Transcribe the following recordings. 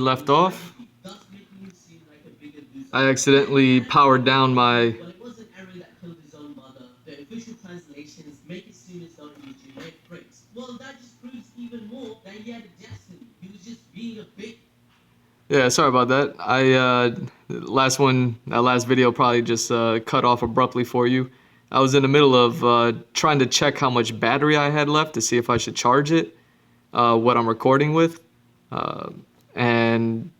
left off, I accidentally powered down my. Well, it wasn't Eren that killed his own mother. The official translations make it seem as though he was genetic prince. Well, that just proves even more that he had a destiny. He was just being a big. Yeah, sorry about that. That last video probably just cut off abruptly for you. I was in the middle of trying to check how much battery I had left to see if I should charge it, what I'm recording with. Uh, and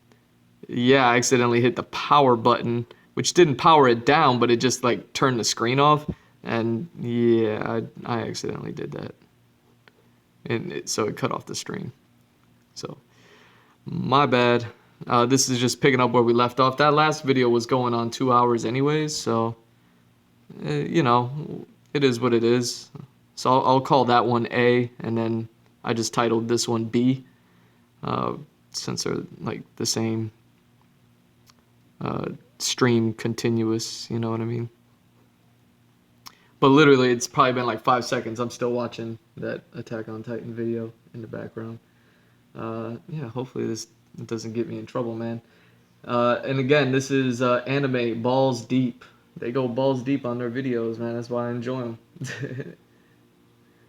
yeah, I accidentally hit the power button, which didn't power it down, but it just like turned the screen off. And yeah, I accidentally did that. So it cut off the stream. So my bad. This is just picking up where we left off. That last video was going on 2 hours anyways, so you know, it is what it is. So I'll call that one A, and then I just titled this one B, since they're like the same stream continuous, you know what I mean? But literally, it's probably been like 5 seconds. I'm still watching that Attack on Titan video in the background. Yeah, hopefully this doesn't get me in trouble, man. And again, this is anime balls deep. They go balls deep on their videos, man. That's why I enjoy them.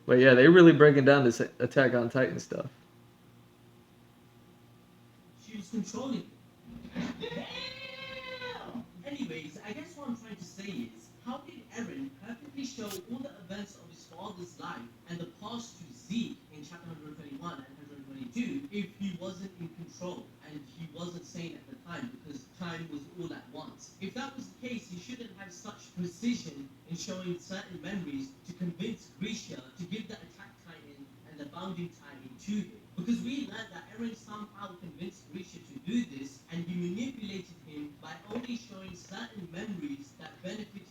But yeah, they really breaking down this Attack on Titan stuff. She was controlling. Anyways, I guess what I'm trying to say is, how did Eren perfectly show all the events of his father's life and the past to Zeke in chapter 121 and 122 if he wasn't in control and he wasn't sane at the time because time was all at once? If that was the case, he shouldn't have such precision in showing certain memories to convince Grisha to give the attack titan and the bounding titan to him. Because we learned that Eren somehow convinced Grisha to do this, and he manipulated him by only showing certain memories that benefited him.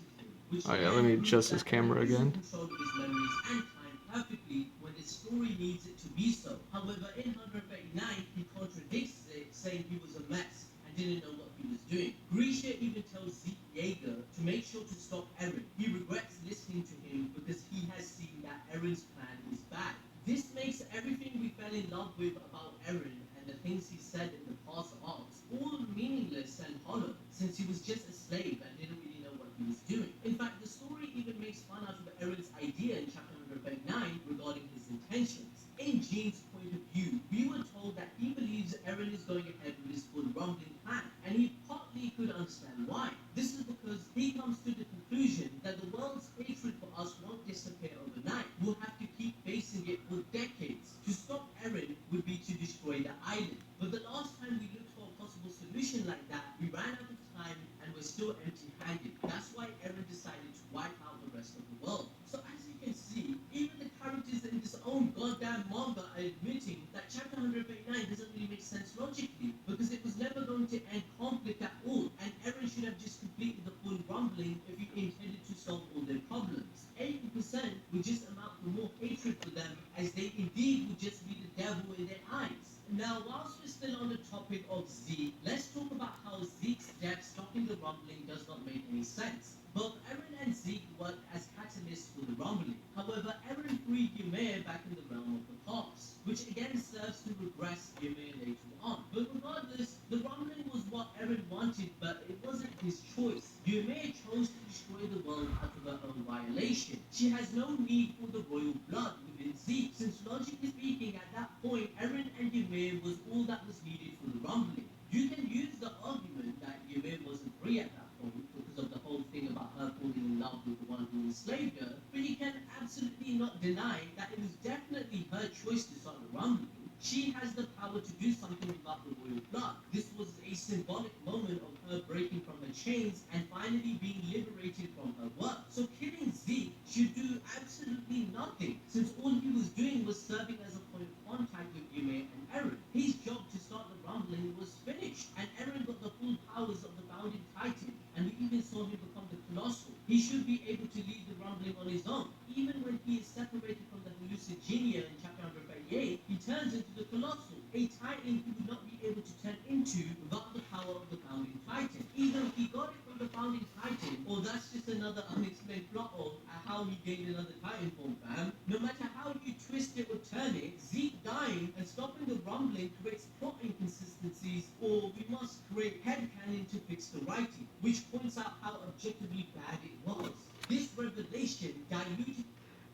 Oh yeah, let me adjust this camera again. Control his memories and time perfectly when the story needs it to be so. However, in 139, he contradicts it, saying he was a mess and didn't know what he was doing. Grisha even tells Zeke Yeager to make sure to stop Eren. He regrets listening to him because he has seen that Eren's plan is bad. This makes everything we fell in love with about Eren and the things he said in the past arcs all meaningless and hollow, since he was just a slave and didn't really know what he was doing. In fact, the story even makes fun out of Eren's idea in chapter 139 regarding his intentions. In Jean's point of view, we were told that he believes Eren is going ahead with his full rumbling plan, and he partly could understand why. This is because he comes to the conclusion that the world's hatred for us won't disappear overnight. We'll have to keep facing it for decades. To stop Eren would be to destroy the island. But the last time we looked for a possible solution like that, we ran out of time and we're still empty-handed. That's why Eren decided to wipe out the rest of the world. So as you can see, even the characters in this own goddamn manga are admitting that chapter 139 doesn't really make sense logically, because it was never going to end conflict at all, and Eren should have just completed the full rumbling if he intended to solve all their problems. 80% would just amount to more hatred for them, as they indeed would just be the devil in their eyes. Now, whilst we're still on the topic of Zeke, let's talk about how Zeke's death stopping the rumbling does not make any sense. Both Eren and Zeke worked as catalysts for the rumbling. However, Eren freed Ymir back in the realm of the past, which again serves to regress Ymir later on. But regardless, the rumbling was what Eren wanted, but it wasn't his choice. Ymir chose to destroy the world out of her own violation. She has no need for the royal blood within Zeke, since logically speaking, at that point, Eren and Ymir was all that was needed for the rumbling. You can use the argument that Ymir wasn't free at that point because of the whole thing about her falling in love with the one who enslaved her, but you can absolutely not deny that it was definitely her choice to start the rumbling. She has the power to do something about the royal blood. This was a symbolic moment of her breaking from her chains and finally being liberated from her work. So killing Zeke should do absolutely nothing, since all he was doing was serving as a point of contact with Ymir and Eren. His job to start the rumbling was finished, and Eren got the full powers of the bounding titan, and we even saw him become the colossal. He should be able to lead the rumbling on his own. Even when he is separated from the hallucigenia in chapter 138, he turns into the colossal, a titan he would not be able to turn into without the power of the founding titan. Either he got it from the founding titan, or that's just another unexplained plot of how he gained another titan form, fam. No matter how you twist it or turn it, Zeke dying and stopping the rumbling creates plot inconsistencies or we must create headcanon to fix the writing, which points out how objectively bad it was. This revelation diluted.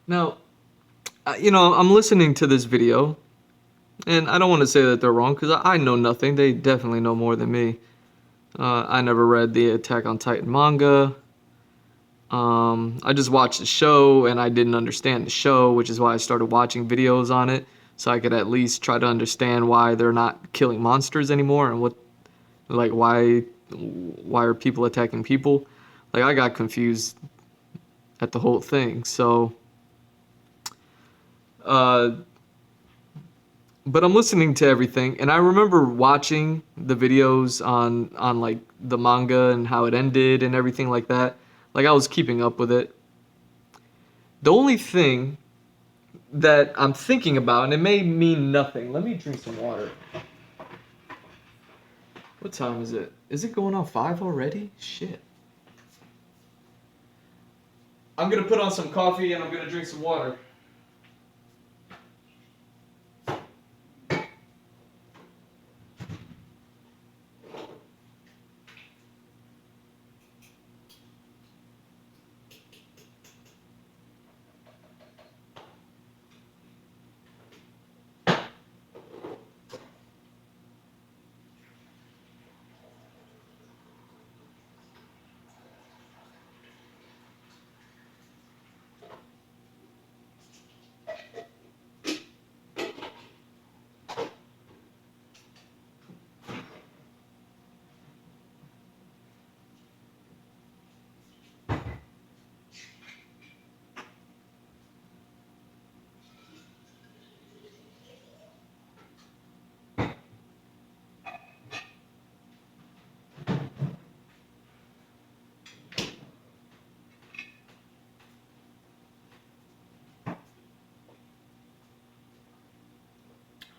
Now, I'm listening to this video, and I don't want to say that they're wrong, because I know nothing. They definitely know more than me. I never read the Attack on Titan manga. I just watched the show, and I didn't understand the show, which is why I started watching videos on it, so I could at least try to understand why they're not killing monsters anymore, and why are people attacking people. Like, I got confused at the whole thing. So, but I'm listening to everything, and I remember watching the videos on like the manga and how it ended and everything like that. Like, I was keeping up with it. The only thing that I'm thinking about, and it may mean nothing. Let me drink some water. What time is it? Is it going on 5 already? Shit. I'm gonna put on some coffee and I'm gonna drink some water.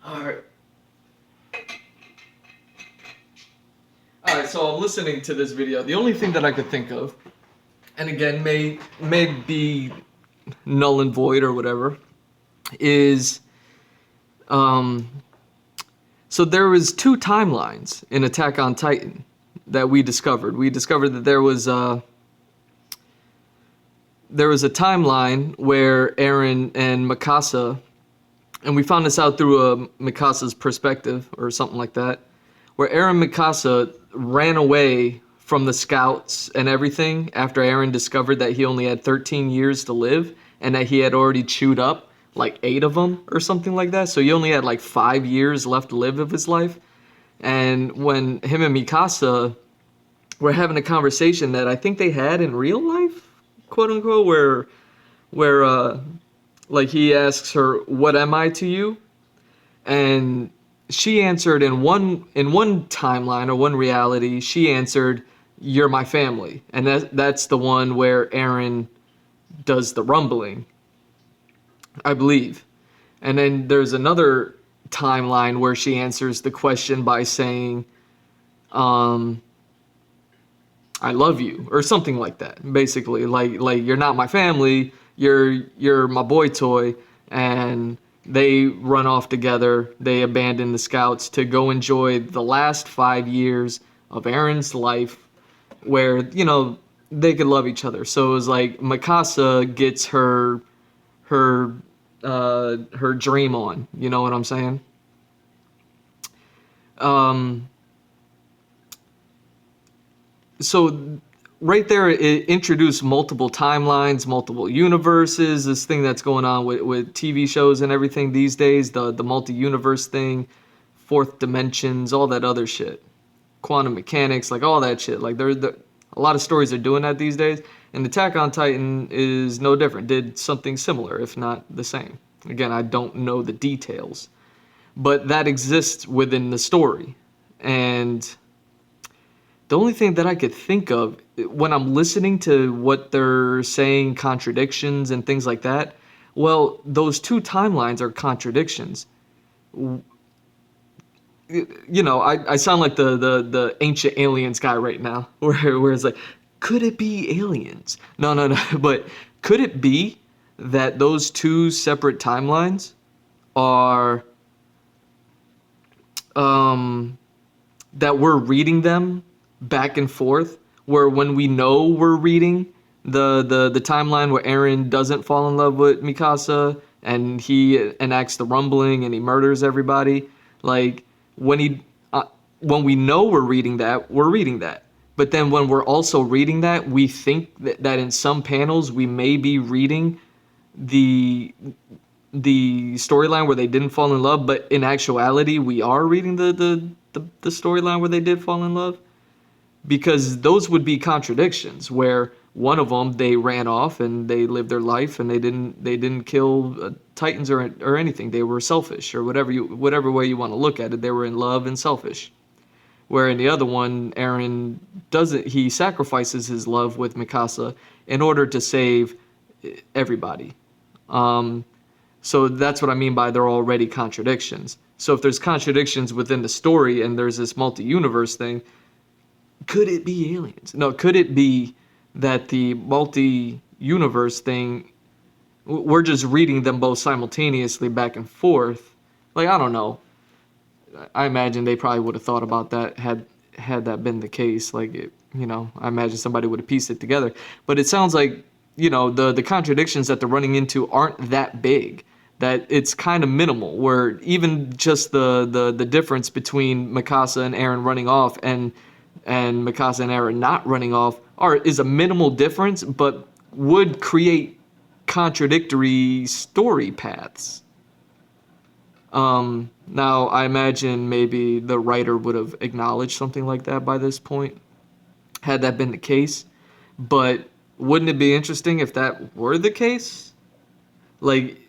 Alright. Alright, so I'm listening to this video. The only thing that I could think of, and again, may be null and void or whatever, is so there was 2 timelines in Attack on Titan that we discovered. We discovered that there was a timeline where Eren and Mikasa, and we found this out through Mikasa's perspective or something like that, where Eren and Mikasa ran away from the scouts and everything after Eren discovered that he only had 13 years to live and that he had already chewed up like 8 of them or something like that. So he only had like 5 years left to live of his life. And when him and Mikasa were having a conversation that I think they had in real life, quote unquote, where like he asks her, "What am I to you?" And she answered in one timeline or one reality, she answered, "You're my family." And that's the one where Eren does the rumbling, I believe. And then there's another timeline where she answers the question by saying, "I love you," or something like that. Basically, like "You're not my family, you're my boy toy." And they run off together. They abandon the scouts to go enjoy the last 5 years of Eren's life, where they could love each other. So it was like Mikasa gets her dream on. You know what I'm saying? So right there, it introduced multiple timelines, multiple universes, this thing that's going on with TV shows and everything these days, the multi-universe thing, fourth dimensions, all that other shit, quantum mechanics, like all that shit. Like a lot of stories are doing that these days, and Attack on Titan is no different, did something similar, if not the same. Again, I don't know the details, but that exists within the story. And the only thing that I could think of when I'm listening to what they're saying, contradictions and things like that, well, those 2 timelines are contradictions. I sound like the ancient aliens guy right now, where it's like, could it be aliens? No. But could it be that those 2 separate timelines are that we're reading them back and forth, where when we know we're reading the timeline where Eren doesn't fall in love with Mikasa and he enacts the rumbling and he murders everybody, like when he when we know we're reading that, we're reading that. But then when we're also reading that, we think that in some panels we may be reading the the storyline where they didn't fall in love, but in actuality we are reading the storyline where they did fall in love, because those would be contradictions where one of them they ran off and they lived their life and they didn't kill titans or anything. They were selfish, or whatever way you want to look at it. They were in love and selfish. Where in the other one, Eren doesn't. He sacrifices his love with Mikasa in order to save everybody. Um, so that's what I mean by they're already contradictions. So if there's contradictions within the story and there's this multi-universe thing, could it be aliens? No, could it be that the multi-universe thing, we're just reading them both simultaneously back and forth? Like, I don't know. I imagine they probably would have thought about that had that been the case. Like, I imagine somebody would have pieced it together. But it sounds like, the contradictions that they're running into aren't that big. That it's kind of minimal. Where even just the difference between Mikasa and Eren running off and Mikasa and Eren not running off is a minimal difference, but would create contradictory story paths. Now, I imagine maybe the writer would have acknowledged something like that by this point, had that been the case. But wouldn't it be interesting if that were the case? Like,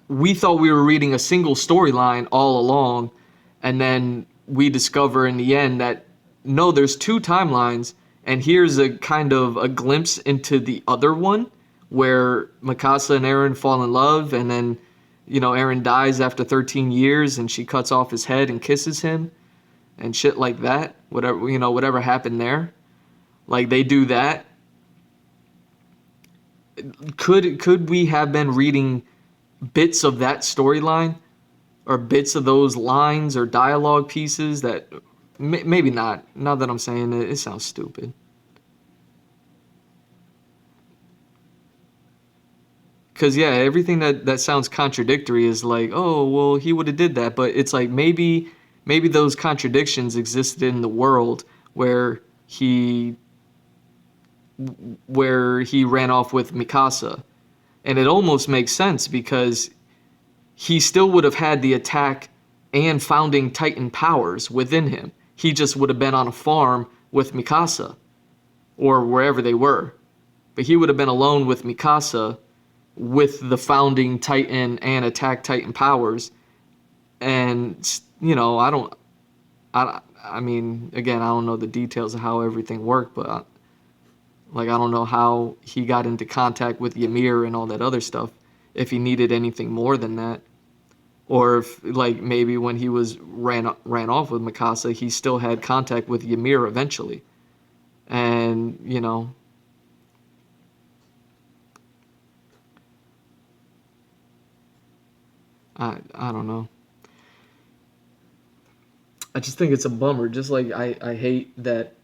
we thought we were reading a single storyline all along, and then we discover in the end that no, there's two timelines, and here's a kind of a glimpse into the other one where Mikasa and Eren fall in love, and then Eren dies after 13 years and she cuts off his head and kisses him and shit like that. Whatever happened there. Like, they do that. Could we have been reading bits of that storyline or bits of those lines or dialogue pieces that maybe not. Now that I'm saying it, it sounds stupid. Because yeah, everything that sounds contradictory is like, oh well, he would have did that, but it's like maybe those contradictions existed in the world where he ran off with Mikasa, and it almost makes sense because he still would have had the attack and founding Titan powers within him. He just would have been on a farm with Mikasa or wherever they were, but he would have been alone with Mikasa with the founding Titan and attack Titan powers. And I mean, again, I don't know the details of how everything worked, but I don't know how he got into contact with Ymir and all that other stuff, if he needed anything more than that, or if like maybe when he ran off with Mikasa, he still had contact with Ymir eventually, and I don't know. I just think it's a bummer. Just like I hate that,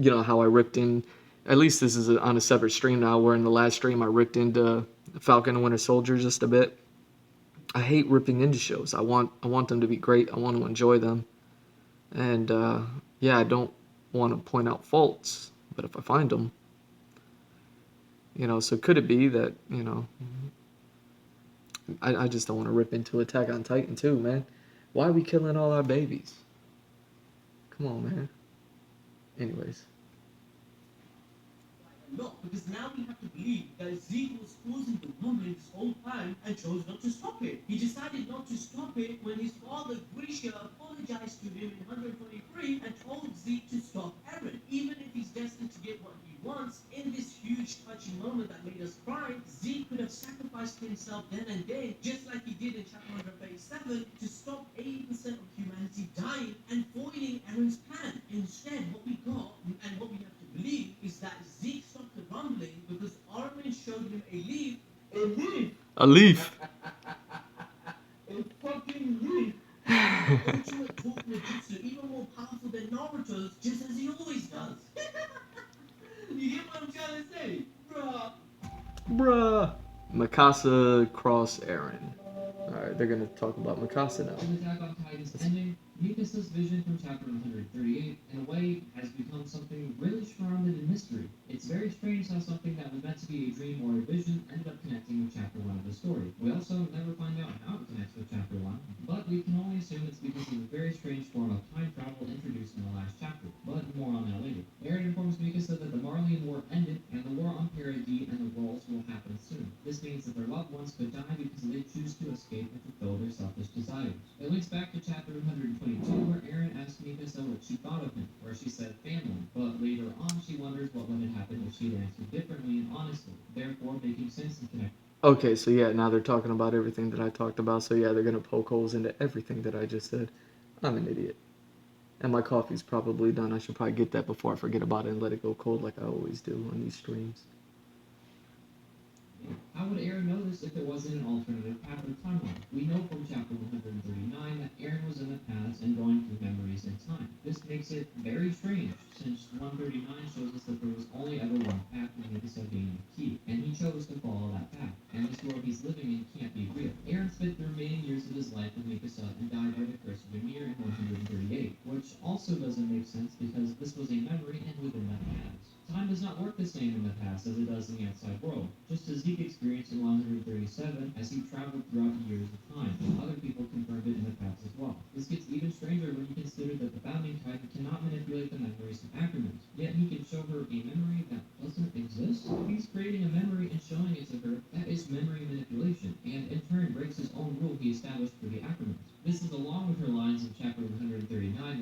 how I ripped in. At least this is on a separate stream now. Where in the last stream I ripped into Falcon and Winter Soldier just a bit. I hate ripping into shows. I want them to be great. I want to enjoy them, and yeah, I don't want to point out faults. But if I find them, so could it be that I just don't want to rip into Attack on Titan too, man. Why are we killing all our babies? Come on, man. Anyways. No, because now we have to believe that Zeke was causing the rumbling this whole time and chose not to stop it. He decided not to stop it when his father Grisha apologized to him in 123 and told Zeke to stop Eren. Even if he's destined to get what he wants, in this huge touching moment that made us cry, Zeke could have sacrificed himself then and there, just like he did in chapter 137, to stop 80% of humanity dying and foiling Eren's plan. Instead, what we got, and what we have to believe, is that Zeke stopped the rumbling because Armin showed him a leaf. A leaf? A leaf. A fucking leaf. The ultimate talk no jutsu, even more powerful than Naruto. clothes just as he always does. You get what I'm trying to say, bruh? Bruh. Mikasa cross Eren. Alright, they're gonna talk about Mikasa now. With Attack on Titan's ending, Mikasa's vision from chapter 138, in a way, has become something really shrouded in mystery. It's very strange how something that was meant to be a dream or a vision ended up connecting with chapter 1 of the story. We also never find out how it connects with chapter 1, but we can only assume it's because of a very strange form of time travel introduced in the last chapter, but more on that later. Eren informs Mikasa that the Marleyan War ended, and the war on Paradis and the worlds will happen soon. This means that their loved ones could die because they choose to escape and fulfill their selfish desires. It links back to chapter 122, where Eren asked Mikasa what she thought of him, where she said family, but later on she wonders what would have happened if she had answered differently and honestly, therefore making sense and connecting. Okay, so yeah, now they're talking about everything that I talked about. So yeah, they're gonna poke holes into everything that I just said. I'm an idiot. And my coffee's probably done. I should probably get that before I forget about it and let it go cold like I always do on these streams. How would Eren know this if it wasn't an alternative path or timeline? We know from chapter 139 that Eren was in the past and going through memories in time. This makes it very strange, since 139 shows us that there was only ever one path to Mikasa being the key, and he chose to follow that path. And this world he's living in can't be real. Eren spent the remaining years of his life with Mikasa and died by the curse of Ymir in 138, which also doesn't make sense because this was a memory and within that past. Time does not work the same in the past as it does in the outside world, just as Zeke experienced in 137 as he traveled throughout years of time, and other people confirmed it in the past as well. This gets even stranger when you consider that the Founding Titan cannot manipulate the memories of acronyms, yet he can show her a memory that doesn't exist. He's creating a memory and showing it to her. That is memory manipulation, and in turn breaks his own rule he established for the acronyms. This is along with her lines in chapter 139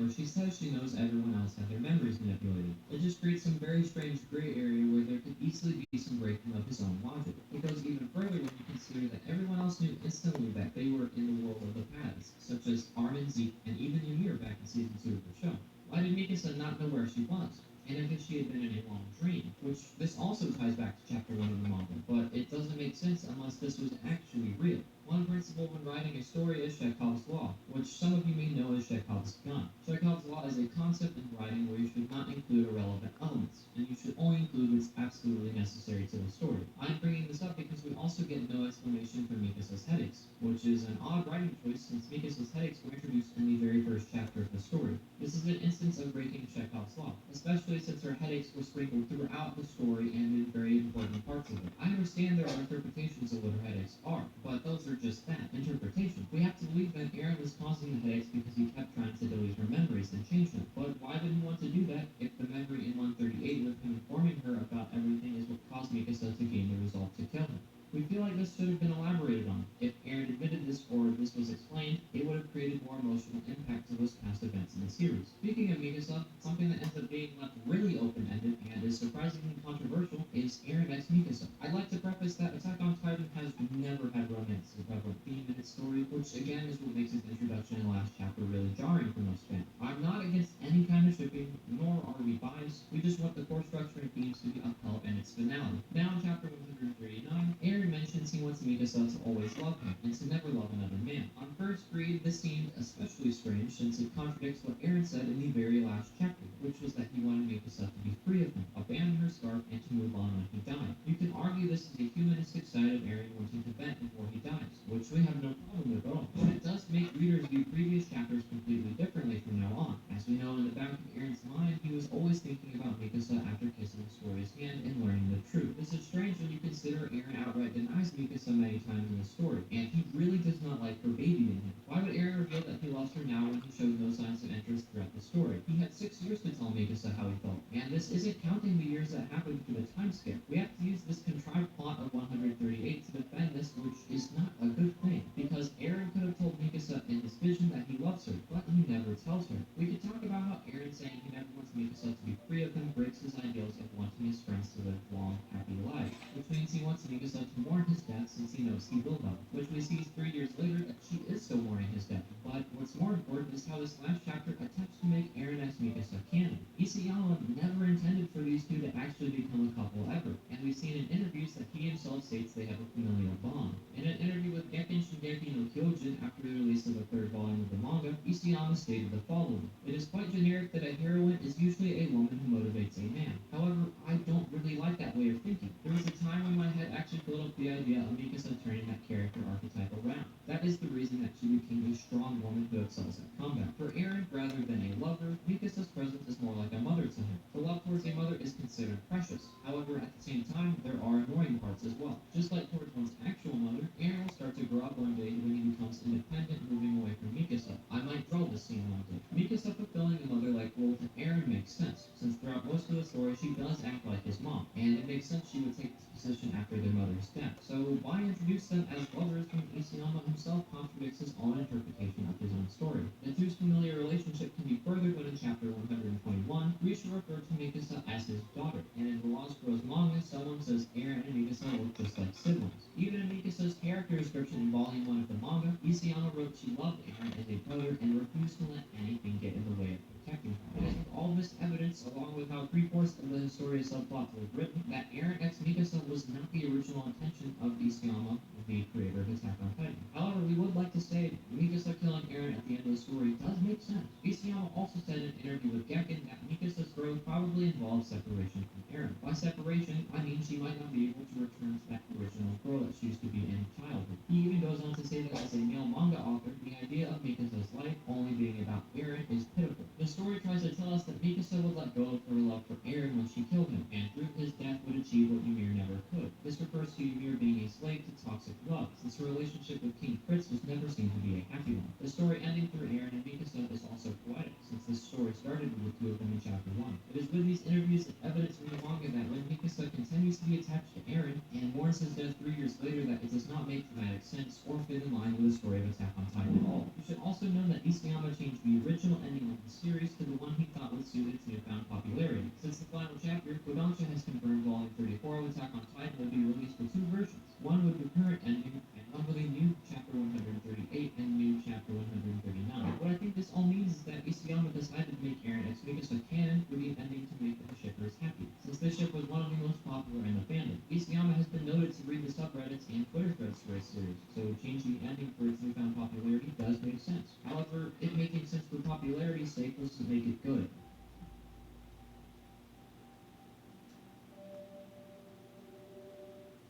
where she says she knows everyone else had their memories manipulated. It just creates some very strange gray area where there could easily be some breaking of his own logic. It goes even further when you consider that everyone else knew instantly that they were in the world of the past, such as Armin, Zeke, and even Ymir back in season 2 of the show. Why did Mikasa not know where she was? And if she had been in a long dream, which this also ties back to chapter 1 of the manga, but it doesn't make sense unless this was actually real. One principle when writing a story is Chekhov's law, which some of you may know as Chekhov's gun. Chekhov's law is a concept in writing where you should not include irrelevant elements, and you should only include what's absolutely necessary to the story. I'm bringing this up because we also get no explanation for Mikasa's headaches, which is an odd writing choice since Mikasa's headaches were introduced in the very first chapter of the story. This is an instance of breaking Chekhov's law, especially since her headaches were sprinkled throughout the story and in very important parts of it. I understand there are interpretations of what her headaches are, but those are just that, interpretation. We have to believe that Eren was causing the headaches because he kept trying to delete her memories and change them. But why did he want to do that if the memory in 138 with him informing her about everything is what caused Mikasa to gain the resolve to kill him? We feel like this should have been elaborated on. If Eren admitted this or this was explained, it would have created more emotional impact to those past events in the series. Speaking of Mikasa, something that ends up being left really open-ended and is surprisingly controversial is Eren x Mikasa. I'd like to preface that Attack on Titan has never had romance as a prevalent theme in its story, which again is what makes its introduction in the last chapter really jarring for most fans. I'm not against any kind of shipping, nor are we biased. We just want the core structure and themes to be upheld in its finale. Now in chapter 139, Eren mentions he wants Mikasa to always love him and to never love another man. On first read, this seemed especially strange since it contradicts what Eren said in the very last chapter, which was that he wanted Mikasa to be free of him, abandon her scarf, and to move on when he died. You can argue this is a humanistic side of Eren wanting to vent before he dies, which we have no problem with at all. But it does make readers view previous chapters completely differently from now on. As we know, in the back of Eren's mind, he was always thinking about Mikasa after kissing Storia's hand and learning the truth. This is strange when you consider Eren outright denies Mikasa many times in the story, and he really does not like her babying him. Why would Eren reveal that he loves her now when he showed no signs of interest throughout the story? He had 6 years to tell Mikasa how he felt, and this isn't counting the years that happened through the time skip. We have to use this contrived plot of 138 to defend this, which is not a good thing, because Eren could have told Mikasa in his vision that he loves her, but he never tells her. We could talk about how Eren saying he never wants Mikasa to be free of him breaks his ideals of wanting his friends to live long, happy lives, which means he wants Mikasa to mourn his death since he knows he will die, which we see 3 years later that she is still mourning his death. But what's more important is how this last chapter attempts to make Eren x Mikasa canon. Isayama never intended for these two to actually become a couple ever, and we've seen in interviews that he himself states they have a familial bond. In an interview with Gekken Shingeki no Kyojin after the release of the 3rd volume of the manga, Isayama stated the following: "It is quite generic that a heroine is usually a woman who motivates a man. However, I don't really like that way of thinking. There was a time when my head actually filled up the idea of Mikasa turning that character archetype around. That is the reason that she became a strong woman who excels at combat. For Eren, rather than a lover, Mikasa's presence is more like a mother to him. The love towards a mother is considered precious. However, at the same time, there are annoying parts as well. Just like towards one's actual mother, Eren will start to grow up one day when he becomes independent, moving away from Mikasa. I might draw this scene one day. Mikasa fulfilling a mother-like role to Eren makes sense, since throughout most of the story she does act like his mom, and it makes sense she would take this position after their mother's death. So why introduce them as lovers when Isayama himself contradicts his own interpretation of his own story? The two's familiar relationship can be furthered when in chapter 121, Grisha referred to Mikasa as his daughter, and in the Lost Bros manga, someone says Eren and Mikasa look just like siblings. Even in Mikasa's character description in volume 1 of the manga, Isayama wrote she loved Eren as a brother and refused to let anything get in the way of protecting her. It is with all this evidence, along with how 3/4 of the Historia subplot was written, that Eren x Mikasa was not the original intention of Isayama, the creator of Attack on Titan. However, we would like to say Mikasa killing Eren at the end of the story does make sense. Isayama also said in an interview with Gekken that Mikasa's growth probably involves separation from Eren. By separation, I mean she might not be able to return to that original girl that she used to be in childhood. He even goes on to say that as a male manga author, the idea of Mikasa's life only being about Eren is pitiful. The story tries to tell us that Mikasa would let go of her love for Eren when she killed him, and through his death would achieve what Ymir never could. This refers to Ymir being a slave to toxic love, since her relationship with King Fritz was never seen to be a happy one. The story ending through Eren and Mikasa is also poetic, since this story started with the two of them in chapter 1. It is with these interviews and evidence from the manga that when Mikasa continues to be attached to Eren and mourns his death 3 years later, that it does not make dramatic sense or fit in line with the story of Attack on Titan at all. You should also know that Isayama changed the original ending of the series to the one he thought would suit its newfound popularity. Since the final chapter, Kodansha has confirmed volume 34 of Attack on Titan will be released with two versions, one with the current ending and one with a new chapter 138 and new chapter 139. What I think this all means is that Isayama decided to make Eren x Mikasa canon with the ending to make the shippers happy, since this ship was one of the most popular in the fandom. Isayama has been noted to read the subreddits and Twitter threads for his series, so changing the ending for its newfound popularity does make sense. However, it making sense for popularity's sake was to make it good.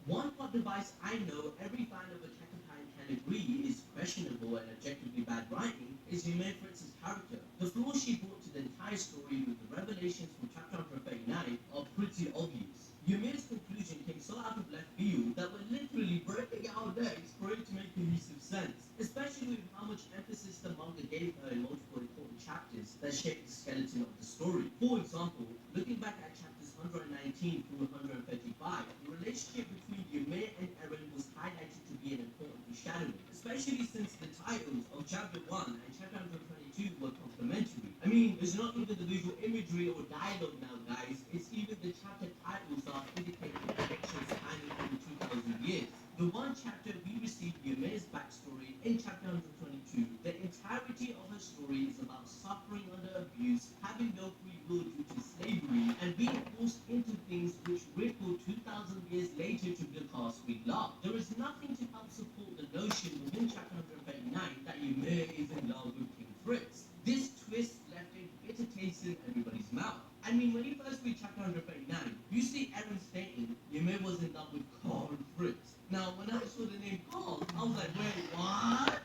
One plot device I know every fan of Attack on Titan can agree is questionable and objectively bad writing is Ymir Fritz's character. The flaws she brought to the entire story with the revelations from chapter 139 are pretty obvious. Ymir's conclusion came so out of left field that we're literally breaking our necks for it to make cohesive sense, especially with how much emphasis the manga gave her in multiple important chapters that shaped the skeleton of the story. For example, looking back at chapters 119 through 135, the relationship between Ymir and Eren was highlighted to be an important foreshadowing, especially since the titles of chapter 1 and chapter 122 were complementary. I mean, it's not even the visual imagery or dialogue now, guys, it's even the chapter titles that indicate connections spanning over 2,000 years. The one chapter we received Ymir's backstory in chapter 122, the entirety of her story is about suffering under abuse, having no free will due to slavery, and being forced into things which ripple 2,000 years later to the past we love. There is nothing to help support the notion within chapter 139 that Ymir is in love with King Fritz. This twist left a bitter taste in everybody's mouth. I mean, when you first read chapter 139, you see Eren stating Ymir was in love with Karl Fritz. Now, when I saw the name Karl, I was like, wait, what?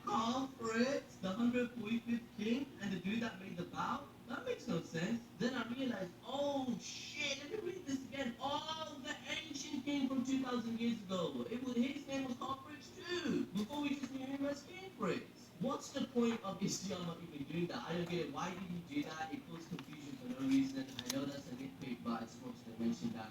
Karl Fritz, the 145th king, and the dude that made the vow? That makes no sense. Then I realized, oh shit, let me read this again. Oh, the ancient king from 2,000 years ago. His name was Karl Fritz too, before we just knew him as King Fritz. What's the point of Isayama even doing that? I don't get it. Why did he do that? It caused confusion for no reason. I know that's a nitpick, but I just wanted to mention that.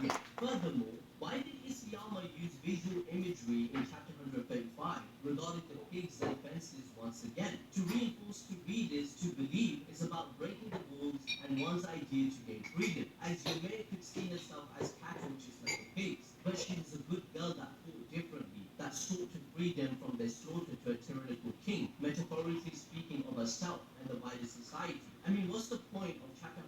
Yeah. Furthermore, why did Isayama use visual imagery in chapter 135 regarding the pigs and fences once again? To reinforce to readers to believe it's about breaking the walls and one's idea to gain freedom, as Ymir could see herself as cattle just like the pigs. But she was a good girl that thought differently, that sought to free them from their slaughter to a tyrannical king, metaphorically speaking of herself and the wider society. I mean, what's the point of chapter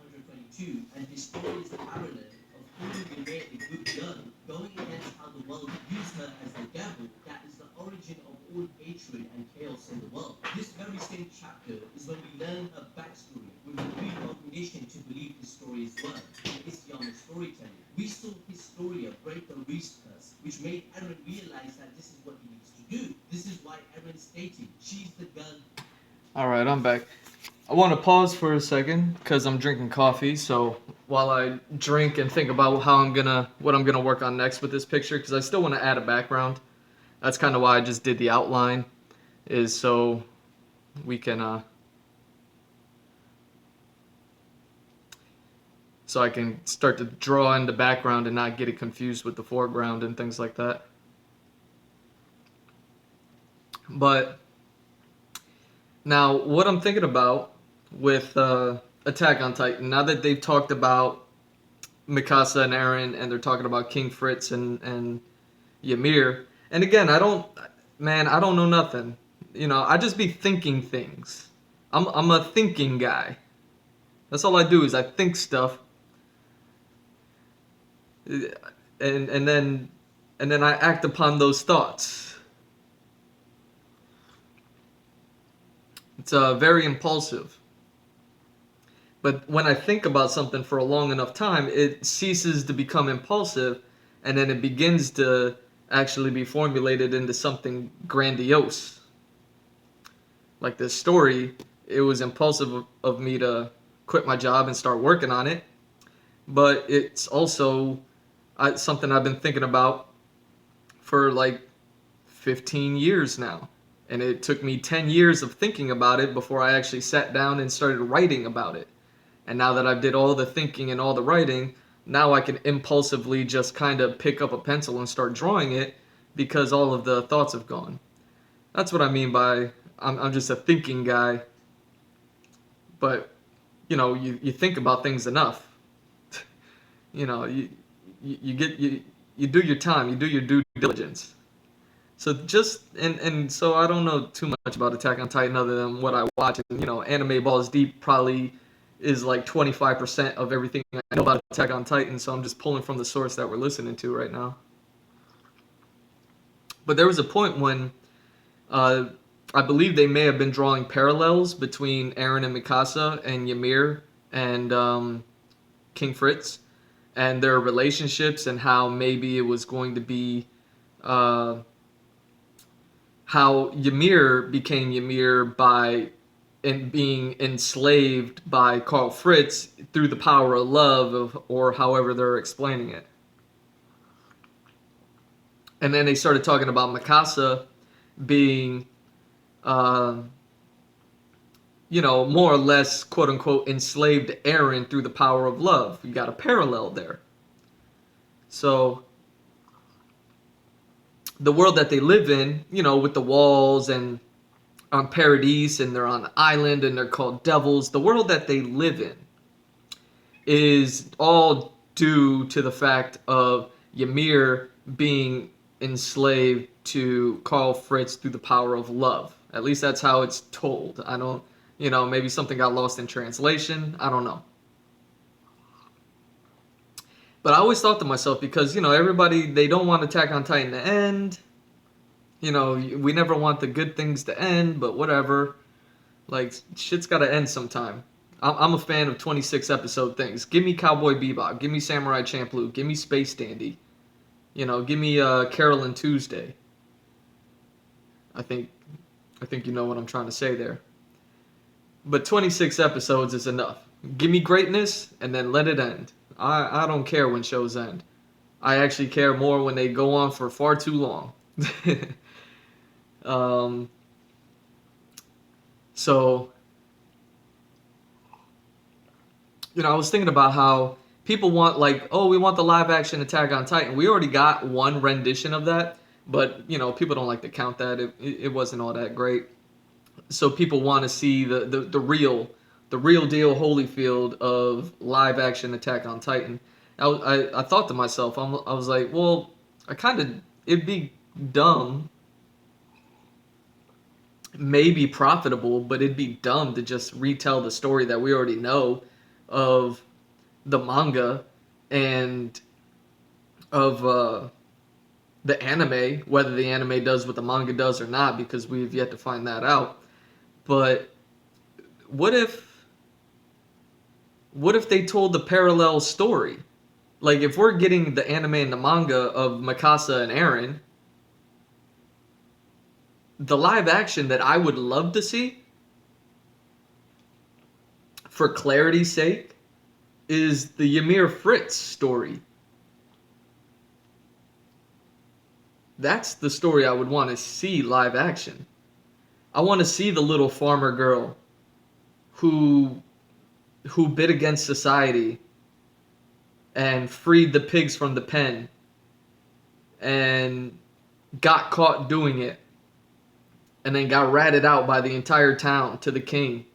122 and Historia's parallel of calling Ymir a good girl, going against how the world views her as the devil that is the origin of all hatred and chaos in obligation to believe his story as well. It's beyond the storytelling. We saw Historia break the Reese curse, which made Aaron realize that this is what he needs to do. This is why Aaron stated, she's the girl. Alright, I'm back. I want to pause for a second because I'm drinking coffee. So while I drink and think about what I'm gonna work on next with this picture, because I still want to add a background. That's kind of why I just did the outline, is so we can so I can start to draw in the background and not get it confused with the foreground and things like that. But now, what I'm thinking about with Attack on Titan, now that they've talked about Mikasa and Eren, and they're talking about King Fritz and Ymir, and again, I don't know nothing. You know, I just be thinking things. I'm a thinking guy. That's all I do is I think stuff, and then I act upon those thoughts. It's very impulsive. But when I think about something for a long enough time, it ceases to become impulsive, and then it begins to actually be formulated into something grandiose. Like this story, it was impulsive of me to quit my job and start working on it, but it's also something I've been thinking about for like 15 years now. And it took me 10 years of thinking about it before I actually sat down and started writing about it. And now that I've did all the thinking and all the writing, now I can impulsively just kind of pick up a pencil and start drawing it because all of the thoughts have gone. That's what I mean by I'm just a thinking guy. But, you know, you think about things enough. You know, you do your time, you do your due diligence. So just and so I don't know too much about Attack on Titan other than what I watch. And, you know, Anime Balls Deep probably is like 25% of everything I know about Attack on Titan. So I'm just pulling from the source that we're listening to right now. But there was a point when I believe they may have been drawing parallels between Eren and Mikasa and Ymir and King Fritz and their relationships and how maybe it was going to be how Ymir became Ymir by being enslaved by Karl Fritz through the power of love, or however they're explaining it. And then they started talking about Mikasa being, you know, more or less, quote unquote, enslaved Eren through the power of love. You got a parallel there. So the world that they live in, you know, with the walls and on Paradise, and they're on an island and they're called devils. The world that they live in is all due to the fact of Ymir being enslaved to Karl Fritz through the power of love. At least that's how it's told. I don't, you know, maybe something got lost in translation. I don't know. But I always thought to myself, because, you know, everybody, they don't want Attack on Titan to end. You know, we never want the good things to end, but whatever. Like, shit's got to end sometime. I'm a fan of 26 episode things. Give me Cowboy Bebop. Give me Samurai Champloo. Give me Space Dandy. You know, give me Carol and Tuesday. I think you know what I'm trying to say there. But 26 episodes is enough. Give me greatness and then let it end. I don't care when shows end. I actually care more when they go on for far too long. So, you know, I was thinking about how people want, like, oh, we want the live action Attack on Titan. We already got one rendition of that, but, you know, people don't like to count that. It wasn't all that great. So people want to see the real deal Holyfield of live action Attack on Titan. I thought to myself, I was like, well, it'd be dumb, maybe profitable, but it'd be dumb to just retell the story that we already know of the manga and of the anime, whether the anime does what the manga does or not, because we've yet to find that out. But what if What if they told the parallel story? Like, if we're getting the anime and the manga of Mikasa and Eren, the live action that I would love to see, for clarity's sake, is the Ymir Fritz story. That's the story I would want to see live action. I want to see the little farmer girl who bid against society and freed the pigs from the pen and got caught doing it and then got ratted out by the entire town to the king.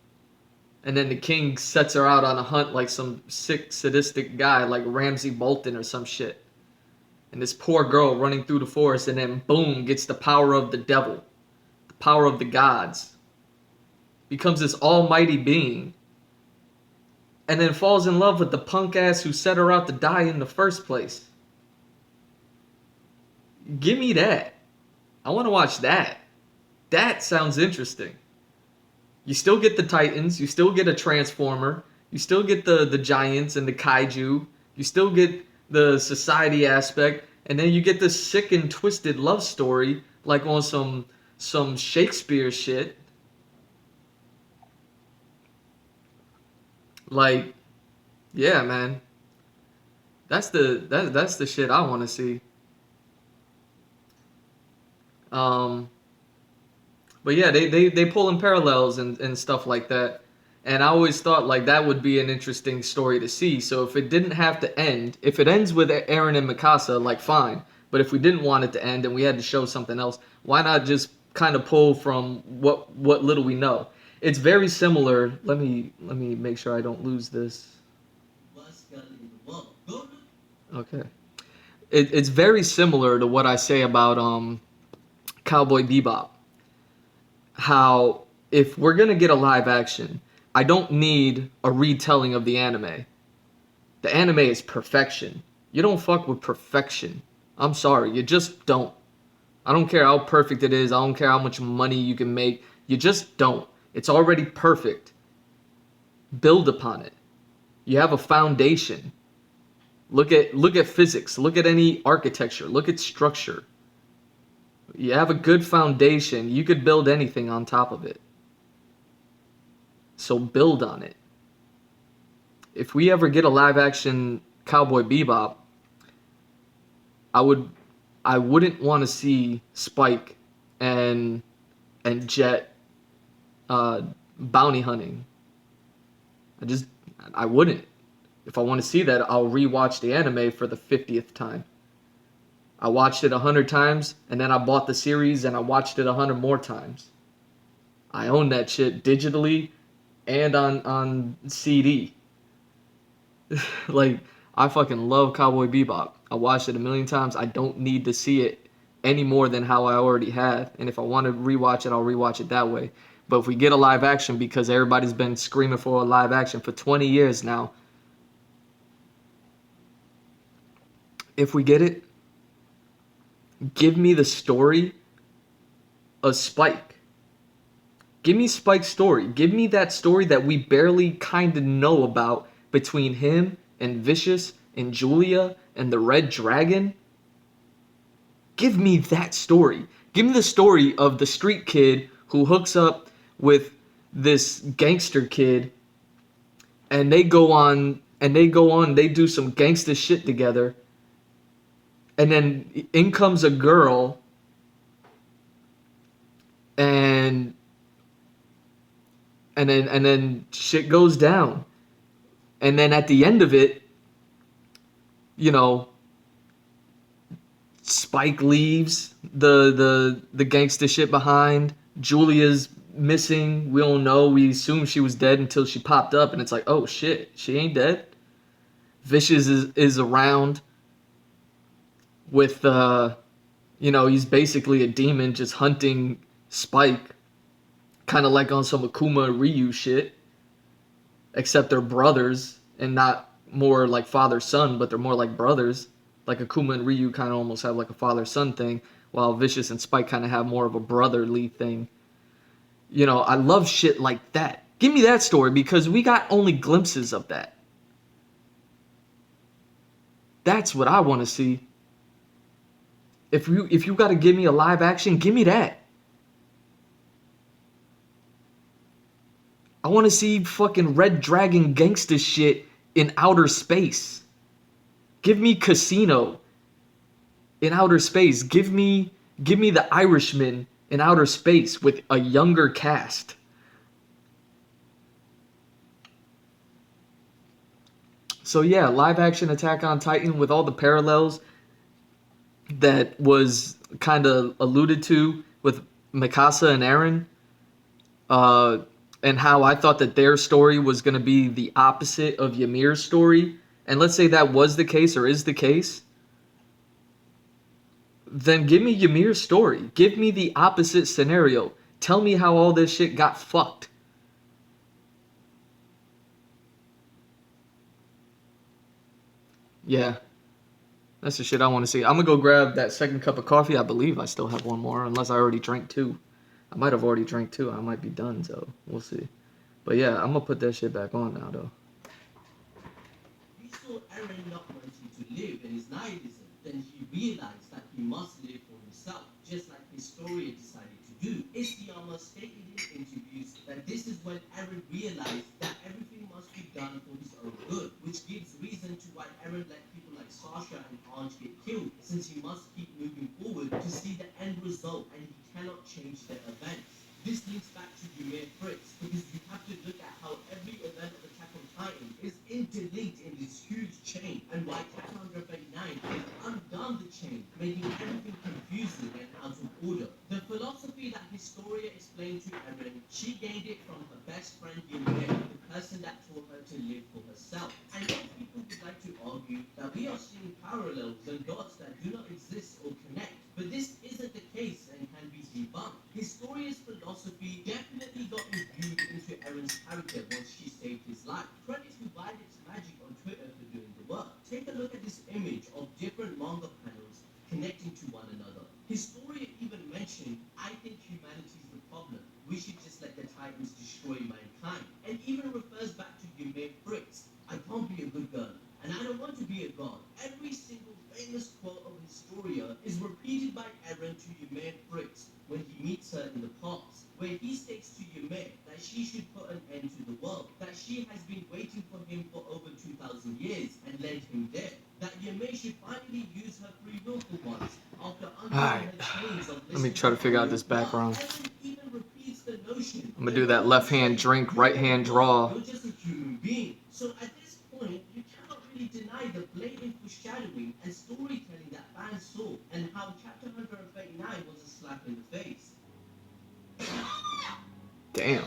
And then the king sets her out on a hunt like some sick, sadistic guy like Ramsay Bolton or some shit. And this poor girl running through the forest, and then boom, gets the power of the devil, the power of the gods. Becomes this almighty being. And then falls in love with the punk ass who set her out to die in the first place. Give me that. I want to watch that. That sounds interesting. You still get the Titans, you still get a Transformer, you still get the giants and the kaiju, you still get the society aspect, and then you get this sick and twisted love story like on some Shakespeare shit. Like, yeah, man. That's the shit I want to see. But yeah, they pull in parallels and stuff like that. And I always thought like that would be an interesting story to see. So if it didn't have to end, if it ends with Eren and Mikasa, like fine. But if we didn't want it to end and we had to show something else, why not just kind of pull from what little we know? It's very similar. Let me make sure I don't lose this. Okay. It's very similar to what I say about Cowboy Bebop. How if we're gonna get a live action, I don't need a retelling of the anime. The anime is perfection. You don't fuck with perfection. I'm sorry, you just don't. I don't care how perfect it is. I don't care how much money you can make. You just don't. It's already perfect. Build upon it. You have a foundation. Look at physics. Look at any architecture. Look at structure. You have a good foundation. You could build anything on top of it. So build on it. If we ever get a live action Cowboy Bebop, I wouldn't want to see Spike and Jet bounty hunting. I wouldn't. If I want to see that, I'll rewatch the anime for the 50th time. I watched it 100 times, and then I bought the series, and I watched it 100 more times. I own that shit digitally and on CD. Like, I fucking love Cowboy Bebop. I watched it 1,000,000 times. I don't need to see it any more than how I already have. And if I want to rewatch it, I'll rewatch it that way. But if we get a live action, because everybody's been screaming for a live action for 20 years now, if we get it, give me the story of Spike. Give me Spike's story. Give me that story that we barely kind of know about between him and Vicious and Julia and the Red Dragon. Give me that story. Give me the story of the street kid who hooks up with this gangster kid and they do some gangster shit together. And then in comes a girl, and then shit goes down. And then at the end of it, you know, Spike leaves the gangster shit behind. Julia's missing. We don't know. We assume she was dead until she popped up, and it's like, oh shit, she ain't dead. Vicious is around. With, he's basically a demon just hunting Spike. Kind of like on some Akuma and Ryu shit. Except they're brothers and not more like father-son, but they're more like brothers. Like Akuma and Ryu kind of almost have like a father-son thing, while Vicious and Spike kind of have more of a brotherly thing. You know, I love shit like that. Give me that story because we got only glimpses of that. That's what I want to see. If you got to give me a live action, give me that. I want to see fucking Red Dragon gangsta shit in outer space. Give me Casino in outer space. Give me The Irishman in outer space with a younger cast. So yeah, live action Attack on Titan with all the parallels that was kind of alluded to with Mikasa and Eren. And how I thought that their story was going to be the opposite of Ymir's story. And let's say that was the case or is the case. Then give me Ymir's story. Give me the opposite scenario. Tell me how all this shit got fucked. Yeah. That's the shit I want to see. I'm going to go grab that second cup of coffee. I believe I still have one more, unless I already drank two. I might have already drank two. I might be done, so we'll see. But yeah, I'm going to put that shit back on now, though. You saw Eren not wanting to live in his nihilism. Then he realized that he must live for himself, just like Historia decided to do. Isayama stated in interviews that this is when Eren realized that everything must be done for his own good, which gives reason to why Eren let people like Sasha and Ange get killed, since he must keep moving forward to see the end result and he cannot change the events. This links back to Ymir Fritz, because you have to look at how every event of Attack on Titan is interlinked in this huge chain, and why Chapter 139 has undone the chain, making everything confusing and out of order. The philosophy that Historia explained to Eren, she gained it from her best friend Ymir, the person that taught her to live for herself. And most people would like to argue that we are seeing parallels and dots that do not exist or connect, but this isn't the case and can be debunked. Historia's philosophy definitely got imbued into Eren's character once she saved his life. Credit to Violet's Magic on Twitter for doing the work. Take a look at this image of different manga panels connecting to one another. Historia even mentioned, I think humanity's the problem. We should just let the Titans destroy mankind. And even refers back to Ymir Fritz. I can't be a good girl, and I don't want to be a god. Every single famous quote of Historia is repeated by Eren to Ymir Fritz when he meets her in the past, where he states to Ymir that she should put an end to the world, that she has been waiting for him for over 2,000 years and led him there, that Ymir should finally use her free will for once, after undoing her chains of Let me try to figure out this background. Eren even repeats the notion. I'm gonna do that left hand drink, right hand draw. You're just a human being. So at this point, you cannot really deny the blatant foreshadowing and storytelling that fans saw, and how Chapter 139 was a slap in the face. Damn.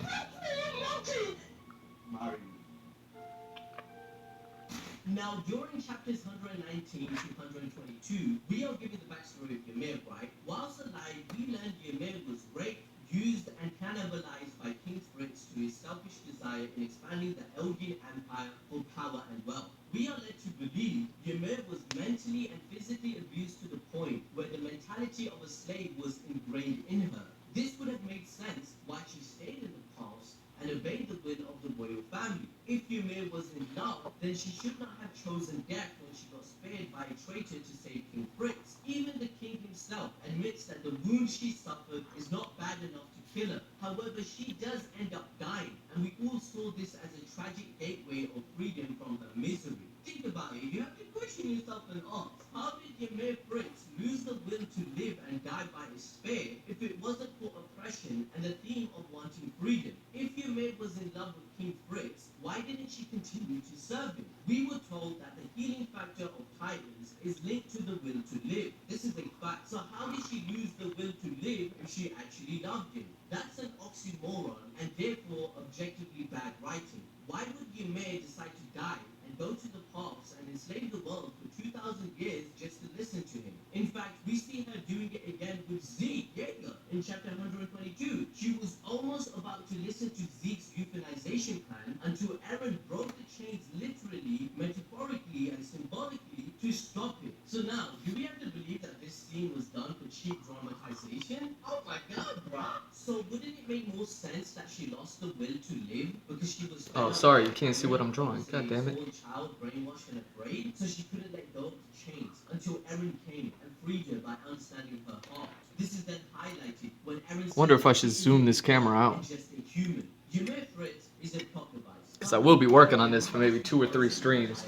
Now, during chapters 119 to 122, we are given the backstory of Ymir, right? Whilst alive, we learned Ymir was raped, used, and cannibalized by King Fritz to his selfish desire in expanding the Elgin Empire for power and wealth. We are led to believe Ymir was mentally and physically abused to the point where the mentality of a slave was ingrained in her. This would have made sense why she stayed in the past and obeyed the will of the royal family. If Ymir was in love, then she should not have chosen death when she got spared by a traitor to save King Fritz. Even the king himself admits that the wound she suffered is not bad enough to kill her. However, she does end up dying, and we all saw this as a tragic gateway of freedom from her misery. Think about it, you have to question yourself and ask, how did Ymir Fritz lose the will to live and die by despair if it wasn't for oppression and the theme of wanting freedom? If Ymir was in love with King Fritz, why didn't she continue to serve him? We were told that the healing factor of Titans is linked to the will to live. This is a fact. So how did she lose the will to live if she actually loved him? That's an oxymoron and therefore objectively bad writing. Why would Ymir decide to die and go to the past and enslave the world for 2,000 years just to listen to him? In fact, we see her doing it again with Zeke Yeager in chapter 122. She was almost about to listen to Zeke's euthanization plan until Eren broke the chains literally, metaphorically, and symbolically to stop it. So now, do we have to believe that this scene was done for cheap dramatization? Oh my god, bruh! So wouldn't it make more sense that she lost the will to live because she was fed Oh, sorry, you can't see what I'm drawing. God damn it. Child brainwashed and afraid, so she couldn't let go of the chains until Eren came and freed her by understanding her heart. This is then highlighted when Eren Wonder says if I that should she zoom isn't this camera God out. and just a human. Ymir Fritz is a plot device. Because I will be working on this for maybe 2 or 3 streams.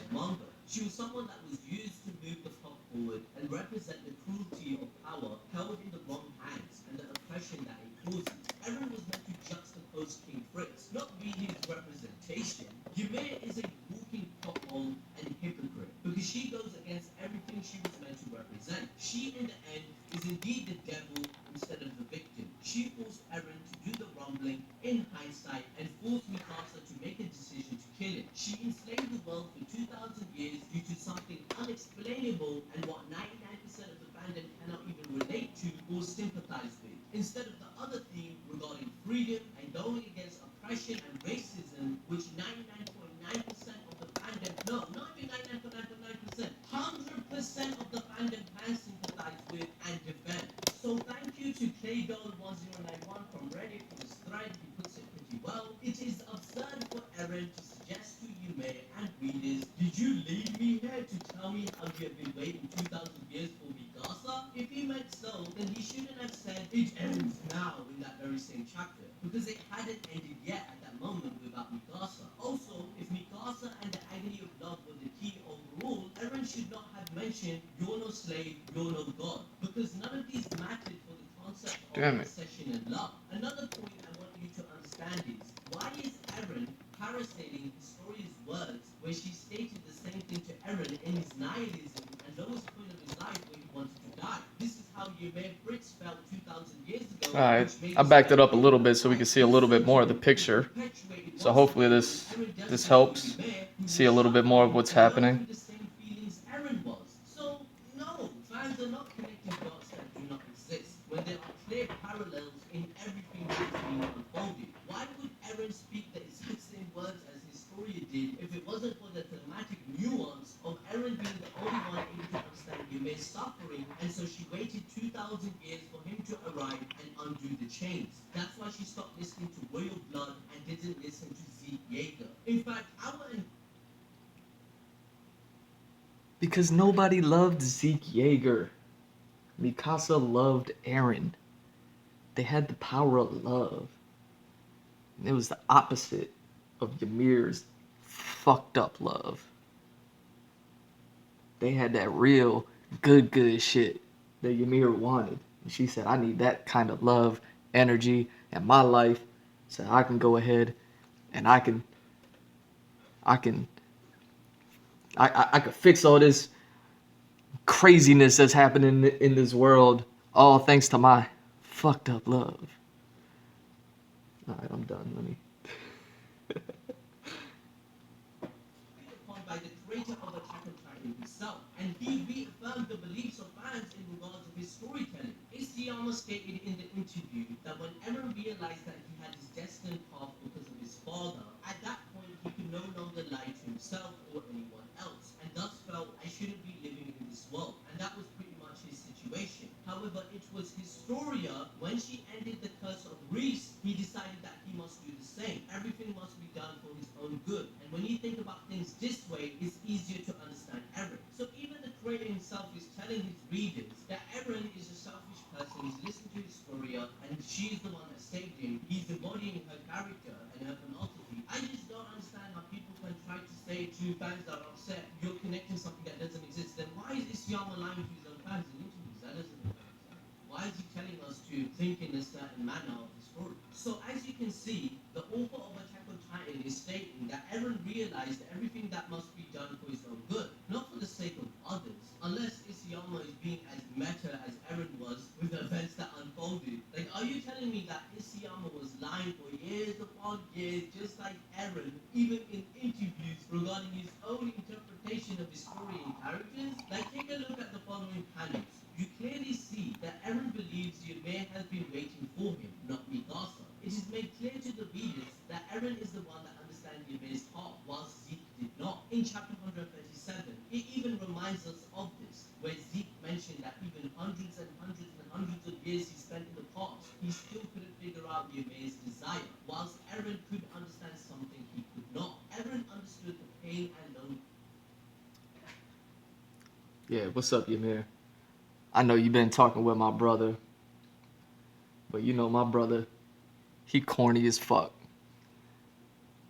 She was someone that was used to move the plot forward and represent the cruelty of power held in the wrong hands and the oppression that it causes. Eren was meant to juxtapose King Fritz, not be his representation. Ymir is a walking pothole and hypocrite because she goes against everything she was meant to represent. She, in the end, is indeed the devil instead of the victim. She forced Eren to do the rumbling in hindsight and forced Mikasa to make a decision to kill him. She enslaved the world for 2,000 years due to something unexplainable and what 99% of the fandom cannot even relate to or sympathize with. Instead of the other theme regarding freedom and going against oppression and racism, which 99.9% of the fandom, no, not even 99.9%, 100% of the fandom can sympathize with and defend. So thank you to KDoll1091 from Reddit for this thread. He puts it pretty well. It is absurd for Eren to suggest to Ymir and readers, did you leave me here to tell me how you have been waiting 2,000 years for Mikasa? If he meant so, then he shouldn't have said it ends now in that very same chapter, because it hadn't ended yet at that moment without Mikasa. Also, if Mikasa and the agony of love were the key overall, Eren should not have mentioned you're no slave, you're no god, because none of these mattered for the concept of obsession and love. Another point I want you to understand is, why is Eren parasailing Historia's words where she stated the same thing to Eren in his nihilism and lowest point of his life where he wanted to die? This is how Ymir Fritz felt 2,000 years ago. Alright, I backed it up a little bit so we can see a little bit more of the picture. So hopefully this helps see a little bit more of what's happening. So, no, fans are not connecting dots that do not exist when there are clear parallels in everything that is being unfolded. Why would Eren speak the exact same words as Historia did if it wasn't for the thematic nuance of Eren being the only one able to understand Ymir's suffering, and so she waited 2,000 years for him to arrive and undo the chains. That's why she stopped listening to Royal Blood and didn't listen to Zeke Yeager. In fact, Because nobody loved Zeke Yeager. Mikasa loved Eren. They had the power of love. And it was the opposite of Ymir's fucked up love. They had that real good shit that Ymir wanted. And she said, I need that kind of love, energy in my life so I can go ahead and I could fix all this craziness that's happening in this world, all thanks to my fucked up love. Alright, I'm done. Let me. upon by the creator of Attack on Titan himself, and he reaffirmed the beliefs of fans in regards of his storytelling. Isayama stated in the interview that when Eren realized that he had his destined path because of his father, at that point he could no longer lie to himself or anyone else, and thus felt, I shouldn't be living in this world. And that was pretty much his situation. However, it was Historia, when she ended the curse of Reese, he decided that he must do the same. Everything must be done for his own good. And when you think about things this way, it's easier to understand Eren. So even the creator himself is telling his readers that Eren is a selfish person. He's listening to Historia, and she's the one that saved him. He's embodying her character and her philosophy. I just don't understand how people can try to say to fans that are upset, you're connecting something that doesn't exist. Then why is Isayama lying to his own fans in interviews? That doesn't make sense. Why is he telling us to think in a certain manner of the story? So as you can see, the author of Attack on Titan is stating that Eren realized everything that must be done for his own good, not for the sake of others. Unless Isayama is being as meta as Eren was with the events that unfolded. Like, are you telling me that Isayama was lying for years upon years, just like Eren, even in interviews regarding his own interpretation of his story and characters? Like, take a look at the following panels. You clearly see that Eren believes Ymir has been waiting for him, not Mikasa. It is made clear to the readers that Eren is the one that understands Ymir's heart, whilst Zeke did not. In chapter 137, it even reminds us of this, where Zeke mentioned that even hundreds and hundreds and hundreds of years he spent in the past, he still couldn't figure out Ymir's desire, whilst Eren could understand something he could not. Yeah, what's up, Ymir? I know you've been talking with my brother, but you know my brother, he corny as fuck.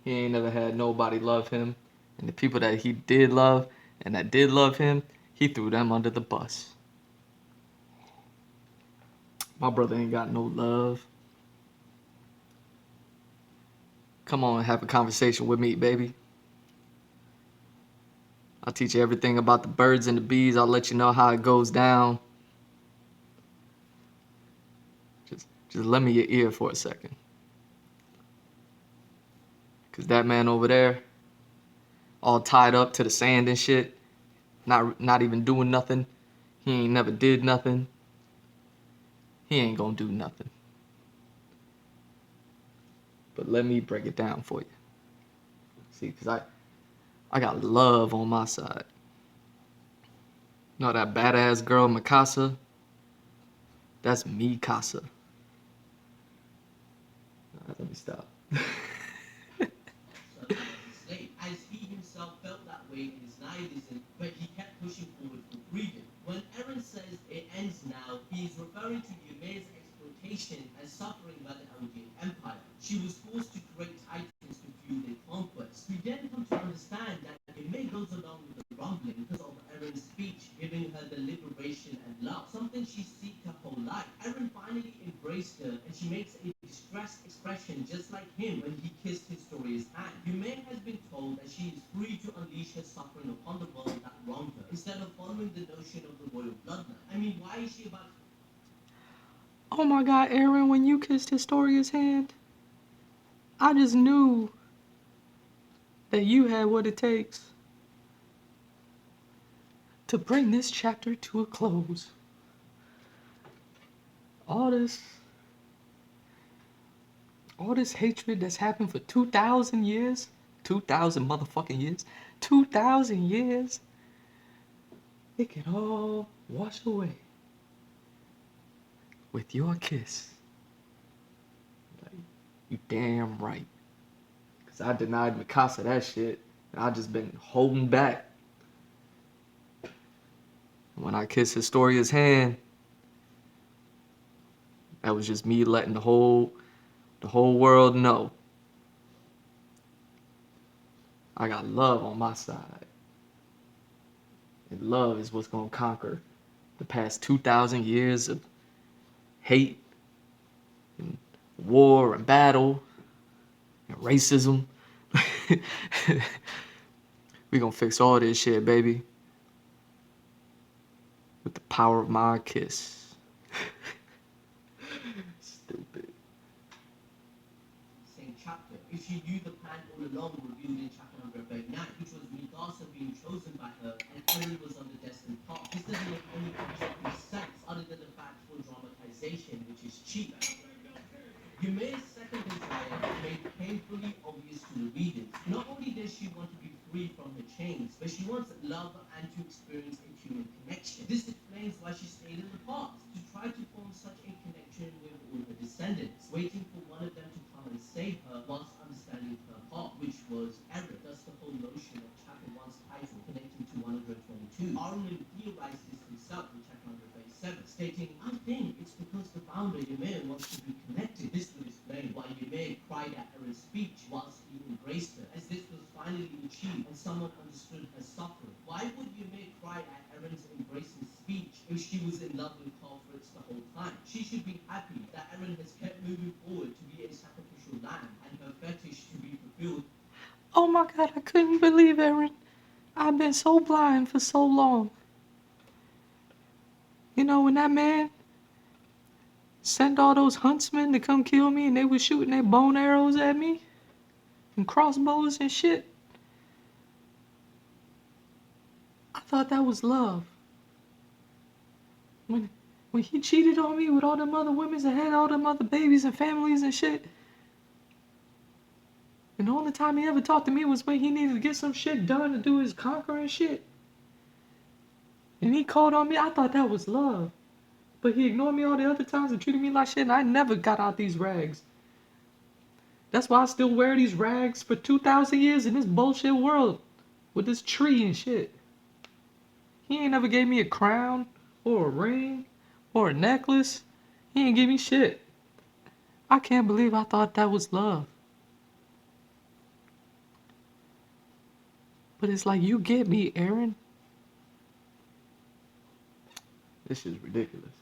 He ain't never had nobody love him, and the people that he did love and that did love him, he threw them under the bus. My brother ain't got no love. Come on and have a conversation with me, baby. I'll teach you everything about the birds and the bees. I'll let you know how it goes down. Just lend me your ear for a second. Cause that man over there, all tied up to the sand and shit, not even doing nothing. He ain't never did nothing. He ain't gonna do nothing. But let me break it down for you. See, cause I got love on my side. You know that badass girl Mikasa? That's me Casa. Let me stop. So that was a slave, as he himself felt that way in his nihilism, but he kept pushing forward for freedom. When Eren says it ends now, he is referring to Ymir's exploitation and suffering by the Eldian Empire. She was forced to create titans to fuel their conquest. We then come to understand that Ymir goes along with the rumbling because of Eren's speech, giving her the liberation and love, something she seeked her whole life. Eren finally embraced her, and she makes a distressed expression just like him when he kissed Historia's hand. Ymir has been told that she is free to unleash her suffering upon the world that wronged her, instead of following the notion of the royal bloodline. I mean, why is she about... Oh my god, Eren, when you kissed Historia's hand, I just knew that you had what it takes to bring this chapter to a close. All this hatred that's happened for 2,000 years, 2,000 motherfucking years, 2,000 years, it can all wash away with your kiss. Like, you damn right. Cause I denied Mikasa that shit, and I just been holding back. When I kissed Historia's hand, that was just me letting the whole world know I got love on my side. And love is what's gonna conquer the past 2,000 years of hate and war and battle and racism. We gonna fix all this shit, baby, with the power of my kiss. Stupid. Same chapter. If she knew the plan all along revealed in chapter number 39, which was Mikasa being chosen by her and Eren was on the destined path. This doesn't make any objective sense other than the fact for dramatization, which is cheap. Ymir's second desire made painfully obvious to the readers. Not only does she want to be free from her chains, but she wants love and to experience a human connection. This explains why she stayed in the past, to try to form such a connection with all her descendants, waiting for one of them to come and save her whilst understanding her heart, which was Eren. Thus the whole notion of chapter 1's title connecting to 122. Armin theorized this himself in chapter 137, stating, I think it's because the founder Ymir wants to be connected. This would explain why Ymir cried at Eren's speech whilst he embraced her, as this was finally achieved and someone understood her suffering. Why would Ymir cry at Eren's embracing speech if she was in love with Karl Fritz the whole time? She should be happy that Eren has kept moving forward to be a sacrificial lamb and her fetish to be fulfilled. Oh my god, I couldn't believe Eren. I've been so blind for so long. You know, when that man sent all those huntsmen to come kill me and they was shooting their bone arrows at me and crossbows and shit, I thought that was love. When he cheated on me with all them other women and had all them other babies and families and shit, and the only time he ever talked to me was when he needed to get some shit done to do his conquering shit, and he called on me, I thought that was love. But he ignored me all the other times and treated me like shit, and I never got out these rags. That's why I still wear these rags for 2,000 years in this bullshit world with this tree and shit. He ain't never gave me a crown, or a ring, or a necklace. He ain't give me shit. I can't believe I thought that was love. But it's like, you get me, Aaron. This is ridiculous.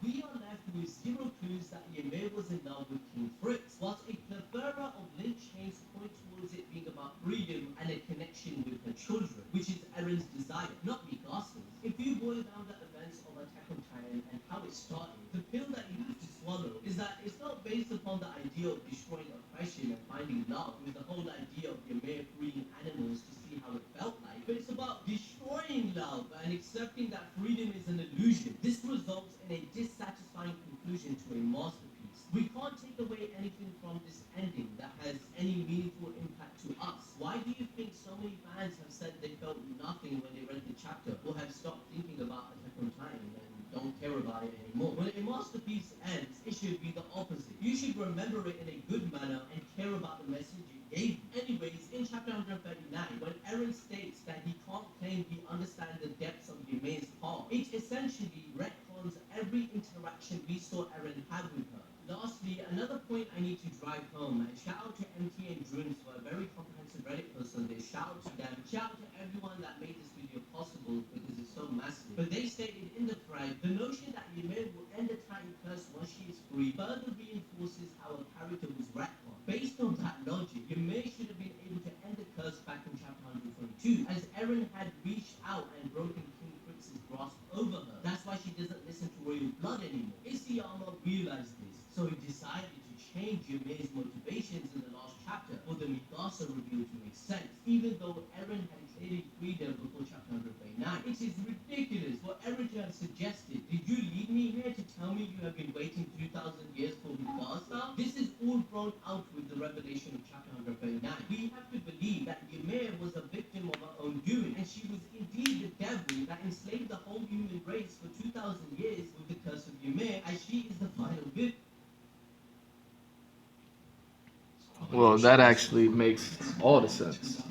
We are left with zero clues that Ymir was in love with King Fritz, whilst a plethora of link chains point towards it being about freedom and a connection with her children, which is Erin's desire, not Mikasa's. If you boil down the events of Attack on Titan and how it started, the pill that you have to swallow is that it's not based upon the idea of destroying oppression and finding love with the whole idea of Ymir freeing animals to see how it felt like, but it's about destroying love and accepting that freedom is an illusion. This results in a dissatisfying conclusion to a masterpiece. We can't take away anything from this ending that has any meaningful impact to us. Why do you think so many fans have said they felt nothing when they read the chapter, or have stopped thinking about Attack on Titan and don't care about it anymore? When a masterpiece ends, it should be the opposite. You should remember it in a good manner and care about the message it gave you. Anyways, in chapter 139, when Eren states that he can't claim he understands the depths of Ymir's heart, it essentially retcons every interaction we saw Eren have with her. Lastly, another point I need to drive home, and shout out to MT and Druns for a very comprehensive Reddit post on this. Shout out to them. Shout out to everyone that made this video possible because it's so massive. But they stated in the thread, the notion that Ymir will end the Titan curse once she is free further reinforces how her character was retconned. Based on that logic, Ymir should have been able to end the curse back in chapter 122, as Eren had reached out and broken King Fritz's grasp over her. That's why she doesn't listen to royal blood anymore. Isayama realized this, so he decided to change Ymir's motivations in the last chapter for the Mikasa reveal to make sense, even though Eren had clearly freed her before chapter 139. It is ridiculous for Eren to have suggested, did you lead me here to tell me you have been waiting 2,000 years for Mikasa? This is all thrown out with the revelation of chapter 139. We have to believe that Ymir was a victim of her own doing, and she was indeed the devil that enslaved the whole human race for 2,000 years with the curse of Ymir, as she is the final victim. Well, that actually makes all the sense.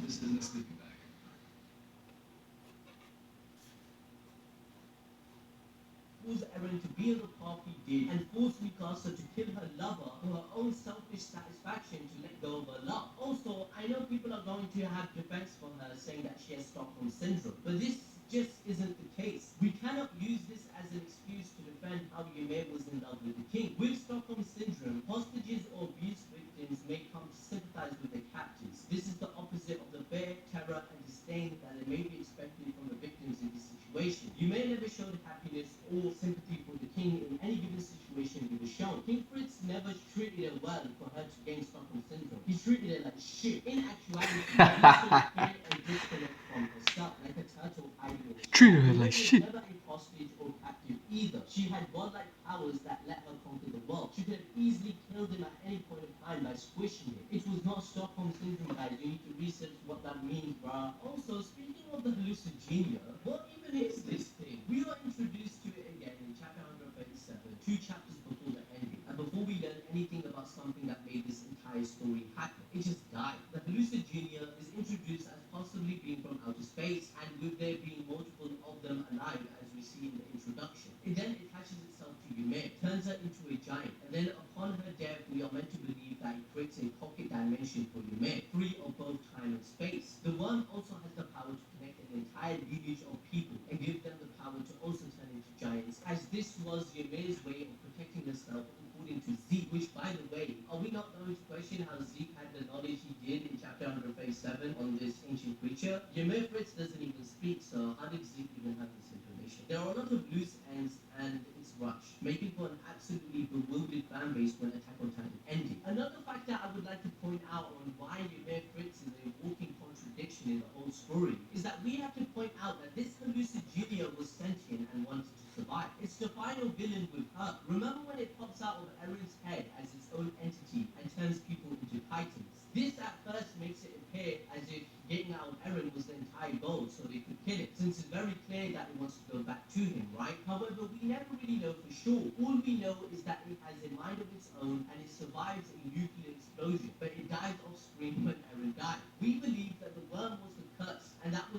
Force Eren to be on the path he did, and force Mikasa to kill her lover for her own selfish satisfaction to let go of her love. Also, I know people are going to have defense for her saying that she has Stockholm Syndrome, but this just isn't the case. We cannot use this as an excuse to defend how Ymir was in love with the king. With Stockholm Syndrome, hostages or abuse victims may come to sympathize with their captors. This is the opposite of the fear, terror, and disdain that may be expected from the victims in this situation. Ymir never showed happiness or sympathy for the king in any given situation he was shown. King Fritz never treated her well for her to gain Stockholm Syndrome. He treated her like shit. In actuality, he showed fear and disconnect from herself, like a turtle hiding in its Treated her shell. like Ymir was shit. never a hostage or captive either. She had godlike powers that let her conquer the world. She could have easily killed him at any point of time by squishing him. It was not Stockholm Syndrome, guys. You need to research what that means, bruh. Also, speaking of the hallucinogen, what even is this thing? We are introduced to it again in chapter 137, 2 chapters before the ending, and before we learn anything about something that made this entire story happen. It just died. The hallucinogen is introduced as possibly being from outer space, and with there being multiple of them alive, as we see in the introduction. It then attaches itself to Ymir, turns her into a giant, and then upon her death, we are meant to believe that it creates a pocket dimension for Ymir, free of both time and space. The worm also has the power to connect an entire lineage of people and give them the power to also turn into giants, as this was Ymir's way of protecting herself according to Zeke, which, by the way, are we not going to question how Zeke had the knowledge he did in chapter 137 on this ancient creature? Ymir Fritz doesn't even speak, so how did Zeke even have this information? There are a lot of loose ends, and it's rushed, making for an absolutely bewildered fan base when Attack on Titan ended. Another factor I would like to point out on why Ymir Fritz is a walking contradiction in the whole story is that we have to point out that this hallucinogen was sentient and wanted to survive. It's the final villain with her. Remember when it pops out of Eren's head as its own entity and turns people into titans? This at first makes it appear as if getting out of Eren was the entire goal so they could kill it, since it's very clear that it wants to go back to him, right? However, we never really know for sure. All we know is that it has a mind of its own and it survives a nuclear explosion, but it dies off screen when Eren died. We believe that the worm was the curse, and that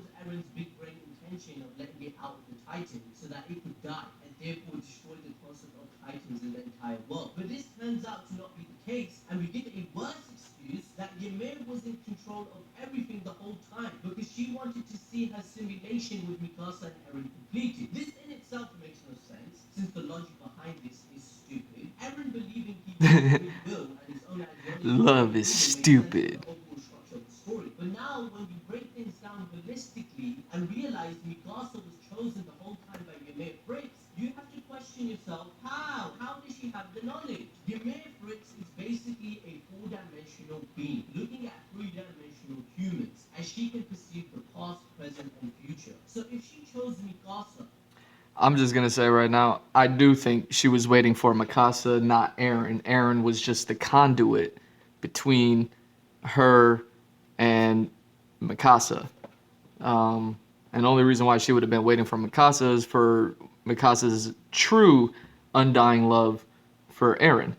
was in control of everything the whole time because she wanted to see her simulation with Mikasa and Eren completed. This in itself makes no sense, since the logic behind this is stupid. Eren believing he can free will and his own ideology Love is stupid. the overall structure of the story. But now, when you break things down holistically and realize Mikasa was chosen the whole time by Ymir Fritz, you have to question yourself, how? How does she have the knowledge? Ymir Fritz is basically a four-dimensional being, looking at three-dimensional humans, as she can perceive the past, present, and future. So if she chose Mikasa, I'm just gonna say right now, I do think she was waiting for Mikasa, not Eren. Eren was just the conduit between her and Mikasa. And the only reason why she would have been waiting for Mikasa is for Mikasa's true undying love for Eren.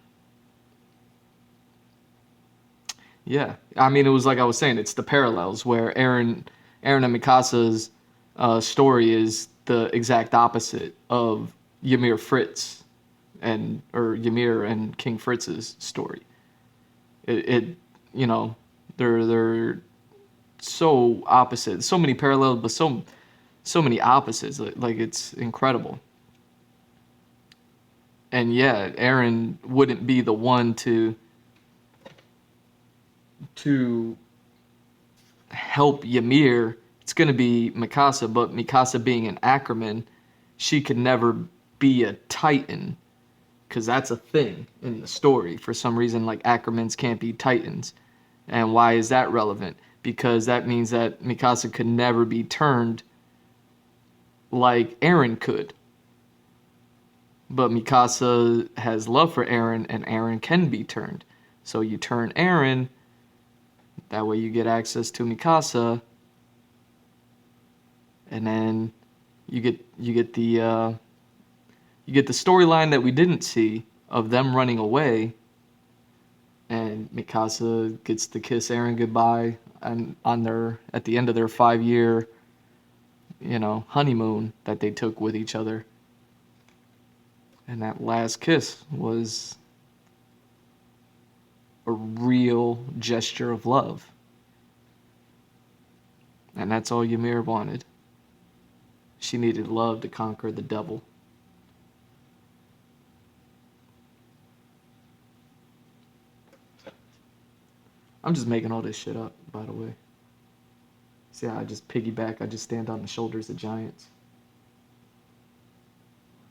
Yeah, I mean, it was like I was saying, it's the parallels where Eren and Mikasa's story is the exact opposite of Ymir Fritz or Ymir and King Fritz's story. It you know, they're so opposite, so many parallels, but so many opposites. Like it's incredible. And yeah, Eren wouldn't be the one to help Ymir. It's gonna be Mikasa, but Mikasa being an Ackerman, she could never be a Titan, because that's a thing in the story. For some reason, like Ackermans can't be Titans, and why is that relevant? Because that means that Mikasa could never be turned like Eren could. But Mikasa has love for Eren, and Eren can be turned. So you turn Eren, that way you get access to Mikasa, and then you get the storyline that we didn't see of them running away, and Mikasa gets to kiss Eren goodbye and at the end of their 5-year, honeymoon that they took with each other. And that last kiss was a real gesture of love. And that's all Ymir wanted. She needed love to conquer the devil. I'm just making all this shit up, by the way. See how I just piggyback, I just stand on the shoulders of giants.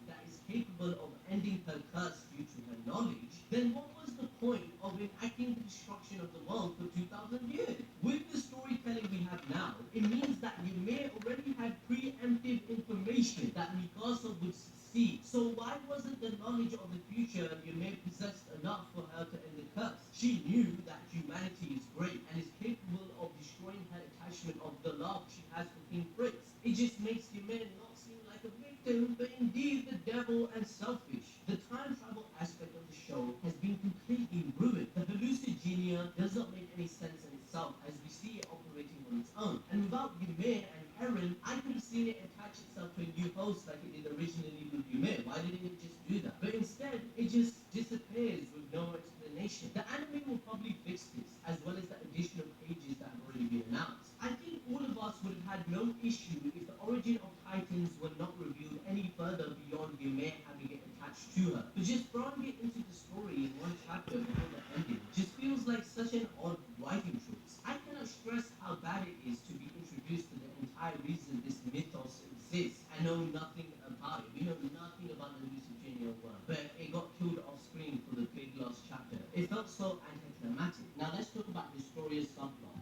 that is capable of ending her curse due to her knowledge, then what was the point of enacting the destruction of the world for 2,000 years? With the storytelling we have now, it means that Ymir already had preemptive information that Mikasa would succeed. So why wasn't the knowledge of the future Ymir possessed enough for her to end the curse? She knew that humanity is great and is capable of destroying her attachment of the love she has for King Fritz. It just makes Ymir not seem like a victim, but indeed the devil and selfish. The time travel aspect of the show has been completely ruined. The hallucigenia does not make any sense in itself as we see it operating on its own. And without Ymir and Eren, I could have seen it attach itself to a new host like it did originally with Ymir. Why didn't it just do that? But instead, it just disappears with no explanation. The anime will probably fix this, as well as the additional pages that have already been announced. I think all of us would have had no issue if the origin of Titans were not revealed any further beyond Ymir having it attached to her. But just throwing it into the story in one chapter before the ending just feels like such an odd writing choice. I cannot stress how bad it is to be introduced to the entire reason this mythos exists. I know nothing about it. We know nothing about the Luciferian world, but it got killed off screen for the big last chapter. It felt so anticlimactic. Now let's talk about Historia's subplot.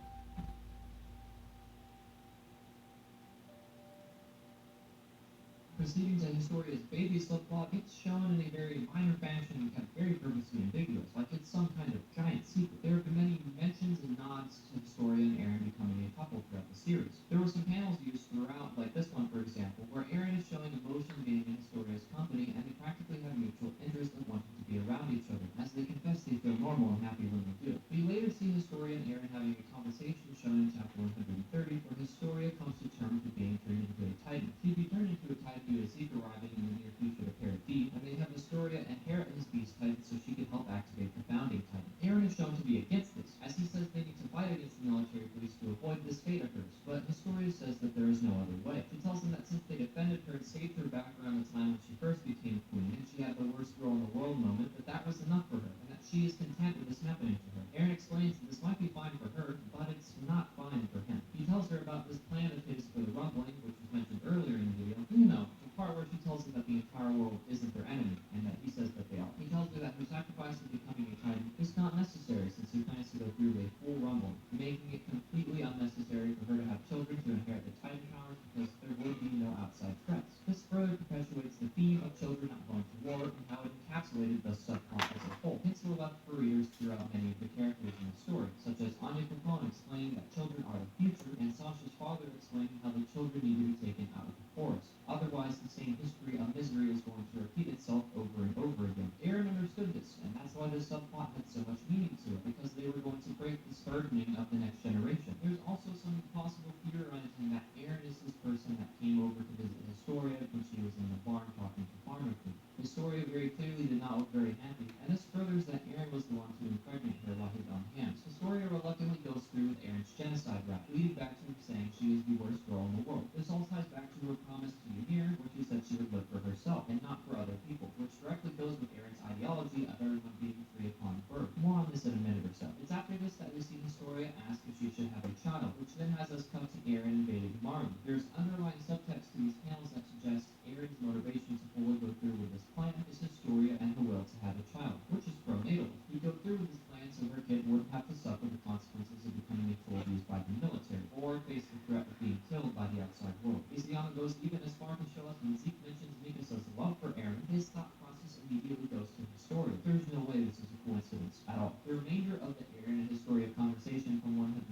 Proceedings and Historia's baby subplot gets shown in a very minor fashion and kept very purposely ambiguous, like it's some kind of giant secret. There have been many mentions and nods to Historia and Eren becoming a couple throughout the series. There were some panels used throughout, like this one for example, where Eren is showing emotion being in Historia's company and they practically have mutual interest and wanting to be around each other. As they confess, they feel normal and happy when they do. We later see Historia and Eren having a conversation shown in chapter 130, where Historia comes to terms with being turned into a Titan. She'd be turned into a Titan due to Zeke arriving in the near future to Parrot D, and they have Historia inherit his beast Titan so she can help activate the founding Titan. Eren is shown to be against this, as he says they need to fight against the military police to avoid this fate occurs, but Historia says that there is no other way. She tells them that since they defended her and saved her back around the time when she first became queen, and she had the worst girl in the world moment, that was enough for her, and that she is content with this happening to her. Aaron explains that this might be fine for her, but it's not fine for him. He tells her about this plan of his for the rumbling, which was mentioned earlier in the video. The part where she tells him that the entire world isn't their enemy, and that he says that they are. He tells her that her sacrifice of becoming a titan is not necessary since he plans to go through a full rumble, making it completely unnecessary for her to have children to inherit the titan powers because there will be no outside threats. This further perpetuates the theme of children not going to war and how it encapsulated the subplot as a whole. Hints were left for readers throughout many of the characters in the story, such as Anya Capone explaining that children are the future, and Sasha's father explaining how the children need to be taken out of the forest. Otherwise, the same history of misery is going to repeat itself over and over again. Aaron understood this, and that's why this subplot had so much meaning to it, because they were going to break this burdening of the next generation. There's also some possible theorizing that Aaron is this person that came over to visit Historia when she was in the barn talking to Farmer King. Historia very clearly did not look very happy, and this furthers that Aaron was the one to impregnate her by his own hands. Historia reluctantly goes through with Aaron's genocide rap, leading back to him saying she is the worst girl in the world. This all ties back to her promise to Ymir, where she said she would live for herself and not for other people, which directly goes with Aaron's ideology of everyone being free upon birth. More on this in a minute or so. It's after this that we see Historia ask if she should have a child, which then has us cut to Aaron invading Marley. There's underlying subtext to these panels that suggests Aaron's motivation to fully go through with this plan is Historia and her will to have a child, which is pro-natal. He'd go through with his plan so her kid wouldn't have to suffer the consequences of becoming a tool used by the military, or face the threat of being killed by the outside world. Isayama goes even as far to show us when Zeke mentions Mikasa's love for Aaron, his thought process immediately goes to Historia. There's no way this is a coincidence at all. The remainder of the Aaron and Historia conversation from 130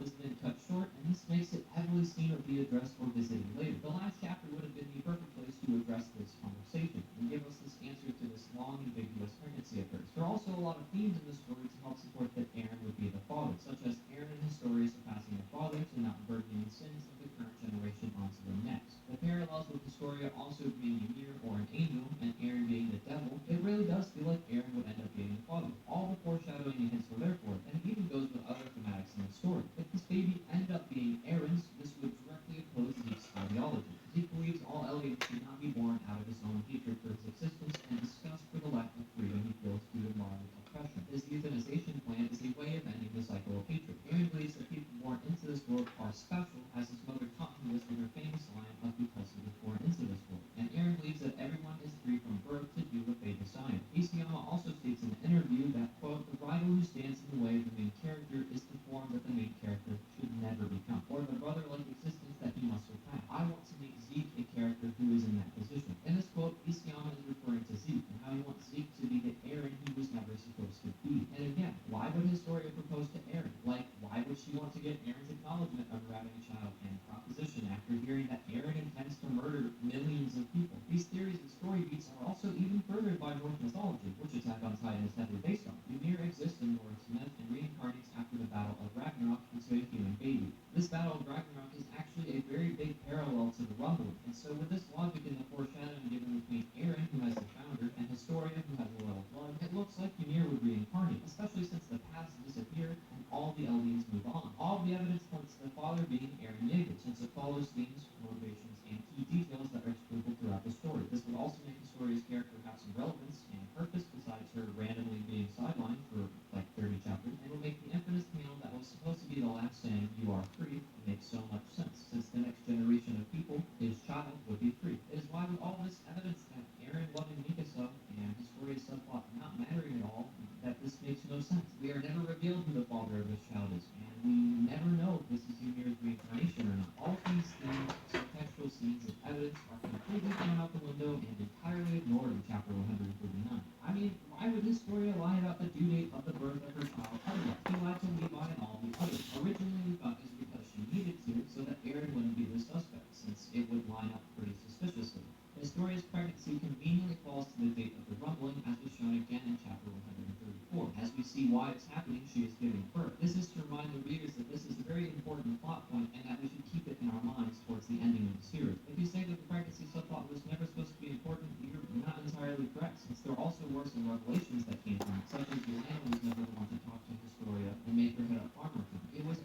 was then cut short, and this makes it heavily seen or be addressed or visited later. The last chapter would have been the perfect place to address this conversation and give us this answer to this long, ambiguous pregnancy of hers. There are also a lot of themes in the story to help support that Aaron would be the father, such as Aaron and Historia surpassing the father to not burdening the sins of the current generation onto the next. The parallels with Historia also being Ymir or an angel and Aaron being the devil, it really does feel like Aaron would end up being the father. All the foreshadowing and hints were there for it, and it even goes with other thematics in the story. If this baby ended up being Aaron's, this would directly oppose Zeke's ideology. Zeke believes all aliens should not be born out of his own hatred for his existence and disgust for the lack of freedom he feels due to Marley's oppression. His euthanization plan is a way of ending the cycle of hatred. Aaron believes that people born into this world are special, as his mother taught him this with her famous line of because he was born into this world. And Aaron believes that everyone is free from birth to do what they desire. Isayama also states in an interview that, quote, the rival who stands in the way of the main character is the form that the main character should never become, or the brother-like existence that he must surpass. I want to make Zeke a character who is in that position. In this quote, Isayama is referring to Zeke and how he wants Zeke to be the Aaron he was never supposed to be. And again, why would Historia propose to Aaron? Like, why would she want to get Aaron's acknowledgement of her having a child and proposition after hearing that Aaron intends to murder millions of people? These theories and story beats are also even furthered by Norse mythology, which Attack on Titan is heavily based on. Ymir exists in Norse myth and reincarnates after the Battle of Ragnarok into a human baby. This Battle of Ragnarok is actually a very big parallel to the Rumbling, and so with this logic and the foreshadowing given between Aaron, who has the founder, and Historia, who has royal blood, it looks like Ymir would reincarnate, especially since the past disappeared and all the Eldians move on. All the evidence points to the father being Aaron Yeager, since it follows themes, motivations, and key details that are sprinkled throughout the story. This would also make Historia's character have some relevance and purpose besides her randomly being sidelined for like 30 chapters, and will make the infamous panel that was supposed to be the last saying, "You are free," make so much sense, since the next generation of people, his child, would be free. It is why with all this evidence that Aaron loving Mikasa and Historia's subplot not mattering at all, that this makes no sense. We are never revealed who the father of this child is, and we never know if this is Ymir's reincarnation or not. All of these themes, subtextual scenes, and evidence are completely thrown out the window and entirely ignored in chapter 139. I mean, why would Historia lie about the due date of the birth of her child otherwise? She lied to Levi and all the others. Originally, we thought it was because she needed to, so that Aaron wouldn't be the suspect, since it would line up pretty suspiciously. Historia's pregnancy conveniently falls to the date of the rumbling, as was shown again in chapter 134. As we see why it's happening, she is giving birth. This is to remind the readers that this is a very important plot point and that we should keep it in our minds towards the ending of the series. If you say that the pregnancy subplot was never supposed to be important, you're not entirely correct, since there also were some revelations that came from it, such as Yelena was never the one to talk to Historia and make her head up armor. It was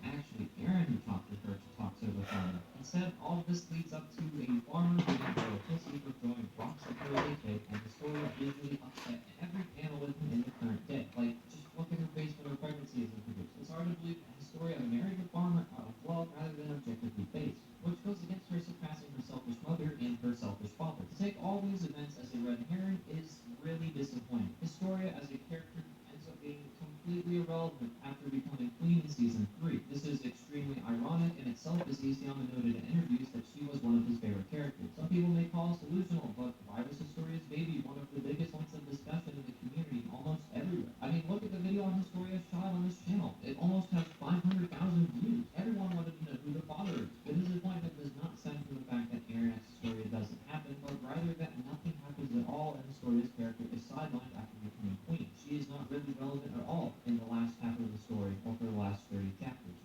Instead, all of this leads up to a farmer being royal pussy for throwing rocks at her kid, and the story is usually upset in every panel with him in the current day. Like, just look at her face when her pregnancy is introduced. It's hard to believe that Historia married the farmer out of love rather than objectively based, which goes against her surpassing her selfish mother and her selfish father. To take all these events as a red herring is really disappointing. Historia as a character ends up being completely irrelevant after becoming queen in season 3. This is extremely ironic in itself, as Isayama noted in interviews that she was one of his favorite characters. Some people may call us delusional, but why was Historia's baby one of the biggest points of discussion in the community almost everywhere? I mean, look at the video on Historia's child on this channel. It almost has 500,000 views. Everyone wanted to know who the father is. The disappointment does not stem from the fact that Eren X's Historia doesn't happen, but rather that nothing happens at all and Historia's character is sidelined after becoming queen. She is not really relevant at all in the last half of the story or for the last 30 chapters.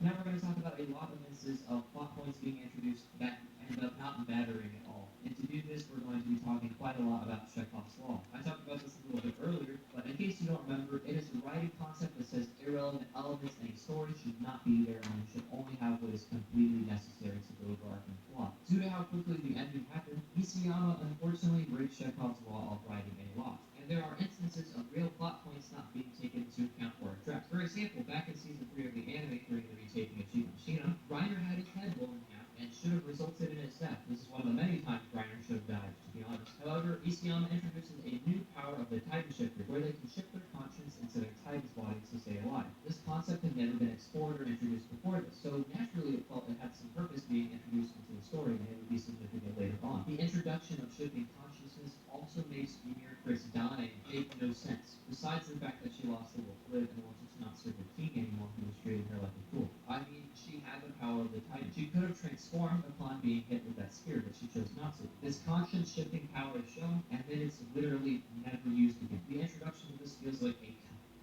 Now we're going to talk about a lot of instances of plot points being introduced that end up not mattering at all. And to do this, we're going to be talking quite a lot about Chekhov's law. I talked about this a little bit earlier, but in case you don't remember, it is a writing concept that says irrelevant elements in a story should not be there and should only have what is completely necessary to the overarching plot. Due to how quickly the ending happened, Isayama unfortunately breaks Chekhov's law of writing a lot. And there are instances of real plot points not being taken into account or addressed. For example, back in season 3 of the anime during the retaking of Shiba, Reiner had his head blown in half and should have resulted in his death. This is one of the many times Reiner should have died, to be honest. However, Isayama introduces a new power of the Titan Shifter, where they can shift their conscience into their Titan's bodies to stay alive. This concept had never been explored or introduced before this, so naturally it felt it had some purpose being introduced into the story, and it would be significant later on. The introduction of shifting consciousness also makes Ymir Chris dying make no sense, besides the fact that she lost the will to live and wanted to not serve the king anymore, who was treating her like a fool. I mean, she had the power of the Titan. She could have transformed upon being hit with that spear, but she chose not to. This conscience-shifting power is shown, and then it's literally never used again. The introduction of this feels like a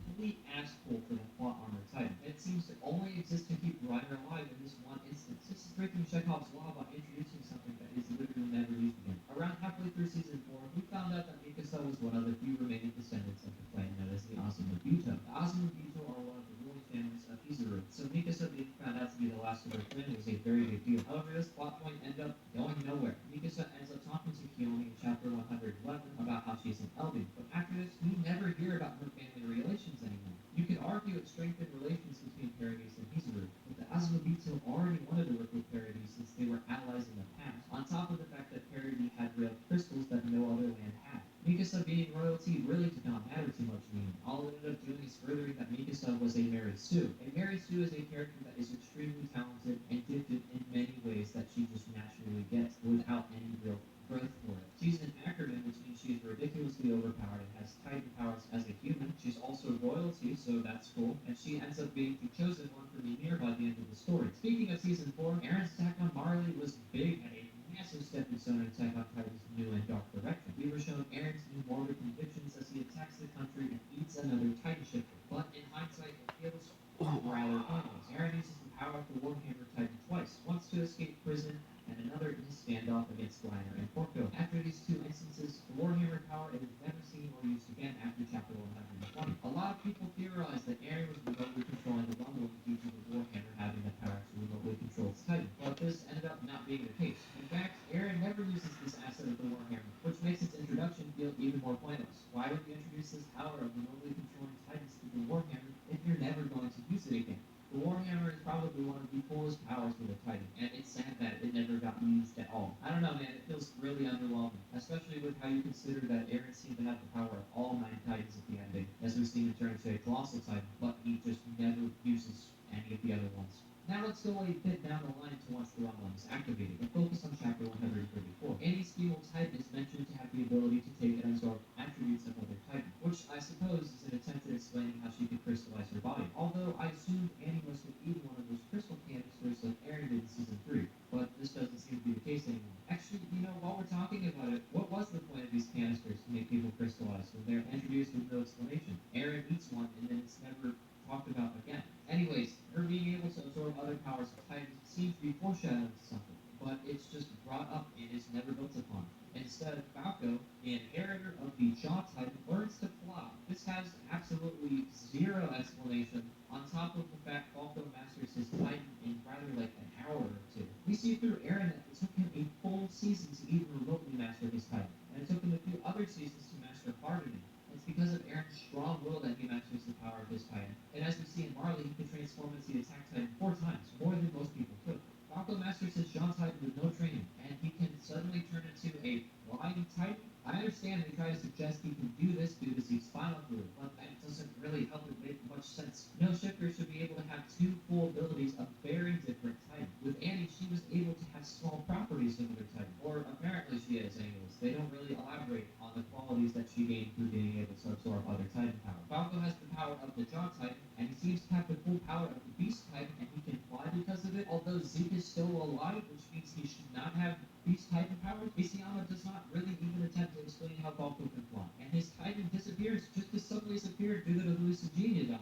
complete asshole for the plot armor Titan. It seems to only exist to keep Reiner alive in this one instance. This is breaking Chekhov's law by introducing something that is literally never used again. Around halfway through season 4, we found out that Mikasa was one of the few remaining descendants of the clan known as the Azumabuto. The Azumabuto are one of the ruling families of Izuru, so Mikasa being found out to be the last of her clan was a very big deal. However, this plot point ended up going nowhere. Mikasa ends up talking to Kiyomi in chapter 111 about how she's an Elven, but after this, we never hear about her family relations anymore. You could argue it strengthened relations between Paradise and Izuru, but the Azumabuto already wanted to work with Paradise since they were allies in the past, on top of the fact that Paradise had real crystals that no other land had. Mikasa being royalty really did not matter too much to me. All it ended up doing is furthering that Mikasa was a Mary Sue. A Mary Sue is a character that is extremely talented and gifted in many ways that she just naturally gets without any real growth for it. She's an acronym, which means she's ridiculously overpowered and has Titan powers as a human. She's also royalty, so that's cool. And she ends up being the chosen one for Mimir by the end of the story. Speaking of season 4, Eren's attack on Marley was big and a massive stepping stone in Attack on Titan's new and dark direction. We were shown Eren's new morbid convictions as he attacks the country and eats another Titan shifter. But in hindsight, it feels rather pointless. Eren uses the power of the Warhammer Titan twice, once to escape prison and another in his standoff against Reiner and Porco. After these two instances, the Warhammer power is never seen or used again after chapter 120. A lot of people theorize that Eren was remotely controlling the Rumbling due to the Warhammer having the power to remotely control its Titan, but this ended up not being the case. In fact, Eren never uses this asset of the Warhammer, which makes its introduction feel even more pointless. Why would you introduce this power of remotely controlling Titans to the Warhammer if you're never going to use it again? The Warhammer is probably one of the coolest powers with a Titan, and it's sad that it never got used at all. I don't know, man, it feels really underwhelming, especially with how you consider that Eren seemed to have the power of all 9 Titans at the ending, as we've seen him turn into a Colossal Titan, but he just never uses any of the other ones. Now let's go a bit down the line to once the Rumbling is activated, and focus on chapter 134. Any Schemel Titan is mentioned to have the ability to take and absorb attributes of other Titans, which I suppose is an attempt at explaining how she could crystallize her body. Although I assumed Annie must have eaten one of those crystal canisters like Eren did in season 3, but this doesn't seem to be the case anymore. Actually, while we're talking about it, what was the point of these canisters to make people crystallize when they're introduced with no explanation? Eren eats one and then it's never talked about again. Anyways, her being able to absorb other powers of Titans seems to be foreshadowing to something, but it's just brought up and is never built upon. Instead, Falco, the inheritor of the Jaw Titan, learns to fly. This has absolutely zero explanation on top of the fact Falco masters his Titan in rather like an hour or two. We see through Eren that it took him a full season to even remotely master his Titan, and it took him a few other seasons to master hardening. It's because of Eren's strong will that he masters the power of his Titan. And as we see in Marley, he can transform into the Attack Titan 4 times, more than most people could. Falco masters his John Titan with no training, and he can suddenly turn into a flying Titan. I understand they try to suggest he can do this due to Zeke's spinal fluid, but that doesn't really help it make much sense. No shifter should be able to have two full abilities of very different Titans. With Annie, she was able to have small properties of other Titans, or apparently she is anyways. They don't really elaborate on the qualities that she gained through being able to absorb other Titan power. Falco has the power of the Jaw Titan, and he seems to have the full power of the Beast Titan, and he can fly because of it. Although Zeke is still alive, which means he should not have Beast Titan powers, Isayama does not really even attempt to explain how Falco can fly. And his Titan disappears just as suddenly as appeared due to the hallucinogen dying.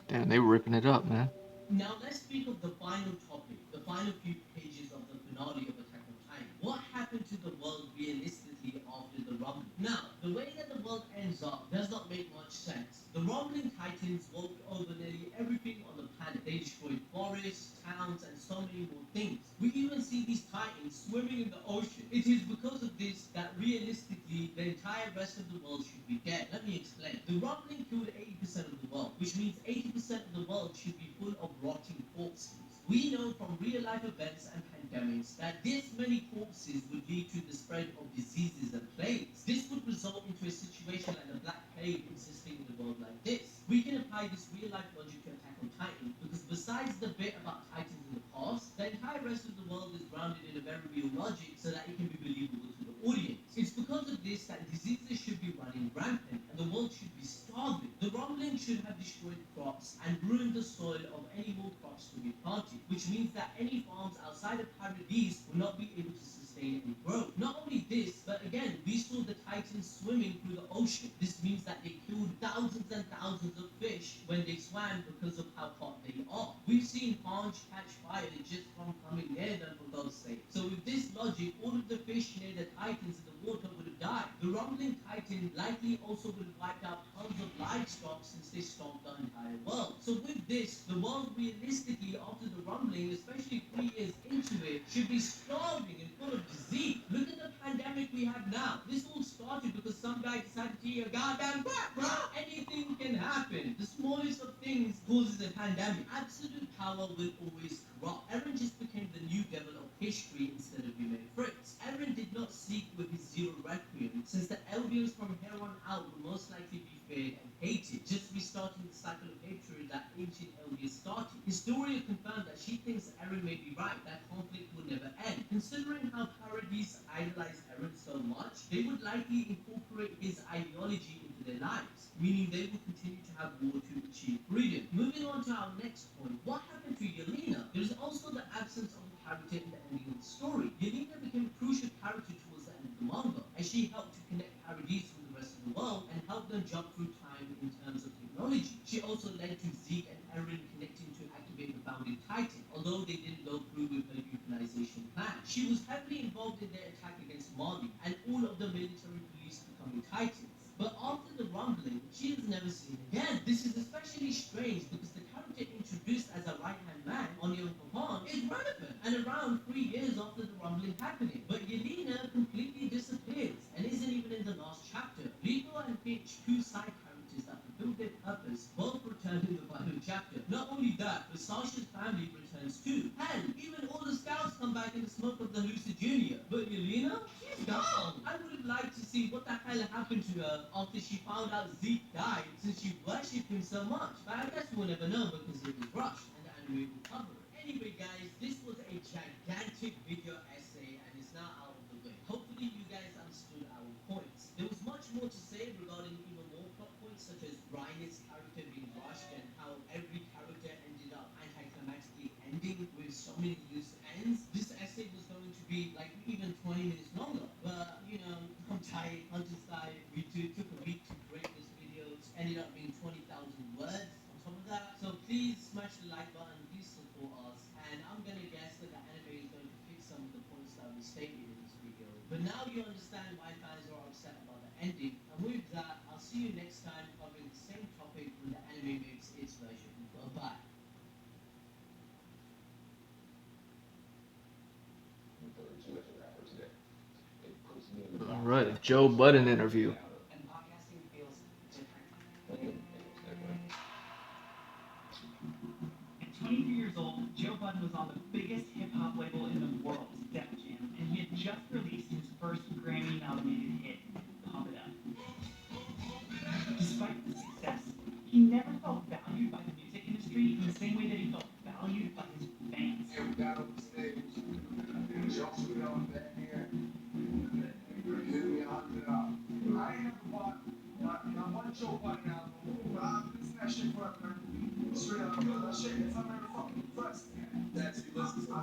Damn, they ripping it up, man. Now let's speak of the final topic, the final few pages of the finale of Attack on Titan. What happened to the world realistically after the Rumble? Now, the way that the world ends up does not make much sense. The Rumbling Titans walked over nearly everything on the planet. They destroyed forests, towns, and so many more things. We even see these Titans swimming in the ocean. It is because of this that realistically the entire rest of the world should be dead. Let me explain. The Rumbling killed 80% of the world, which means 80% of the world should be full of rotting corpses. We know from real life events and pandemics that this many corpses would lead to the spread of diseases and plagues. This would result into a situation like the Black Plague existing in the world like this. We can apply this real life logic to Attack on Titan because besides the bit about Titans in the past, the entire rest of the world is grounded in a very real logic so that it can be believable to the audience. It's because of this that diseases should be running rampant and the world should be starving. The rumbling should have destroyed crops and ruined the soil of any more crops to be planted, which means that any farms outside of Paradise will not be able to sustain and grow. Not only this, but again, we saw the Titans swimming through the ocean. This means that they killed thousands and thousands of fish when they swam because of how hot they are. We've seen ponds catch fire just from coming near them, for God's sake. So with this logic, all of the fish near the Titans in the water would have died. The rumbling Titan likely also would have wiped out tons of livestock since they stomped the entire world. So with this, the world realistically after the rumbling, especially 3 years into it, should be starving and full of disease. Look at the pandemic we have now. This all started because some guy decided to eat a goddamn bat, bro. Anything can happen. The smallest of things causes a pandemic. Absolute power will always corrupt. Eren just became the new devil of history instead of human Fritz. Eren did not seek with his Zero Requiem, since the Eldians from here on out will most likely be feared and hated, just restarting the cycle of hatred that ancient Eldians started. Historia confirmed that she thinks Eren may be right, that conflict will never end. Considering how Paradise idolized Eren so much, they would likely incorporate his ideology into their lives, meaning they will continue to have war to achieve freedom. Moving on to our next point, what happened to Yelena? There is also the absence of a character in the ending of the story. Yelena became a crucial character towards the end of the manga, as she helped to connect Paradise with the rest of the world and helped them jump through time in terms of technology. She also led to Zeke and Eren connecting to activate the founding Titan, although they didn't go through with her euthanization plan. She was heavily involved in their attack against Marley and all of the military police becoming Titans. But after the rumbling, she is never seen again. This is especially strange because the character introduced as a right-hand man on Young Papan is relevant and around 3 years after the rumbling happening. But Yelena completely disappears and isn't even in the last chapter. Rico and Finch, two side characters that fulfilled their purpose, both returned in the final chapter. Not only that, but Sasha's family returns too. Hell, even all the scouts come back in the smoke of the Lucid Jr. But Yelena? She's gone! I would have liked to see what the hell happened to her after she found out Zeke died, since she worshipped him so much. But I guess we'll never know because it was rushed and the anime will cover it. Anyway guys, this was a gigantic video essay and it's now out of the way. Hopefully you guys understood our points. There was much more to say regarding even more plot points such as Ryan's character being rushed and how every character ended up anticlimactically ending with so many loose ends. This essay was going to be like even 20 minutes longer, but you know, I'm tired, Hunter's tired. We took a week to create this video. It ended up being 20,000 words on top of that. So please smash the like button, please support us, and I'm gonna guess that the anime is going to fix some of the points that we stated in this video. But now you understand why fans are right, a Joe Budden interview. And podcasting feels different. At 23 years old, Joe Budden was on the biggest hip-hop label in the world, Def Jam, and he had just released his first Grammy-nominated hit, Pump It Up. Despite the success, he never felt valued by the music industry in the same way that he felt valued by his fans. Yeah, we got on the stage. Joe Sweet on back here. Give me $100. I ain't never bought one Joe Budden album, but I'm listening to that shit forever. Straight up, because that shit is I'm fucking impressed. That's he listens to. I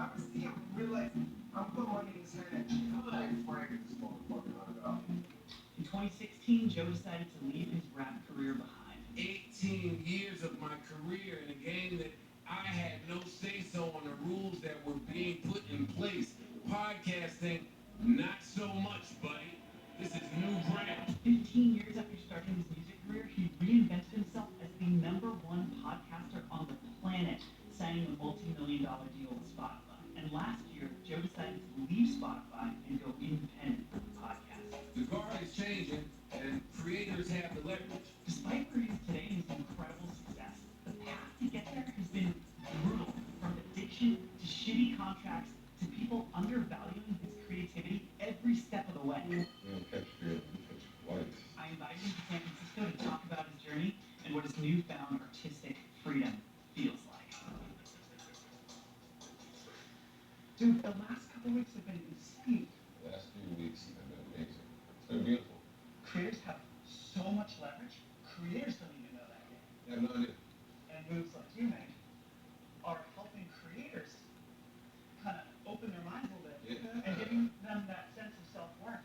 can see him in real life. I'm putting money in his hand. Like Frank is this motherfucking $100. In 2016, Joe decided to leave his rap career behind. 18 years of my career in a game that I had no say-so on the rules that were being put in place. Podcasting, not so much, buddy. This is new ground. 15 years after starting his music career, he reinvented himself as the #1 podcaster on the planet, signing a multi-million-dollar deal with Spotify. And last year, Joe decided to leave Spotify and go independent for the podcast. The guard is changing, and creators have the leverage. Despite where he is today and his incredible success, the path to get there has been brutal. From addiction to shitty contracts to people undervaluing his creativity every step of the way. I invited him to San Francisco to talk about his journey and what his newfound artistic freedom feels like. Dude, the last couple weeks have been insane. The last few weeks have been amazing. It's been beautiful. Creators have so much leverage. Creators don't even know that yet. I have no idea. And moves like you made are helping creators kind of open their minds a little bit Yeah. and giving them that sense of self-worth,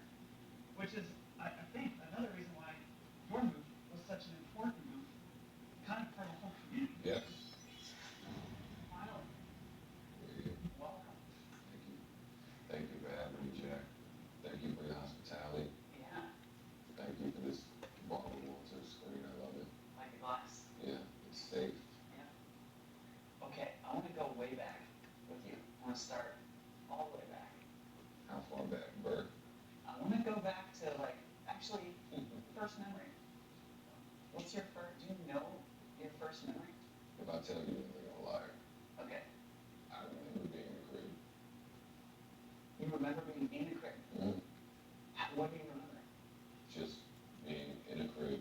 which is, I think, another reason why your move was such an important move, kind of for the whole community. Yes. Finally, welcome. Thank you. Thank you for having me, Jack. Thank you for your hospitality. Yeah, Thank you for this bottle on to the screen. I love it. like a glass. Yeah, it's safe. Yeah. Okay, I want to go way back with you. I want to start all the way back. How far back, Bert? I want to go back to, like, actually, first memory. What's your first, do you know your first memory? If I tell you anything, I'm a liar. Okay. I remember being in the crib. You remember being in a crib. Mm-hmm. What do you remember? Just being in a crib.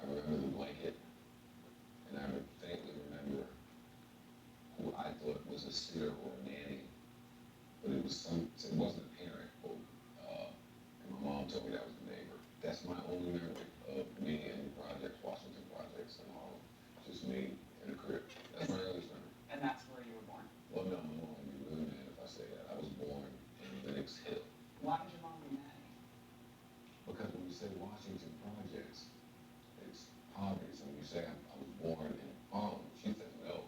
I remember the blanket, and I faintly remember who I thought was a sitter or a nanny, but it wasn't a parent. And my mom told me that was the neighbor. That's my only memory of me in projects, Washington projects, and all. Just me in a crib. That's my earliest memory. And that's where you were born. Well, no, my mom would be really mad if I say that. I was born in Lenox Hill. Why would your mom be mad at you? Because when you say Washington projects, it's poverty. So when you say I was born in Harlem, she says no.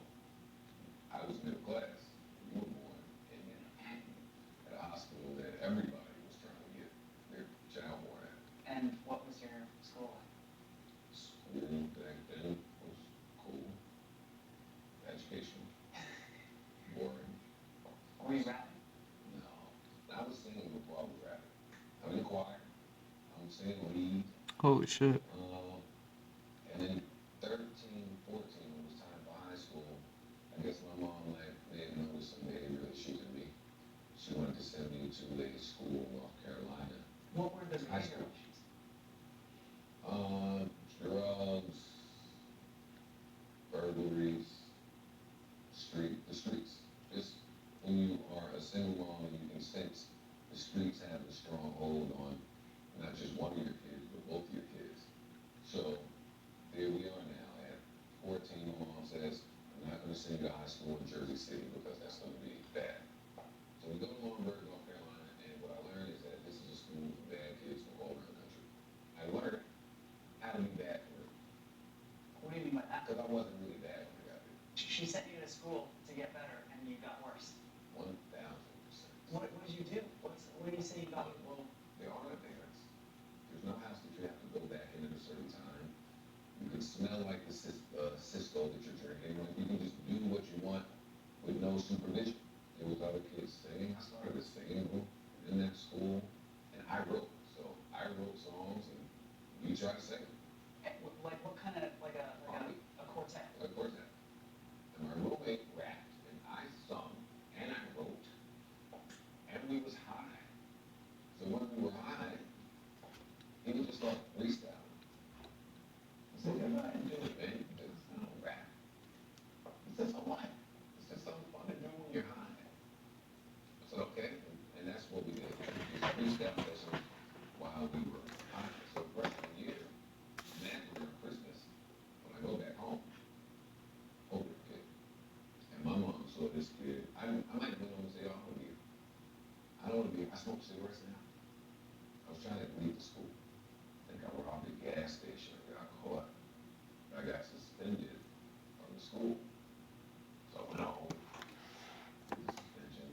I was middle class. You were born in Manhattan at a hospital that everybody was trying to get their child born at. And what was your school like? School back then was cool. Education. Boring. Were you rapping? No. I was singing before I was rapping. I'm in the choir. I'm singing lead. Holy shit. And then 13, 14, when it was time for high school, I guess my mom may have noticed some behavior that she could be. She wanted to send me to a school in North Carolina. What were the High behavioral school. issues? Drugs, burglaries, the streets. Just when you are a single mom and you can sense the streets have a strong hold on not just one of your kids, but both of your kids. So there we are now at 14. My mom says, I'm not going to send you to high school in Jersey City because that's going to be bad. So we go to Lawrenceburg, North Carolina, and what I learned is that this is a school for bad kids from all over the country. I learned how to be bad for real. What do you mean by that? Because I wasn't really bad when I got there. She sent you to school to get better, and you got worse. 1,000%. What did you do? What did you say you got? Well, there are no parents. There's no house that you have to go back in at a certain time. You can smell like the Cisco that you're drinking. Like you can just do what you want with no supervision. There was other kids singing. I started a singing group in that school, and I wrote. So try to sing Like what kind of, like a quartet? a quartet. And my roommate rapped, and I sung, and I wrote, and we was high. So when we were high, he would just start freestyling. I said, yeah, go ahead and do it, man. Because I don't rap. He said, so what? It's just something fun to do when you're high. I said, okay. And that's what we did. These freestyle sessions while we were high. So freshman year, naturally on Christmas, when I go back home, older kid, and my mom saw this kid. I might have been on and say, oh, I don't want to be here. I don't want to be here. I smoke cigarettes now. I was trying to leave the school. I think I robbed a gas station. I got caught. I got suspended from the school. So I went home. Did the suspension.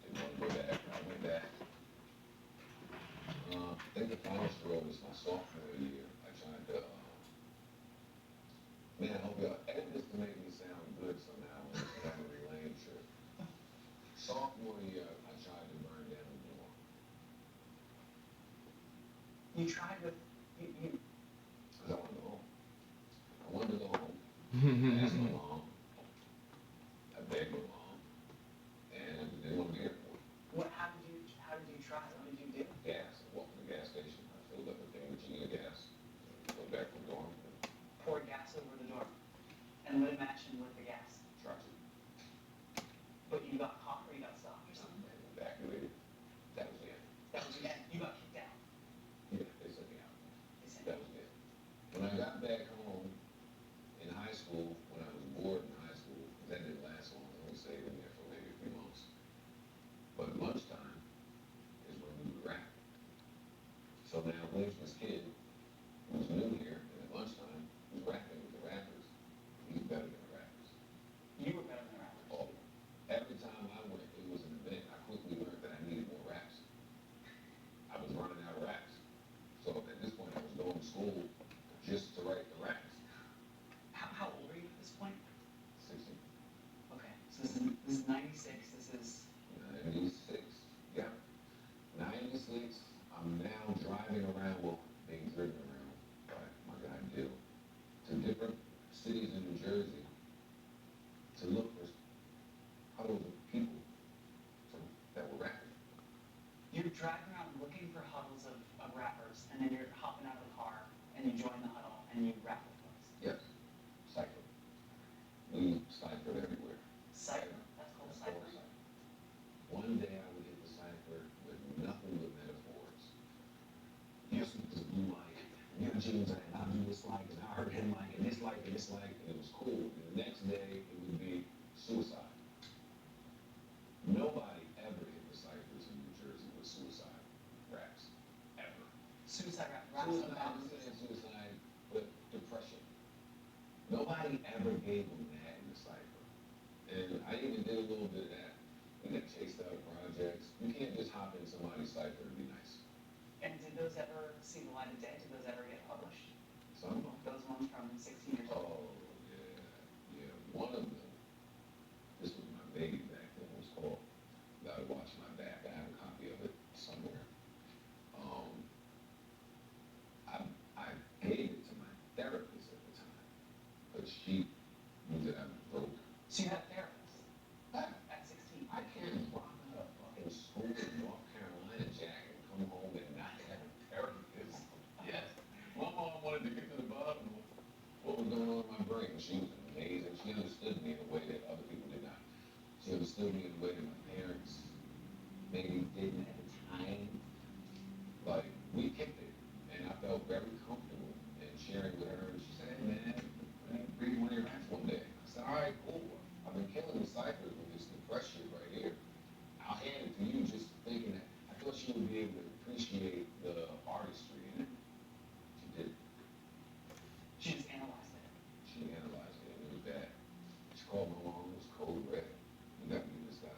Didn't want to go back. I went back. I think the final straw was my sophomore year. I tried to, man, I hope y'all edit this to make me sound good somehow. And this memory lane trip. Sophomore year, I tried to burn down the dorm. You tried with, you, Because I wanted to go home. I wanted to go home. I asked my mom. I begged my mom. And they didn't want to be here for me. how did you try? What did you do? Gas. I walked to the gas station. I filled up the thing with Gina gas. Go back to the dorm and Poured gas over the door and lit a match and lit the gas. tried to But you got caught or you got stopped or something? evacuate it. That was it. That was the end. You got kicked out. Yeah, they sent me out. They said, That was it. When I got back home in high school, when I was bored in high school, that didn't last long. I only stayed in there for maybe a few months. But lunchtime is when we would rap. So now Glowczewski's kid, who's new here, and at lunchtime, was rapping with the rappers. He's better than the rappers. you were better than the rappers. All of them. Every time I went, it was an event. I quickly learned that I needed more raps. I was running out of raps. So at this point, I was going to school just to write the raps. How old are you at this point? 60, Okay, so this is 96. This is 96, yeah. 96, I'm now driving around, well, being driven around by my guy Dill, to different cities in New Jersey to look for huddles of people that were rapping. you're driving around looking for huddles of rappers, and then you're hopping out of the car and you join the huddle and you rap with folks. Yes, cypher. We ciphered everywhere. Cypher. That's called That's cypher. called cypher. One day I would hit the cipher with nothing but metaphors. Your suit is blue like, and your jeans are, and I do this like, and I heard him like, and this like, and this like, and it was cool. And the next day it would be suicide. Nobody ever hit the ciphers in New Jersey with suicide raps. Ever. Suicide rap. Raps Suicide, about I'm saying suicide, but depression. Nobody ever gave them that in the cipher. And I even did a little bit of that. We got chased out of projects. You can't just hop in somebody's cipher and be nice. And did those ever see the light of day? Did those ever get published? Some of them. Those ones from 16 years old? Oh, yeah. One of them, this was my baby back then, it was called Gotta Watch My Back. I have a copy of it somewhere. I gave it to my therapist at the time, but she knew that I was broke. So you had a therapist I, at 16. I can't walk out of fucking school in North Carolina, Jack, and come home and not have a therapist. Yes. My mom wanted to get to the bottom of what was going on in my brain. She was amazing. She understood me in a way that other people did not. She understood me in a way that my parents maybe didn't at the time. Like, we kicked it, and I felt very comfortable in sharing with her. And she said, hey, man, I need to read one of your raps one day. I said, all right, cool. I've been killing the ciphers with this depression right here. I'll hand it to you just thinking that I thought she would be able to appreciate the artistry in it. She did. She just analyzed it. She analyzed it, and it was bad. She called my mom, it was code red. You got to give this guy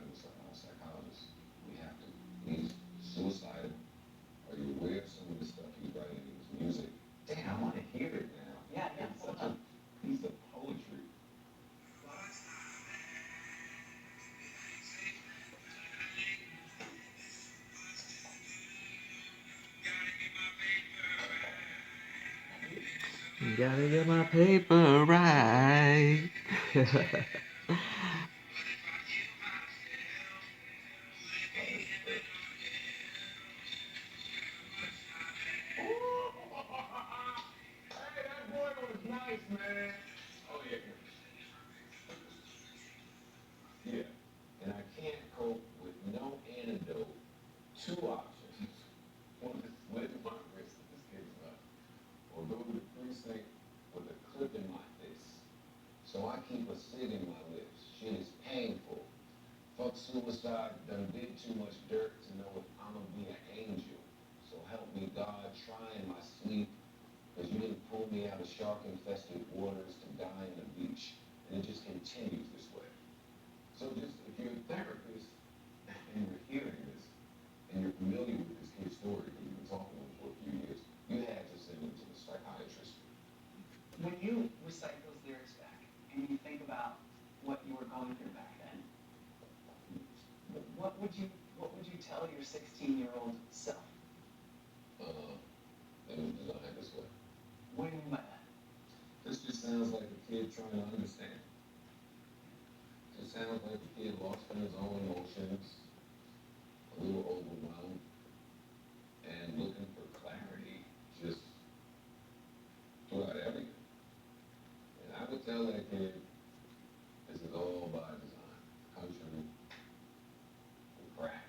Gotta get my paper right. Hey, that boy was nice, man. Oh, yeah. Yeah. And I can't cope with no antidote. Two options. One is slit my wrist if this kid's left, or go to the precinct with a clip in my face. So I keep a cig in my lips. Shit is painful. Fuck suicide, done did too much dirt to know if I'ma be an angel. So help me God, try in my sleep, because you didn't pull me out of shark-infested waters to die on the beach. And it just continues this way. So just, if you're a therapist and you're hearing this, and you're familiar with this kid's story, because you've been talking to him for a few years, you had to send him to the psychiatrist. When you recite those lyrics back and you think about what you were going through back then, what would you tell your 16-year-old self? It was designed this way. What do you mean by that? This just sounds like a kid trying to understand. It sounds like a kid lost in his own emotions, a little overwhelmed, and looking for clarity just throughout everything. And I would tell that kid, this is all by design. Country, the crack,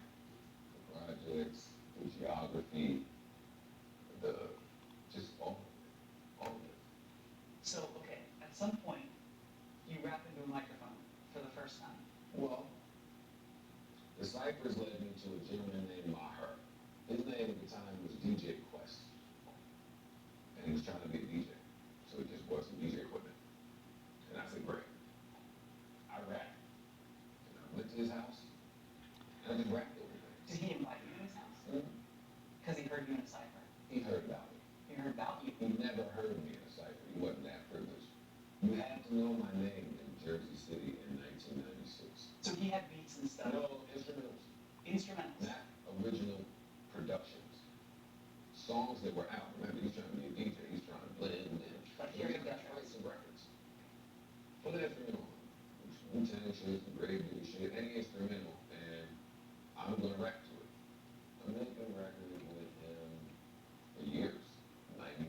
the projects, the geography, the, just all of it, all of it. So, okay, at some point, you rap into a microphone for the first time. Well, the ciphers led me to a gentleman named Maher. His name at the time was DJ Quest. And he was trying to be a DJ. So he just bought some DJ equipment. And I said, great. I rap. And I went to his house. And I just rapped everything. Did he invite you to his house? Because he heard you in a cipher. He heard about me. He heard about you. He never heard me in a cipher. He wasn't that privileged. You had to know my name in Jersey City in 1996. So he had beats and stuff. No instrumentals. Instrumentals. Not original productions. Songs that were out. Remember, he's trying to be a DJ. He's trying to blend in. Like, He's here you trying go. to write some records. Put an instrumental on. Wu-Tang shit, some Grave Digger shit, any instrumental, and I'm gonna rap to it. I'm making records with him for years. 95,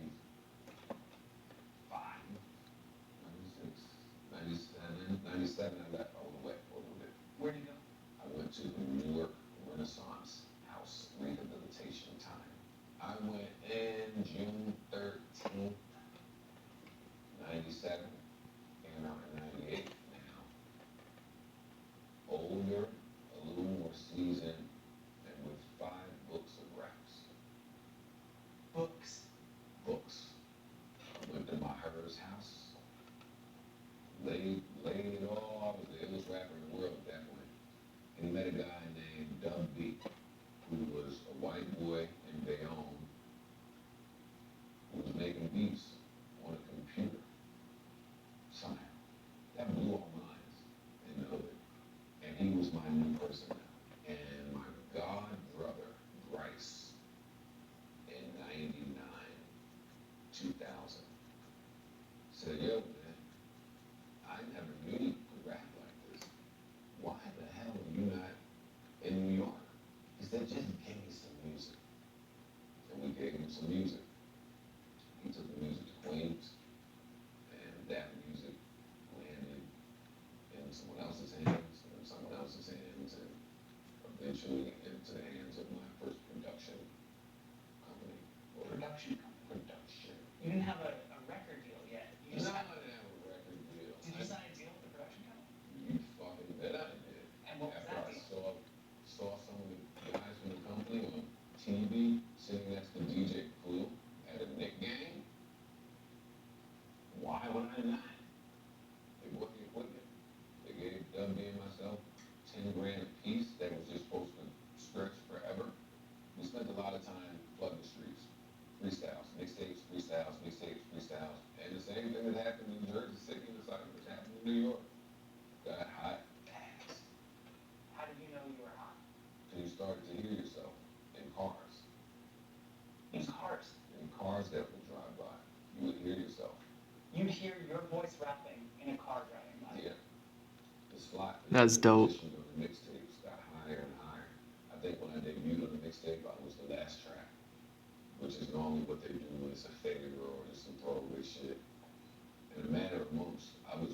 96, 97, 97 I left. I was away for a little bit. Where'd you go? I went to the New York Renaissance House Rehabilitation Time. I went in June 13th, 97, came out in 98 now. Older, a little more seasoned, and with 5 books of raps. Books. Books. I went to my Maher's house, laid it all. I was the illest rapper in the world at that point. And he met a guy named Dub B, who was a white boy in Bayonne, who was making beats on a computer. Somehow. That blew our minds and know it. And he was my new person now. And my god brother, Bryce, in 99, 2000, said, yo, man, I never knew you could rap like this. Why the hell are you not in New York? He said, just give me some music. And we gave him some music. He took the music to Queens, and that music landed in someone else's hands, and someone else's hands, and eventually into the hands of my first production company. Production company. Production. You didn't have a record deal yet. You No, just I didn't have a record deal. Did you sign a deal with the production company? You fucking bet I did. And what was After that I deal? saw some of the guys from the company on TV sitting next to DJ Clue at a Nick game, why would I not? They bought the equipment. They gave W and myself 10 grand a piece that was just supposed to stretch forever. We spent a lot of time flooding the streets. Freestyles, mixtapes, freestyles, mixtapes, freestyles. And the same thing that happened in Jersey City and the cyphers happened in New York. Got hot fast. How did you know you were hot? And you started to hear yourself in cars. In cars. In cars that would drive by. You would hear yourself. could hear your voice rapping in a car driving by. Yeah. The slot. That's dope. The position on the mixtapes got higher and higher. I think when I debuted on the mixtape, I was the last track, which is normally what they do when it's a failure or just some throwaway shit. In a matter of months, I was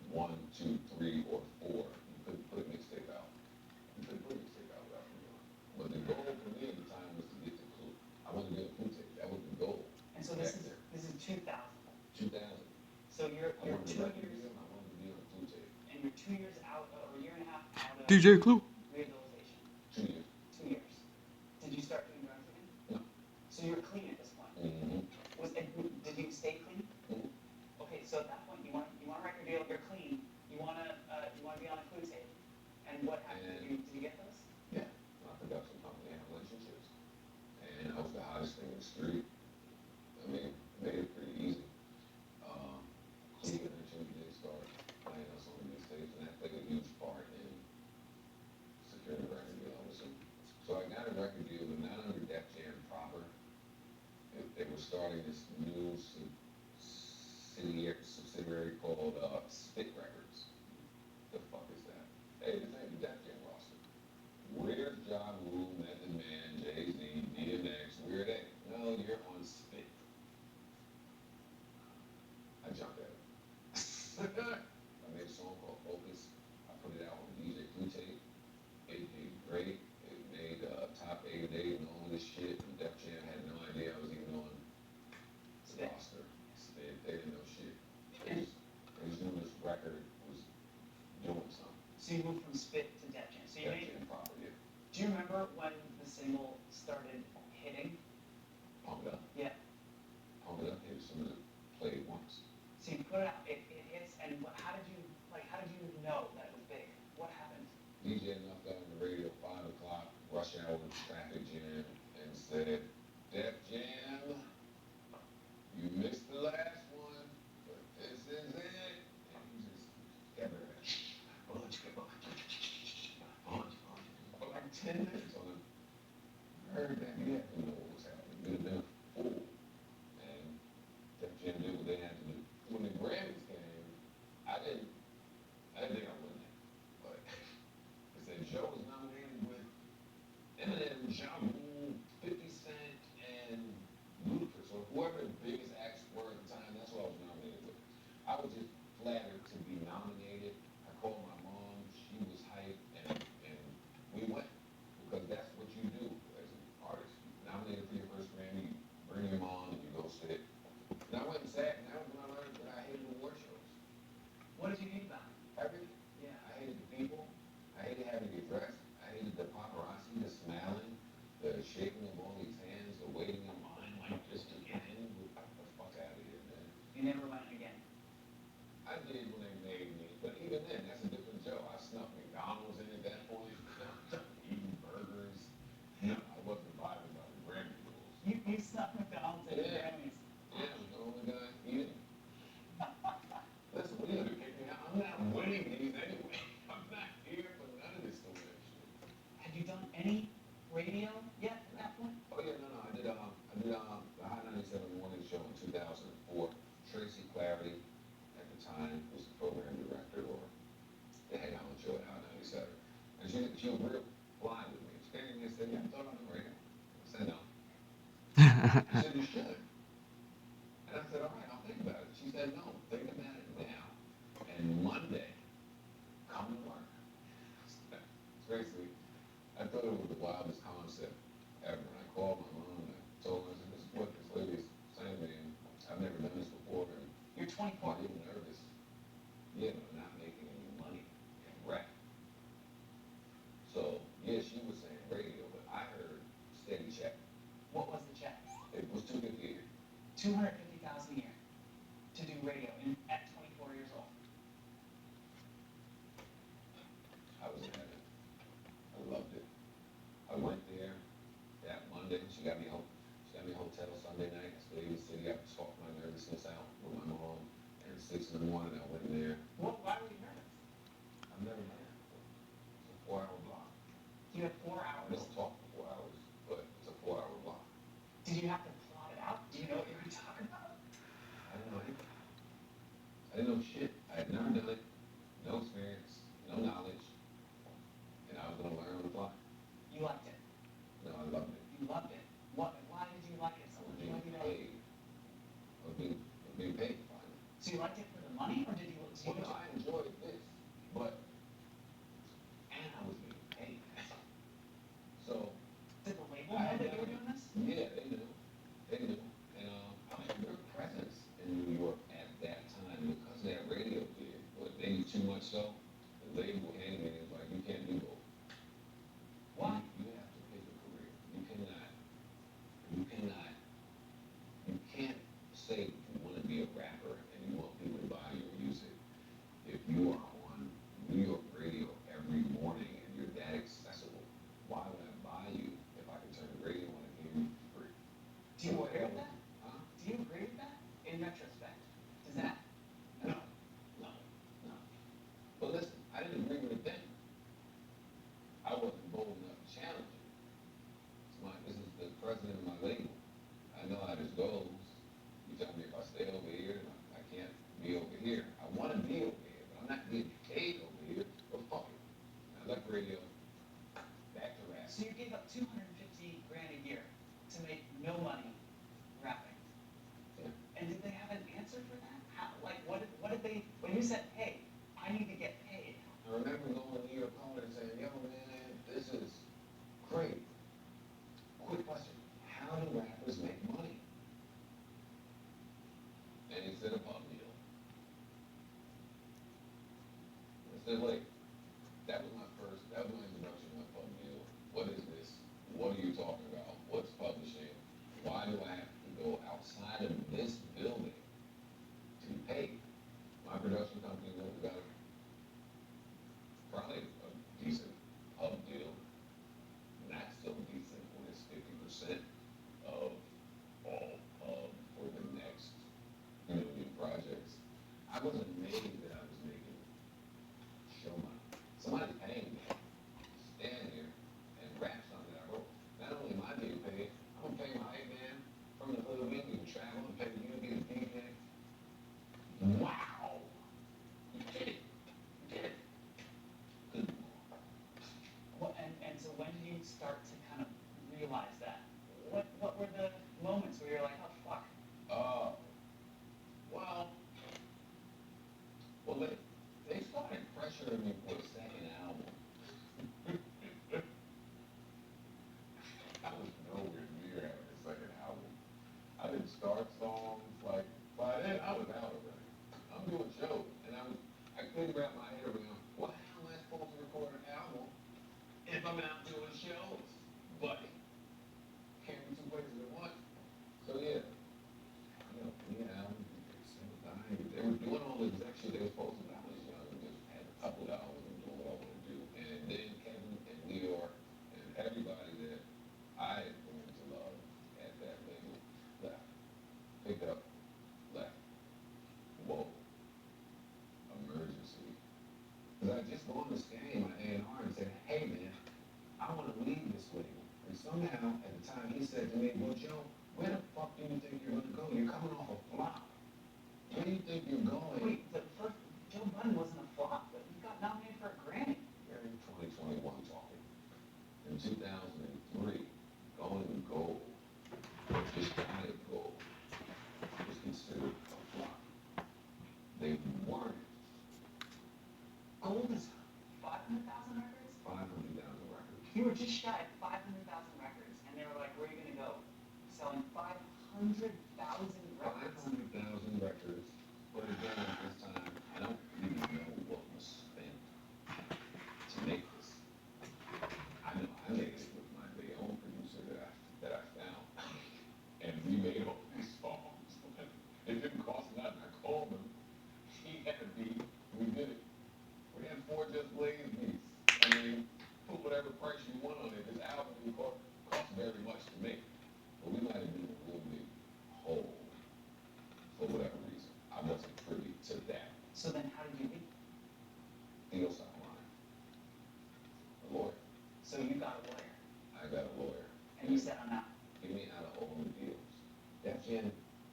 1, 2, 3, or 4. You couldn't put a mixtape out. You couldn't put a mixtape out without me on. But the goal for me at the time was to get the clue. I wanted to get a clue tape. That was the goal. And so this is 2000. 2000. So you're I wanted 2 to record years, deal, and I wanted to be on a clue tape. and you're 2 years out, or a year and a half out of DJ Clue. rehabilitation. 2 years. 2 years. Did you start doing drugs again? No. So you're clean at this point. Mm-hmm. Did you stay clean? Mhm. Okay, so at that point you want a record deal, you're clean, you want to be on a clue tape. And what happened? Did you get those? Yeah. My production company had relationships. And I was the hottest thing in the street. I mean, made it pretty easy. Cleveland actually did start playing us on the mixtapes, and that played a huge part in securing the record deal. So I got a record deal, but not under Def Jam proper. They were starting this new subsidiary called Spit Records. The fuck is that? Hey, this ain't the Def Jam roster. Where's Ja Rule, Method Man, Jay-Z, DMX? Where are they? No, you're on Spit. I jumped at it. I made a song called Focus. I put it out on DJ Clue tape. It did great. It made top 8 and all this shit. And Def Jam had no idea I was even on the roster. They didn't know shit. They just knew this record was doing something. So you moved from Spit to Def Jam. So you Def made. Jam proper, yeah. Do you remember when the single started hitting? Pump It Up. Yeah. Pump It Up hit as soon as it played once. So you put it out, it hits, and how did you know that it was big? What happened? DJ knocked out on the radio 5 o'clock, rush hour traffic jam, and said, Def Jam, you missed the last one, but this is it. And he just kept it at for like 10 minutes on it. I heard that. We had to know what was happening. We'd have been a fool. And Def Jam did what they had to do. When the Grammys came, I didn't think I would. But they said Joe was nominated with Eminem, Ja Rule, 50 Cent, and Ludacris, or whoever the biggest acts were at the time. That's what I was nominated with. I was just flattered to be nominated. I called my mom. She was hyped, and we went. Because that's what you do as an artist. You nominated for your first Grammy, you bring your mom, and you go sit. And I went and sat, and that was when I learned that I hated award shows. What did you hate about it? Everything. Yeah. I hated the people. I hated having to get dressed. I hated the paparazzi, the smiling, the shaking of all these hands, the waiting in line like just to get in. Get the fuck out of here, man. You never went again. I did when they made me, but even then, that's a different Joe. I snuck McDonald's in at that point. Eating burgers. No, I wasn't vibing by the Grammy rules. You snuck McDonald's at the Yeah. Grammys. Yeah, I'm the only guy eating. Listen, what are you gonna kick me out? I'm not winning these anyway. I'm not here for none of this stupid shit. Had you done any radio yet at that point? Oh yeah, no, I did the Hot 97 morning show in 2004. Tracy Clarity at the time was the program director, or the head honcho at Hot 97. And she was real fly with me. She came to me and said, "Yeah, I thought on the radio." I said, "No." She said, "You should." And I said, "All right, I'll think about it." She said, "No, think about it now. And Monday, come to work." Seriously, I thought it was the wildest concept ever. And I called my mom and I told her, I said, "This is what this lady's saying to me. And I've never done this before." And You're 24. I'm getting nervous. Yeah, but I'm not making any money in rap. So, yeah, she was saying radio, but I heard steady check. What was the check? It was $250 a year. $250,000 a year to do radio at 24 years old. I was in heaven. I loved it. I went there that Monday. She got me a hotel Sunday night. I stayed in the city. I talked my nervousness out with my mom. And at 6 in the morning, I went in there. Why were you nervous? I've never done that before. It's a 4-hour block. You had 4 I hours. don't talk for 4 hours, but it's a 4-hour block. Did you have to plot it out? Do you know what you're going to talk about? I didn't know anything. I didn't know shit. I had never done it, no experience, no knowledge, and I was gonna learn on the fly. You liked it. No, I loved it. You loved it. Why did you like it so I was much? being Why did you love it? paid. I was being paid finally. So you liked it for the money, or did you? Well, no, I enjoyed this, but, and I was being paid. So, Did the label know that you were doing this? yeah, they knew. They knew. And I mean, their presence in New York at that time, because of that radio gig, but maybe too much so, the label handed me was like, you can't do both. Why? You have to pick a career. You can't say you want to be a rapper and you want people to buy your music. If you are on New York radio every morning and you're that accessible, why would I buy you if I can turn the radio on and hear you for free? Do you agree with that? Huh? Do you agree with that? In retrospect, does that? No, no, no. But listen, I didn't agree with it then. I wasn't bold enough to challenge it. This is the president of my label. I know how this goes. You tell me if I stay over here, I can't be over here. I want to be over here, but I'm not getting paid over here. But fuck it. I left radio, back to rap. So you gave up $250 grand a year to make no money rapping. Yeah. And did they have an answer for that? How, like, what did they, when you said, hey, I need to get paid? I remember going to your opponent and saying, yo, man, this is great. Quick question. How do rappers make money? And he said a pub deal. I said, wait, that was my introduction to my pub deal. What is this? What are you talking about? What's publishing? Why do I have to go outside of this building to be paid? My production company went and got probably a decent pub deal. Not so decent when it's 50% of all pub for the next million projects. I wasn't amazed that I was making show money. Somebody's paying me to stand here and rap something that I wrote. Not only am I being paid, I'm gonna pay my hype man from the hood with me to travel and pay you to be a DJ. Wow! You did it. You did it. Good. And so when did you start to kind of realize that? What were the moments where you're like, oh, fuck? Well, they started pressuring me for a second album. I was nowhere near having a second album. I didn't start songs, like, by then I was out already. I'm doing shows, and I couldn't wrap my head around, well, how am I supposed to record an album if I'm out doing shows? Buddy, can't be two places at once. So yeah, me and Alan, they were doing all the exact shit they were supposed to. I was young and just had a couple of hours and doing what I wanted to do. And then Kevin and Leor and everybody that I had grown to love at that label left. Picked up, left. Whoa. Emergency. Because I just gone to scan my A&R and said, hey man, I want to leave this label. And somehow, at the time, he said to me, well, Joe, where the fuck do you think you're going to go? You're coming off a flop. Where do you think you're going? Wait, the first, Joe Budden wasn't a flop, but he got nominated for a Grammy. We're in 2021 talking. In 2003, going gold, just shy of gold, was considered a flop. They weren't. Gold is 500,000 records? 500,000 records. You were just shy of 500,000 records, and they were like, where are you going to go? Selling 500,000 records. 500,000 records. But again, at this time, I don't really know what was spent to make this. I know I made it with my very own producer that I found, and we made all these songs. It didn't cost nothing. I called him. He had a beat. We did it. We had 4 just Blaze beats. I mean, put whatever price you want on it. This album didn't cost very much to make. But we might have been a real big hole for whatever reason. I wasn't privy to that. So then how did you leave? Deal signed line. A lawyer. So you got a lawyer, I got a lawyer. and you said, I'm out. Give me out of all the deals. That Jen,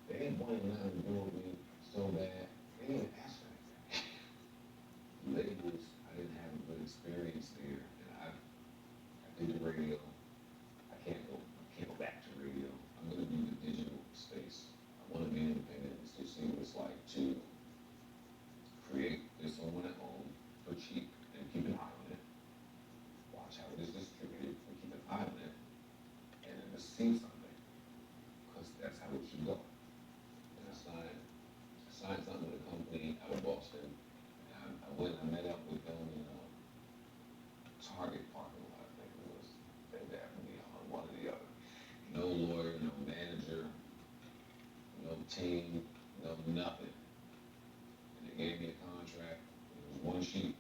they didn't want nothing to do with me so bad. They didn't ask nothing. And they gave me a contract, and it was one sheet,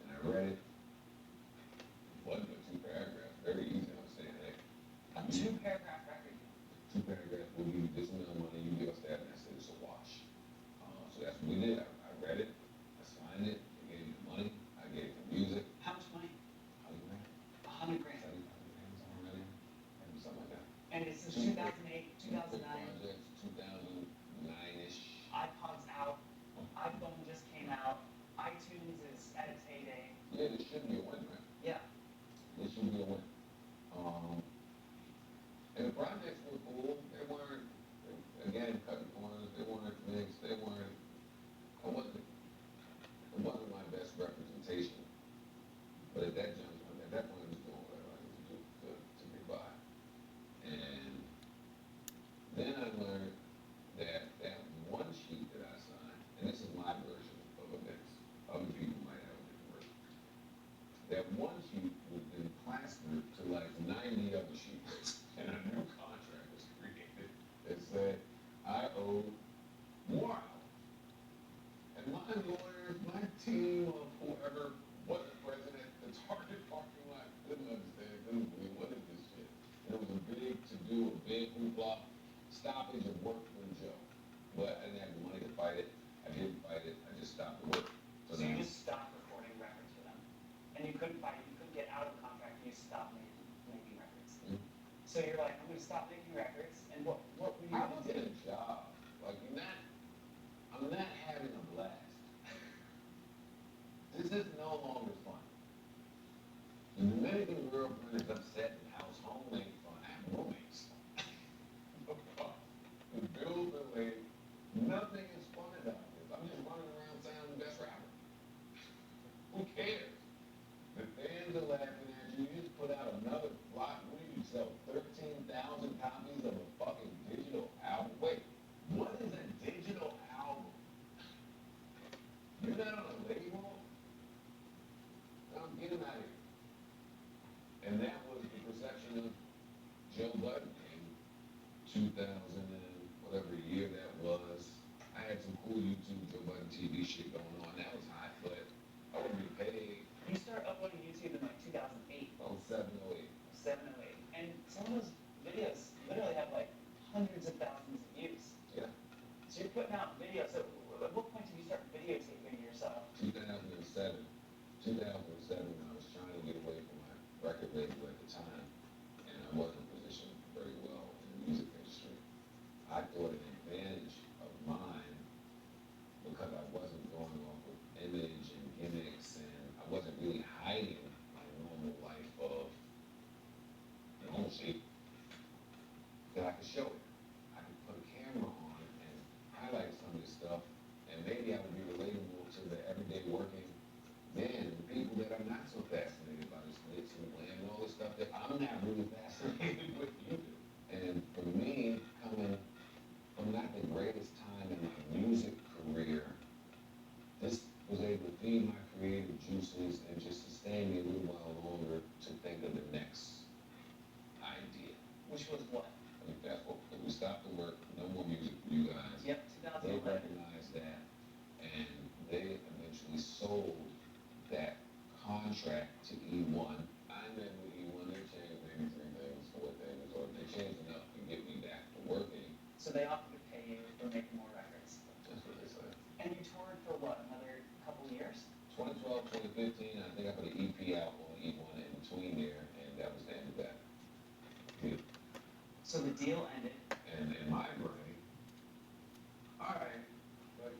and I read it. It wasn't but two paragraphs, very easy to understand. Hey, A 2-paragraph record. two paragraphs, we'll give you this amount of money, you give us that, and I said, it's a wash. So that's what we did. I read it, I signed it, they gave me the money, I gave the music. How much money? $100 grand, 100 grand. 75 grand, something like that. And it's since Two- 2008, 2009. Projects, 2009-ish. iPod's out. iPhone just came out. iTunes is at its heyday. Yeah, this should be a win, man. Yeah. This should be a win. And the projects were cool. They weren't, again, cutting corners. They weren't mixed. They weren't, it wasn't my best representation. But at that point, I was doing whatever I needed to do to get by. And then I learned that that one sheet that I signed, and this is my version of events, other people might have a different version. That one sheet was then plastered to like 90 other sheets, and a new contract was created that said I owed more hours. And my lawyers, my team of whoever was the president, the Target parking lot couldn't understand, couldn't believe what is this shit. And it was a big to do, a big hoopla, stoppage of work for Joe. But I didn't have the money to fight it. I didn't fight it. I just stopped the work. So you just stopped recording records for them. And you couldn't fight it. You couldn't get out of the contract. You stopped making records. Mhm. So you're like, I'm going to stop making records. And what were you I going was to in do? a job. Like, I'm not having a blast. This is no longer fun. The Dominican girlfriend is upset in the house, home ain't fun. I have roommates. The bills are late. Nothing is fun about this. I'm just running around saying I'm the best rapper. Who cares? The fans are laughing at you. You just put out another block. What do you sell? 13,000 copies of a fucking digital album? Wait, what is a digital album? You're not on a label? Get him out of here. And that was the perception of Joe Budden in 2000 and whatever year that was. I had some cool YouTube Joe Budden TV shit going on. That was hot, but I wouldn't be paid. You started uploading YouTube in like 2008, 07, 08. 7, 08. And some of those videos literally have like hundreds of thousands of views. Yeah. So you're putting out videos. So at what point did you start videotaping yourself? 2007. 2007, when I was trying to get away from my record label at the time, and I wasn't positioned very well in the music industry. I thought an advantage of mine, because I wasn't going off of image and gimmicks, and I wasn't really hiding my normal life of normalcy, that I could show it. I could put a camera on and highlight some of this stuff, and maybe I would be relatable to the everyday working man, the people that are not so fascinated by this glitz and glam and all this stuff that I'm not really fascinated with either. And for me, coming from not the greatest time in my music career, this was able to feed my creative juices and just sustain me a little while longer to think of the next idea. Which was what? I mean, that's what, we stopped the work, no more music for you guys. Yep, They 2011. recognized that, and they eventually sold that contract to E1. I met with E1, they changed maybe 3 things, 4 things, or they changed enough to get me back to working. So they offered to pay you for making more records. That's what they said. And you toured for what, another couple years? 2012, 2015, I think I put an EP out on E1 in between there, and that was the end of that. deal. So the deal ended. And in my brain, all right, but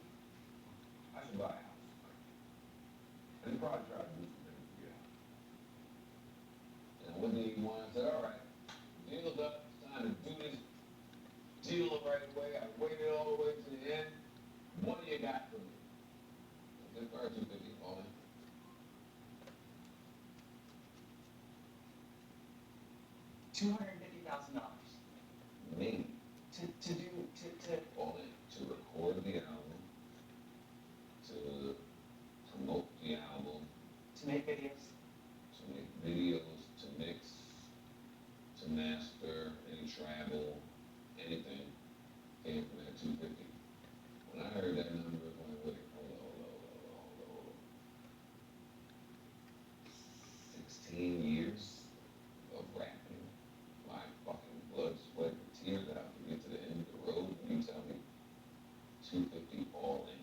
I should buy a house. And he probably tried to do some things to get out. And I went to E1 and said, all right, deal's up, it's time to do this deal right away. I waited all the way to the end. What do you got for me? I said, $250 all in. $250,000 Me, to do to all in, to record the album, to promote the album, to make videos. to make videos, to mix, to master, any travel, anything came from that 250. heard that number, I was like, wait, hold on. 16 years of rapping, my fucking blood, sweat, and tears out to get to the end of the road, and you tell me 250 all in.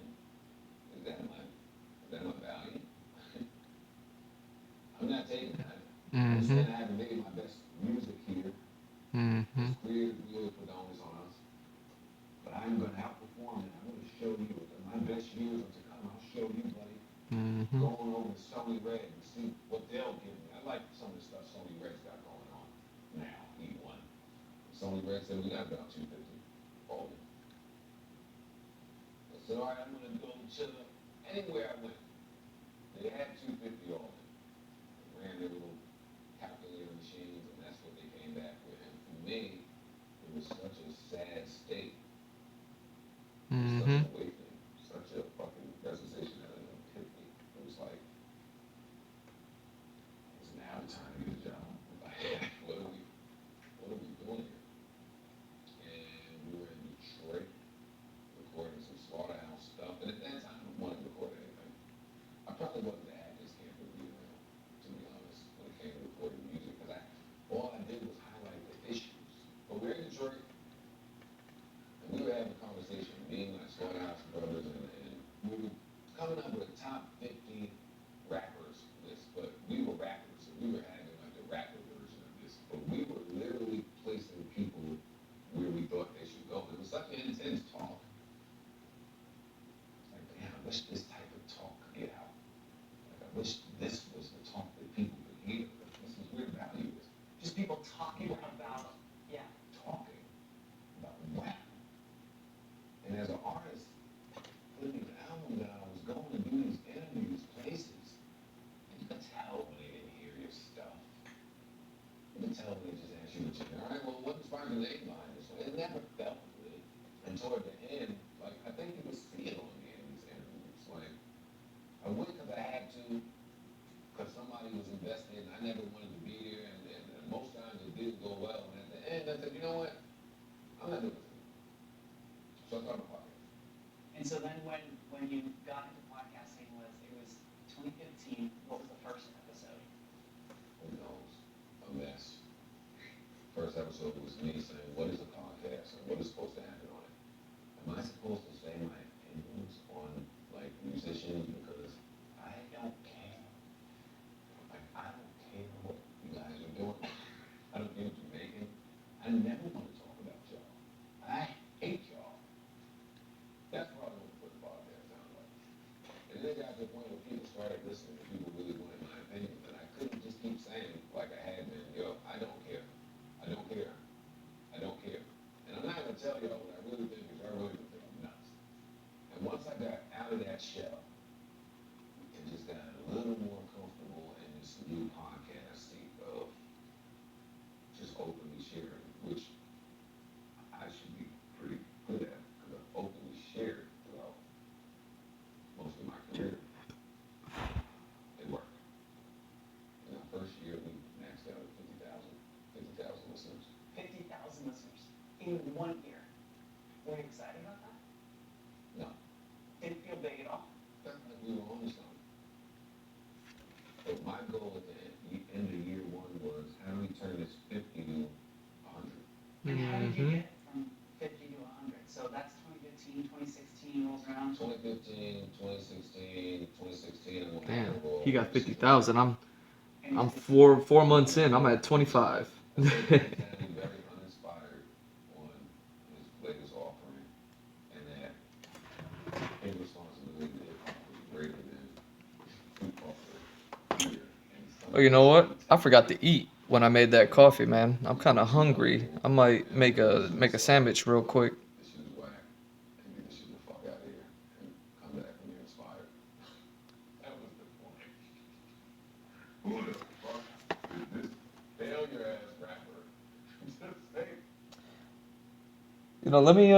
Is that my value? I'm not taking that. I'm Mm-hmm. saying I haven't made my best music here. Mm-hmm. It's creative, really put the onus on us. But I'm gonna outperform it. I'm gonna show you that my best years are to come. I'll show you, buddy. Mm-hmm. Going over to Sony Red and see what they'll give me. I like some of the stuff Sony Red's got going on now. E1. Sony Red said we got about 250 all in. I said, all right, I'm gonna go to anywhere I went. They had 250 all in. They ran their little calculator machines, and that's what they came back with. And for me, it was such a sad state. It was such Mm-hmm. an awakening, such a fucking realization that an epiphany. It was like, it's now time to get a job. Like, what are we doing here? And we were in Detroit recording some slaughterhouse stuff. And at that time, I wanted to record anything. I probably wasn't the happiest camp of the year, to be honest, when it came to recording music, because all I did was highlight the issues. But we're in Detroit, and we were having a conversation, me and my slaughterhouse brothers, and we were coming up with a top 50 rappers list, but we were rappers, so we were having like the rapper version of this, but we were literally placing people where we thought they should go. It was such an intense talk. Like, damn, I wish this type of talk could get out. Like, I wish this was the talk that people could hear. This is where the value is. Just people talking about, yeah. Talking about rap. And as an artist, putting these albums out, I was going to do these interviews, places, and you could tell when they didn't hear your stuff. You could tell when they just asked you what you all right, well, what inspired the name behind this? It never felt good. And toward the end, like, I think you could see it on me in these interviews. Like, I went because I had to, because somebody was invested, and I never wanted to be there, and most times it didn't go well. And at the end, I said, you know what? I'm not doing this anymore. So I started a podcast. And so then when you got into podcasting, it was 2015. What was the first episode? Who knows? A mess. First episode was me saying, what is a podcast and what is supposed to happen on it? Am I supposed to say my opinions on, like, musicians because I don't care? Like, I don't care what you guys are doing. I don't care what you're making. I never want to talk about y'all. I hate y'all. That's probably what the podcast sounded like. And then it got to the point where people started listening and people really wanted my opinion. And I couldn't just keep saying, like I had been, yo, I don't care. I don't care. I don't care. And I'm not going to tell y'all what I really think, because I really think I'm nuts. And once I got out of that shell, and just got a little more comfortable in this new podcasting of just openly sharing, which I should be pretty good at, because I've openly shared throughout most of my career. It worked. In our first year, we maxed out at 50,000 listeners. 50,000 listeners in 1 year. Were you excited about that? No, Didn't feel big at all. felt like we were on to something. But my goal at the end of year one was, how do we turn this 50 to 100? And how did you Mm-hmm. get from 50 to 100? So that's 2015, 2016 rolls around. 2015, 2016, 2016, I'm on Damn, roll. he got 50,000. I'm And four months in. I'm at 25. I said he was very uninspired on his latest offering, and that his responsibility to hip hop was greater than hip hop here. Oh, you know what? I forgot to eat when I made that coffee, man. I'm kind of hungry. I might make a sandwich real quick. This shit is whack, and get this shit the fuck out of here and come back when you're inspired. That was the point. Who the fuck is this failure ass rapper? Just say, You know, let me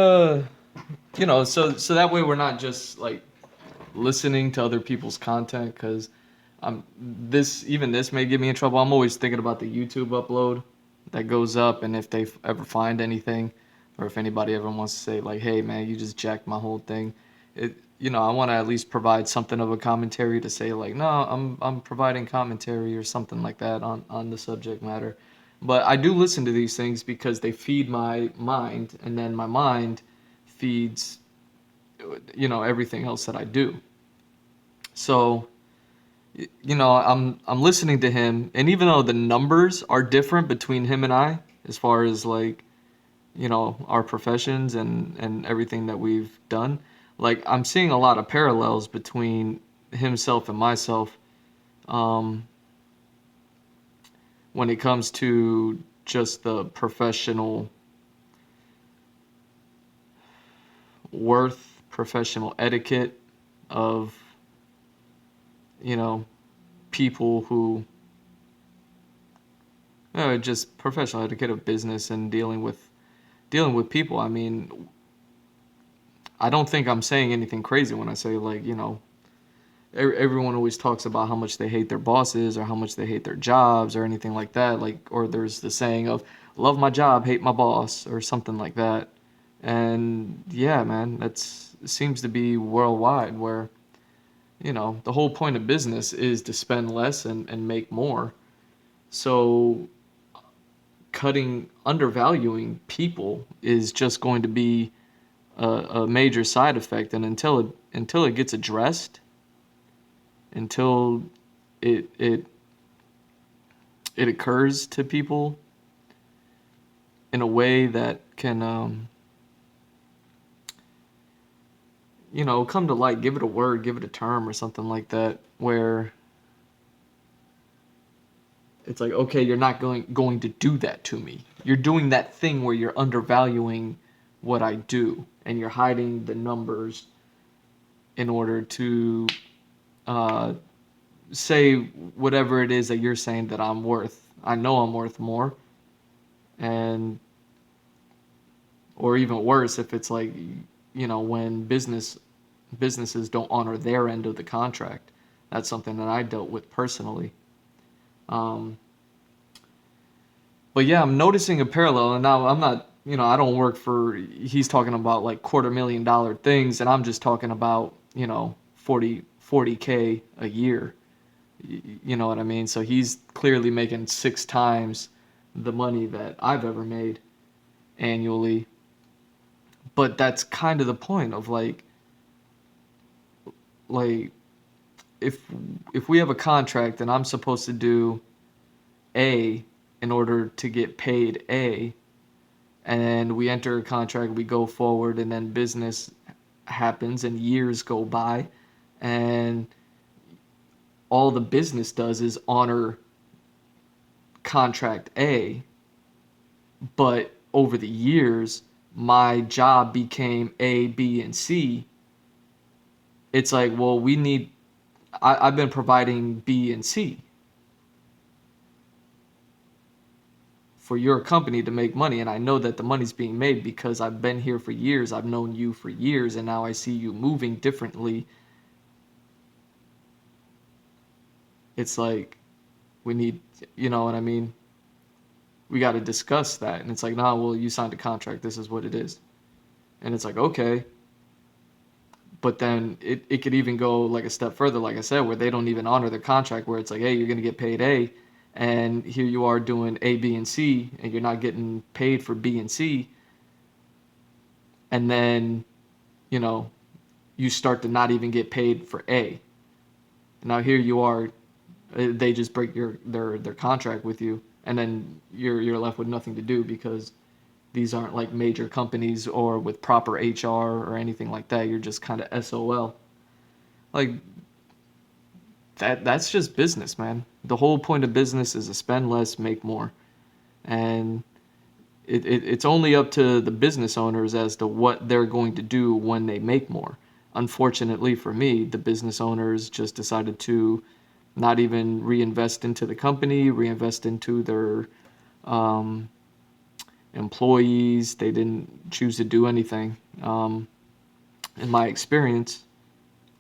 you know, so that way we're not just like listening to other people's content, because this may get me in trouble. I'm always thinking about the YouTube upload that goes up, and if they ever find anything, or if anybody ever wants to say like, hey man, you just jacked my whole thing. I want to at least provide something of a commentary to say like, no, I'm providing commentary or something like that on the subject matter. But I do listen to these things because they feed my mind, and then my mind feeds, everything else that I do. So, I'm listening to him, and even though the numbers are different between him and I, as far as like, our professions and everything that we've done, like I'm seeing a lot of parallels between himself and myself, um, when it comes to just the professional worth, professional etiquette of, you know, people who, just professional etiquette of business and dealing with people. I mean, I don't think I'm saying anything crazy when I say like, everyone always talks about how much they hate their bosses or how much they hate their jobs or anything like that. Like, or there's the saying of love my job, hate my boss or something like that. And yeah, man, that's seems to be worldwide where, the whole point of business is to spend less and make more. So undervaluing people is just going to be a major side effect. And until it gets addressed, until it occurs to people in a way that can come to light, give it a word, give it a term or something like that, where it's like, okay, you're not going to do that to me. You're doing that thing where you're undervaluing what I do, and you're hiding the numbers in order to uh, say whatever it is that you're saying that I'm worth. I know I'm worth more, and or even worse, if it's like, when businesses don't honor their end of the contract. That's something that I dealt with personally. Um, but yeah, I'm noticing a parallel, and now I'm not, I don't work for. He's talking about like $250,000 things, and I'm just talking about 40K a year. You know what I mean? So he's clearly making 6 times the money that I've ever made annually. But that's kind of the point of like if if we have a contract and I'm supposed to do A in order to get paid A, and we enter a contract, we go forward, and then business happens and years go by, and all the business does is honor contract A, but over the years my job became A, B, and C. It's like, well, I've been providing B and C for your company to make money, and I know that the money's being made because I've been here for years, I've known you for years, and now I see you moving differently. It's like, we need, you know what I mean? We got to discuss that. And it's like, nah, well, you signed a contract, this is what it is. And it's like, okay. But then it could even go like a step further, like I said, where they don't even honor the contract, where it's like, hey, you're going to get paid A, and here you are doing A, B, and C, and you're not getting paid for B and C. And then, you start to not even get paid for A. Now here you are, they just break their contract with you, and then you're left with nothing to do because these aren't like major companies or with proper HR or anything like that. You're just kind of SOL. Like that's just business, man. The whole point of business is to spend less, make more. And it's only up to the business owners as to what they're going to do when they make more. Unfortunately for me, the business owners just decided to not even reinvest into the company, reinvest into their um, employees. They didn't choose to do anything. In my experience,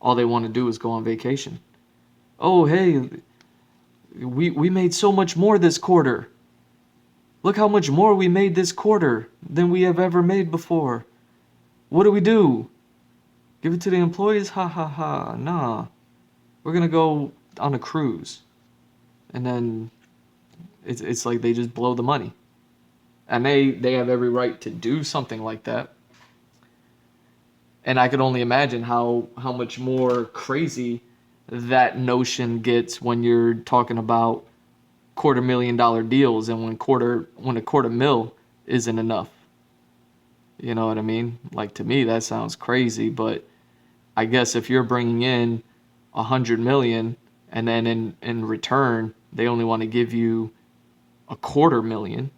all they want to do is go on vacation. Oh, hey, we made so much more this quarter. Look how much more we made this quarter than we have ever made before. What do we do? Give it to the employees? Ha ha ha. Nah. We're gonna go on a cruise. And then it's like they just blow the money. And they have every right to do something like that. And I could only imagine how much more crazy that notion gets when you're talking about $250,000 deals, and when a quarter mil isn't enough. You know what I mean? Like, to me that sounds crazy, but I guess if you're bringing in 100 million and then in return they only want to give you $250,000,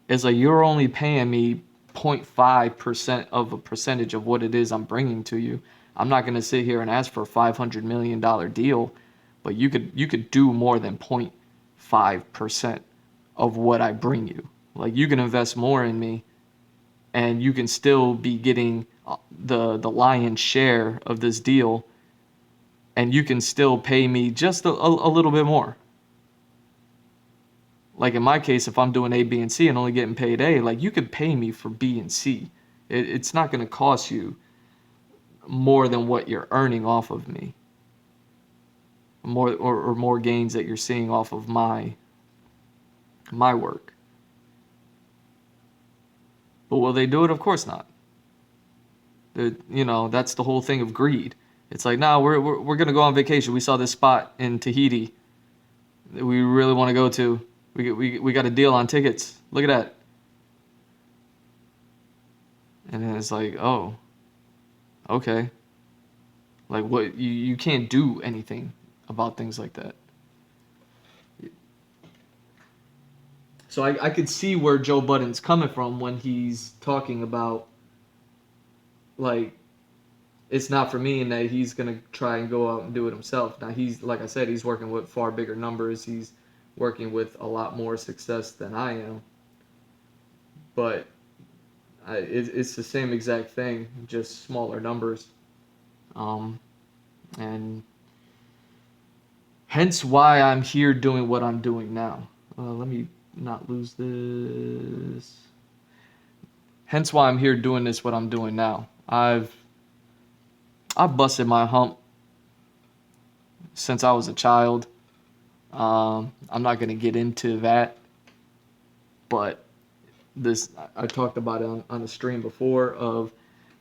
it's like you're only paying me 0.5% of a percentage of what it is I'm bringing to you. I'm not going to sit here and ask for a $500 million deal, but you could do more than 0.5% of what I bring you. Like, you can invest more in me and you can still be getting the lion's share of this deal, and you can still pay me just a little bit more. Like in my case, if I'm doing A, B, and C and only getting paid A, like, you could pay me for B and C. It's not going to cost you more than what you're earning off of me, more or more gains that you're seeing off of my work. But will they do it? Of course not. That's the whole thing of greed. It's like, nah, we're gonna go on vacation. We saw this spot in Tahiti that we really want to go to. We got a deal on tickets. Look at that. And then it's like, oh, okay. Like, what? You can't do anything about things like that. So I could see where Joe Budden's coming from when he's talking about, like, it's not for me, and that he's going to try and go out and do it himself. Now, he's, like I said, he's working with far bigger numbers. He's working with a lot more success than I am. But it's the same exact thing, just smaller numbers. And hence why I'm here doing what I'm doing now. Let me not lose this. Hence why I'm here doing what I'm doing now. I've busted my hump since I was a child. I'm not going to get into that, but I talked about it on the stream before, of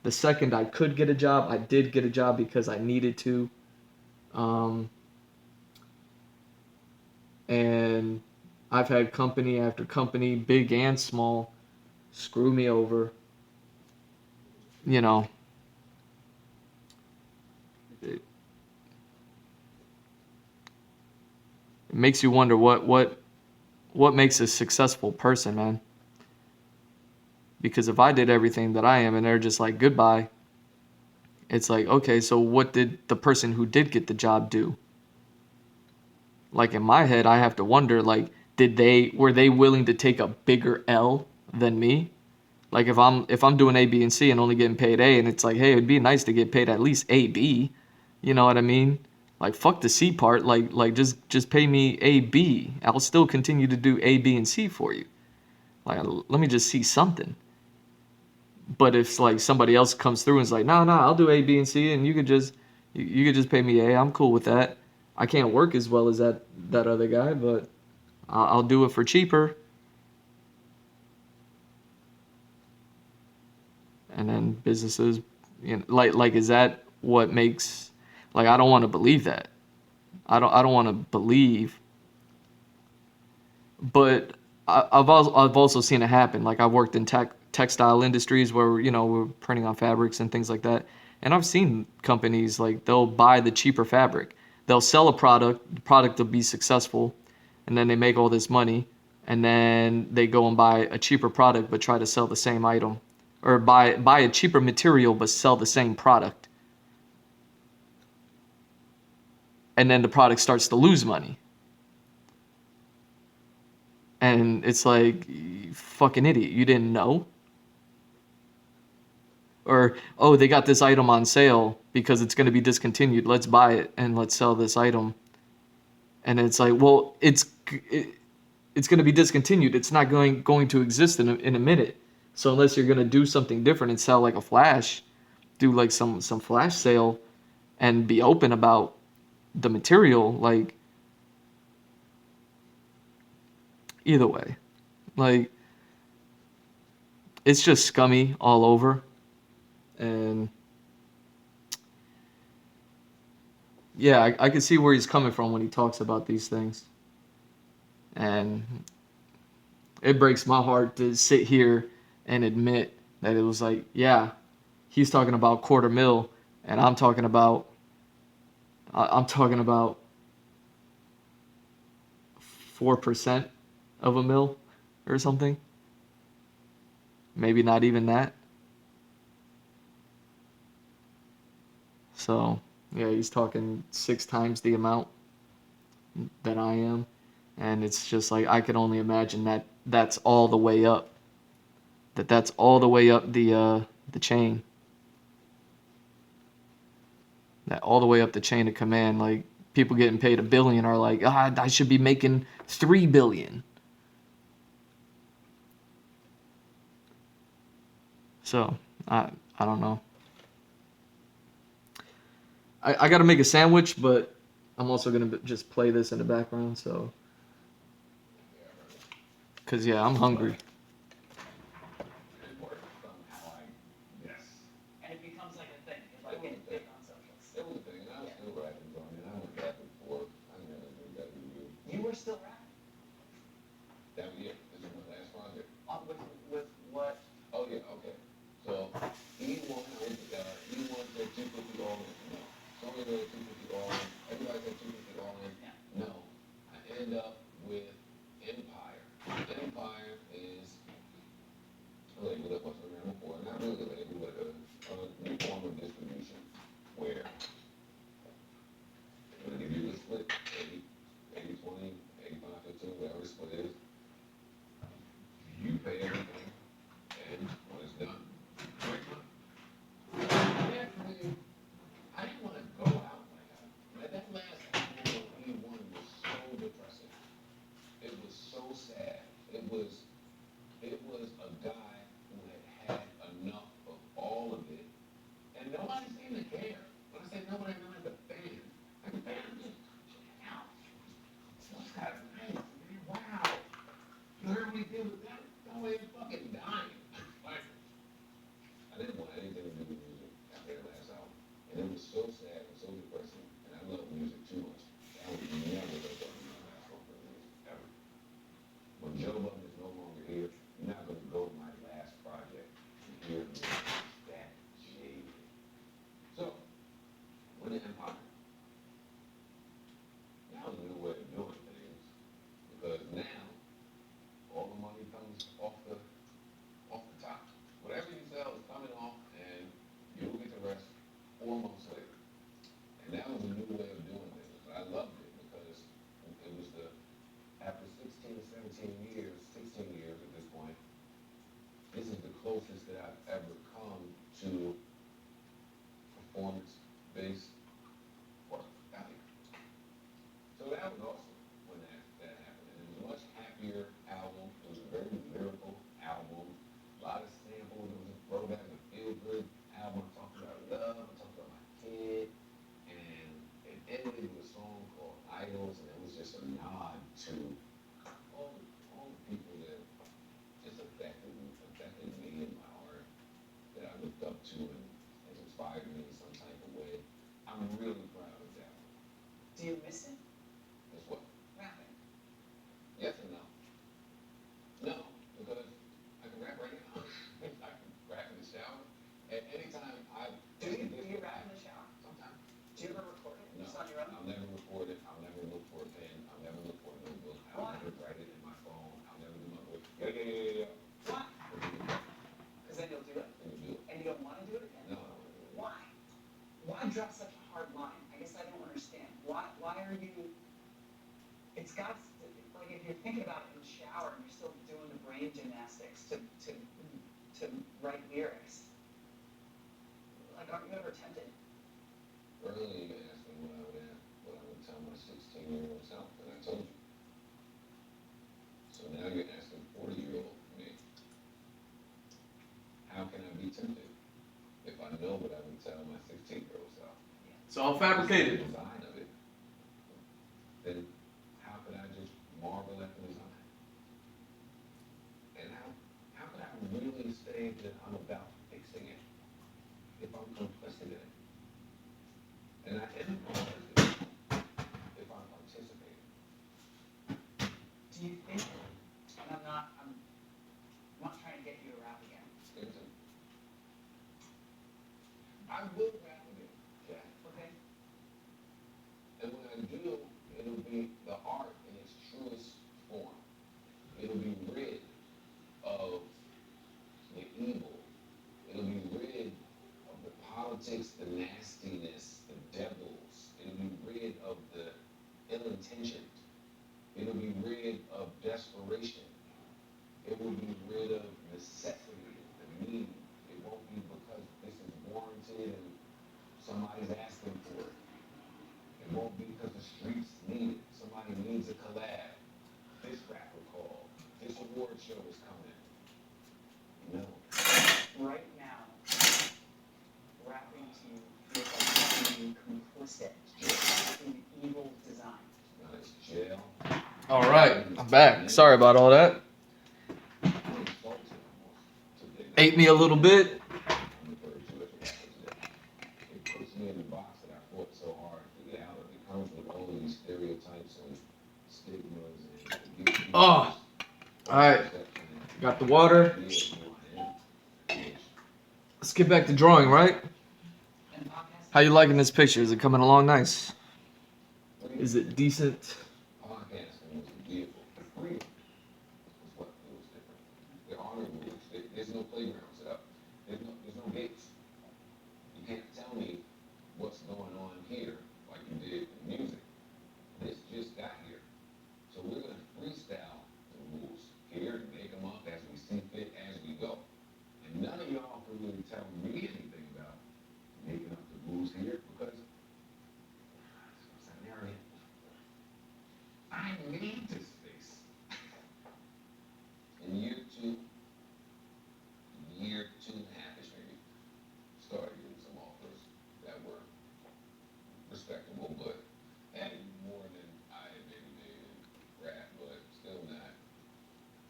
the second I could get a job, I did get a job because I needed to. And I've had company after company, big and small, screw me over. It makes you wonder what makes a successful person, man. Because if I did everything that I am and they're just like, goodbye, it's like, okay, so what did the person who did get the job do? Like, in my head, I have to wonder, like, were they willing to take a bigger L than me? Like, if I'm doing A, B, and C and only getting paid A, and it's like, hey, it'd be nice to get paid at least A, B. You know what I mean? Like, fuck the C part. Like just pay me A, B. I'll still continue to do A, B, and C for you. Like, let me just see something. But if, like, somebody else comes through and is like, no, I'll do A, B, and C, and you could just pay me A, I'm cool with that. I can't work as well as that other guy, but I'll do it for cheaper. And then businesses, like, is that what makes, like, I don't want to believe that. I don't want to believe. But I've also seen it happen. Like, I've worked in textile industries where, we're printing on fabrics and things like that. And I've seen companies, like, they'll buy the cheaper fabric. They'll sell a product, the product will be successful, and then they make all this money, and then they go and buy a cheaper product but try to sell the same item. Or buy a cheaper material but sell the same product. And then the product starts to lose money. And it's like, you fucking idiot, you didn't know? Or, oh, they got this item on sale because it's going to be discontinued. Let's buy it and let's sell this item. And it's like, well, it's going to be discontinued. It's not going to exist in a minute. So unless you're going to do something different and sell like a flash, do like some flash sale and be open about the material. Like, either way, like, it's just scummy all over. And yeah, I can see where he's coming from when he talks about these things. And it breaks my heart to sit here and admit that it was like, yeah, he's talking about quarter mil, and I'm talking about 4% of a mil or something. Maybe not even that. So yeah, he's talking 6 times the amount that I am, and it's just like I can only imagine that that's all the way up. That's all the way up the chain. That all the way up the chain of command. Like, people getting paid $1 billion are like, I should be making $3 billion. So I don't know. I got to make a sandwich, but I'm also gonna just play this in the background. So, cause yeah, I'm hungry. It worked somehow, I guess. And it becomes like a thing, it's like getting big on socials. It was a thing, and I was still rapping, so I mean, I went back and forth. I never knew that we knew. You were still rapping? That was it. This is my last project. With what? Oh, yeah, okay. So, E1, E1 said 250 all in. No. Sony said 250 all in. Everybody said 250 all in. Yeah. No. I end up with Empire. Empire is a label that wasn't around before. Not really a label, but a new form of distribution where I'm going to give you the split 80, 20, 85, 15, whatever the split is. You pay everything, and when it's done, break money. Actually, I didn't want to go out like that last album on E1 was so depressing. It was so sad. It was a guy who had enough of all of it, and nobody seemed to care. When I say nobody, I mean like the band. Like the band was just out. That's kind of nice, man. Wow. You heard what he did with that? That way fucking dying. Like, I didn't want anything to do with music after that last album. And it was so sad and so depressing. And I love music too much. I would never have done my last one for music, ever. When Joe Budden is no longer here, you're not going to go to my last project and hear me that jaded. So, when the Empire, that was a new way of doing things. Because now, all the money comes off the top. Whatever you sell is coming off, and you'll get the rest 4 months later. And that was a new way of doing things. But I loved it because it was after 16 or 17 years, 16 years at this point, this is the closest that I've ever come to performance-based work out here. So that was awesome when that happened. And it was a much happier album. It was a very lyrical album. A lot of samples. It was a throwback, a feel-good album. I talked about love. I talked about my kid. And it ended with a song called Idols. And it was just a nod to all the people that just affected me in my art, that I looked up to and has inspired me in some type of way. I'm really proud of that one. Do you miss it? That's what? Rapping. Yes and no. No, because I can rap right now. I can rap in the shower. At any time Do you rap in the shower? Sometimes. Do you ever record it? No. Just on your own? I'll never record it. I'll never look for a pen. I'll never look for a notebook. I'll Why? never write it in my phone. I'll never do my voice. Yeah. Why? Because then you'll do it. And you do it. And you don't want to do it again? No, I don't wanna do it. Why? Why drop such a hard line? I guess I don't understand. Why are you, it's got, like, if you're thinking about it in the shower and you're still doing the brain gymnastics to write lyrics, like, aren't you ever tempted? Earlier you asked me what I would tell my 16-year-old self, and I told you. So now you're asking 40-year-old me, how can I be tempted if I know what I would tell my 16-year-old self. It's all fabricated. The design of it. Then how could I just marvel at the design? And how could I really say that I'm about fixing it if I'm complicit in it? And I am complicit if I'm participating. Do you think, and I'm not trying to get you to rap again. I will rap again, Jack. Okay. And when I do, it'll be the art in its truest form. It'll be rid of the evil. It'll be rid of the politics, the nastiness, the devils. It'll be rid of the ill-intentioned. It'll be rid of desperation. It will be rid of necessity, the need. It won't be because this is warranted and somebody's asking for it. It won't be because the streets need it. Somebody needs a collab. This rapper called. This award show is coming. No. Right now, rapping to you feels like being complicit in evil design. Now it's jail. All right, I'm back. Sorry about all that. I'm insulted almost. Today. Ate me a little bit. I'm referred to as a rapper today. It puts me in the box that I fought so hard to get out of. It comes with all of these stereotypes and stigmas and Oh, all right. Got the water. Let's get back to drawing, right? And podcasts. How you liking this picture? Is it coming along nice? Is it decent? Podcasting was a vehicle. The freedom was what was different. There are no rules. There's no playground set up. There's no gates. You can't tell me what's going on here like you did in music. This just got here. So we're going to freestyle the rules here and make them up as we see fit as we go. And none of y'all can really tell me anything about making up the rules here because it's a narrative. I need this space. In year two and a half-ish maybe, started getting some offers that were respectable, but added more than I had maybe made in rap, but still not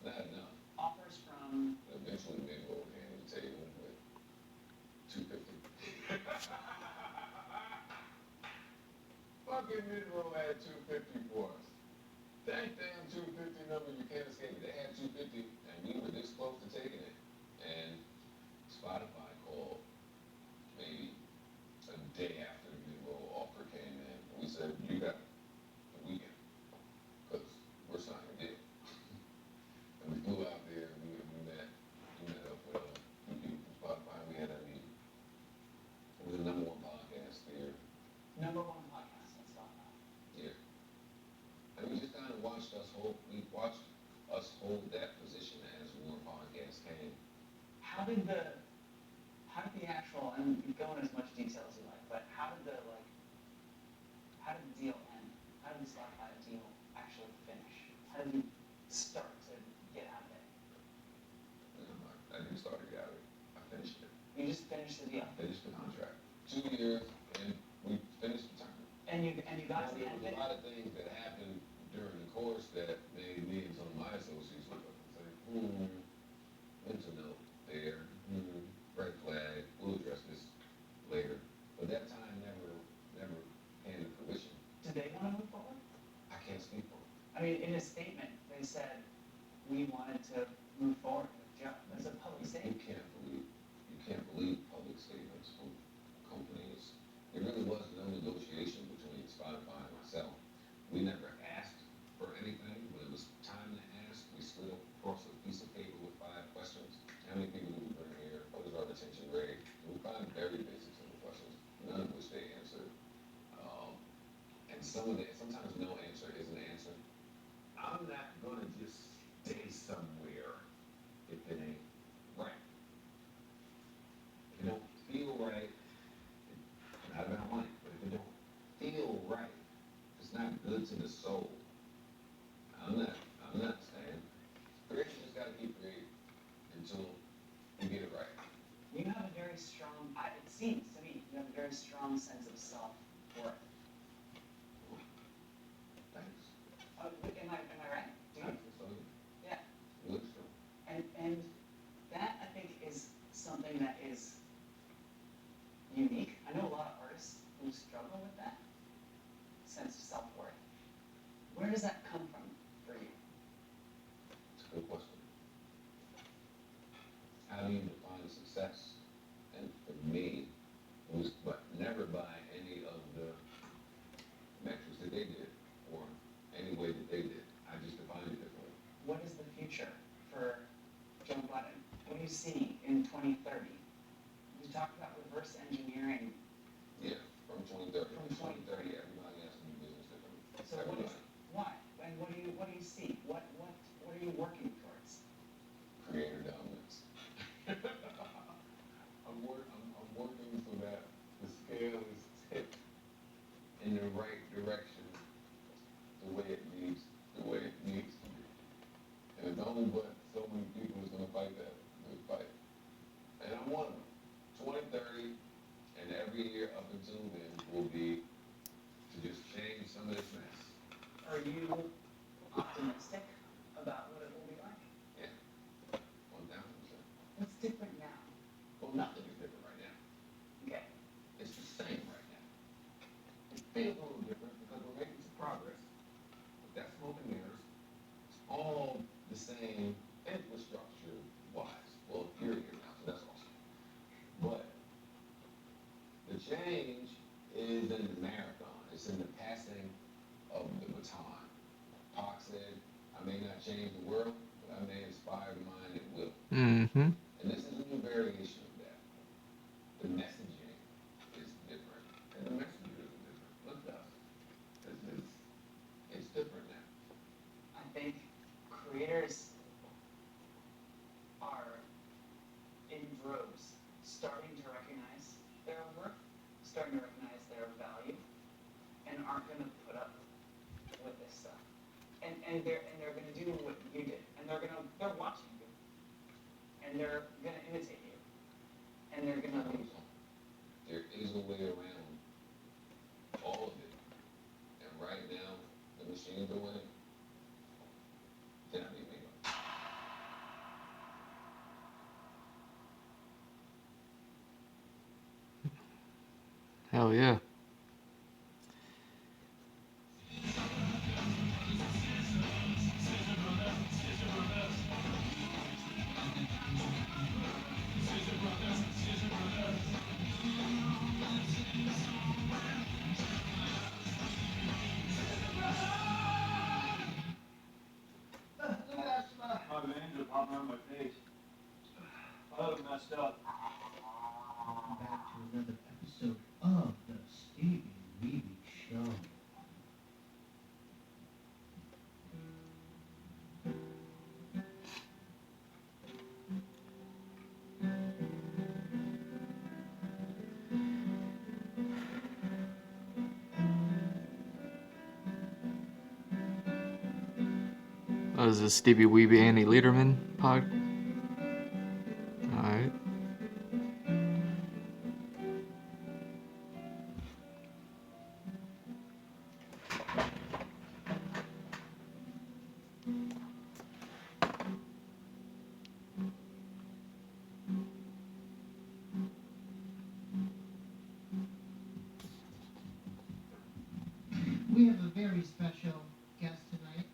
enough. Offers from. Eventually mid-roll came to the table with 250. Fucking mid-roll had 250 for us. That damn 250 number, you can't escape it. They had 250, and we were this close to taking it. And Spotify called maybe a day after the mid-roll offer came in. And we said, you got the weekend, because we're signing a deal. And we flew out there, and we met up with a few people from Spotify. We had a meeting. It was the #1 podcast there. Number one podcast on Spotify. Yeah. And we just kind of watched us hold that position as more podcasts came. How did the actual, and you go into as much detail as you like, but how did the deal end? How did the Spotify deal actually finish? How did you start to get out of it? I didn't start it out. I finished it. You just finished the deal. I finished the contract. 2 years, and we finished the term. And you got to the There end was of a it. lot of things that happened during the course that made me and some of my associates look up and say, mental note there, red flag, we'll address this later. But that time never came to fruition. Did they want to move forward? I can't speak for them. I mean, in a statement, they said, we wanted to move forward with Joe. That's a public statement. You can't believe public statements from companies. There really was no negotiation between Spotify and myself. We never asked for anything, but it was time to ask. We slid across a piece of paper with 5 questions. How many people do we bring here? What is our retention rate? And we find very basic simple questions, none of which they answered. And sometimes no answer is an answer. I'm not gonna just stay somewhere if it ain't right. If it don't feel right, it's not about money, but if it don't feel right, it's not good to the soul. I'm not saying. Creation just gotta keep creating until you get it right. You have a very strong, it seems to me, you you have a very strong sense of self-worth. Thanks. Am I right? Do you? So, Yeah. it looks true. And that, I think, is something that is unique. I know a lot of artists who struggle with that sense of self-worth. Where does that come from for you? It's a good question. How do you define success? And for me, it was but never by any of the metrics that they did or any way that they did. I just defined it differently. What is the future for Joe Budden? What do you see in 2030? You talked about reverse engineering. Yeah, from 2030. From 2030. Everybody has to do business differently. So why? And what do you see? What are you working towards? Creator dominance. I'm working so that the scale is tipped in the right direction, the way it needs to be. And it's only but so many people is gonna fight that good fight. And I'm one of them. 2030 and every year up until then will be to just change some of this mess. Are you optimistic about what it will be like? Yeah, 1000%. What's different now? Well, nothing is different right now. Okay. It's the same right now. It feels a little different because we're making some progress. But that's smoke and mirrors. It's all the same infrastructure-wise. Well, you're here now, so that's awesome. But the change is in the marathon. It's in the passing of the baton. Pac said, I may not change the world, but I may inspire the mind that will. Mm-hmm. And this is a new variation of that. The messaging is different, and the messengers are different. Look at us. It's different now. I think creators are in droves starting to recognize their worth, starting to recognize their value, and aren't going to put up with this stuff. And they're going to do what you did, and they're watching you, and they're going to imitate you, and they're going to. There is a way around all of it. And right now, the machines are winning. Can I be made up? Hell yeah. My veins are popping out of my face. I look messed up. Welcome back to another episode of the Stevie Weeby Show. What is this, Stevie Weeby, Annie Lederman pod? Alright. We have a very special guest tonight.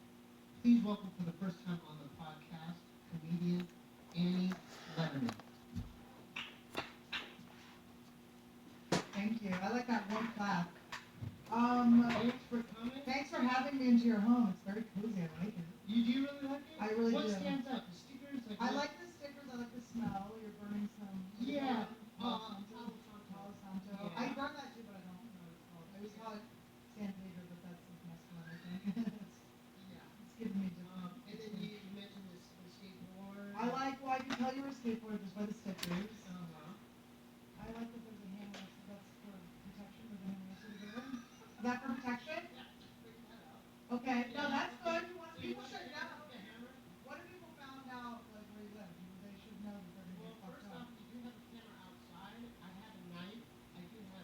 Please welcome for the first time on the podcast, comedian Annie Letterman. Thank you. I like that one clap. Thanks for coming. Thanks for having me into your home. It's very cozy. I like it. Do you really like it? I really what do. What stands out? The stickers? I like the stickers. I like the smell. You're burning some. Yeah. Palo Palo Santo. Yeah. I burn that too, but I don't know what it's called. I always call it San Pedro, but that's like masculine, I think. Yeah. It's giving me different. And then you mentioned this the skateboard. I like. Well, I can tell you're a skateboarder just by the stickers. Uh-huh. I like that there's a hand rest. That's for protection. There's a hand rest over there. Is that for protection? Yeah, just bring that out. Okay. No, that's good. You want So you people want should to know. the hammer? What if people found out like where you live? They should know that they're gonna Well, get fucked first up. off, you do have a camera outside. I have a knife. I do have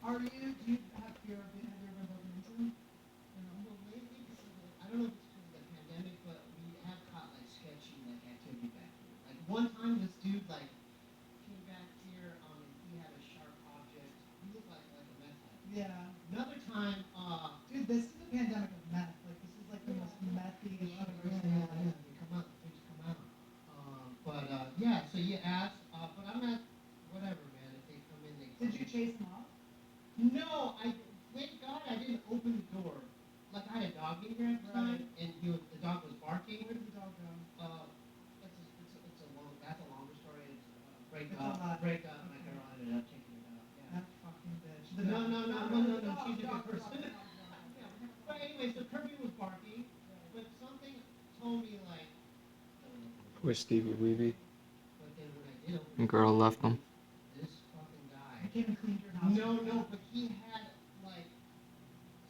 Are you, do you have fear of it? Have you ever broken into them? Well, lately, because of I don't know if it's because of the pandemic, but we have caught like sketchy like activity back here. Like one time, this dude like came back here, and he had a sharp object. He looked like a meth head. Yeah. Another time, Dude, this is the pandemic of meth. Like, this is like the most methy shit I've ever seen. they come out, the things come out. Yeah, so you asked, but I'm not, whatever, man. If they come in, they come Did you in. chase them off? No, thank God I didn't open the door. Like I had a dog in here at the time, Right. and the dog was barking. Where did the dog go? That's a longer story. It's It's a lot. break up. My Okay. girl ended up taking it out. Yeah. That fucking bitch. No. The dog, She's a dog, good dog, person. dog, dog, dog. Yeah. But anyway, so Kirby was barking, but something told me like. Where's Stevie Weeby? But then when I did open Girl left him. this fucking guy. I came and cleaned your house. No, but he had like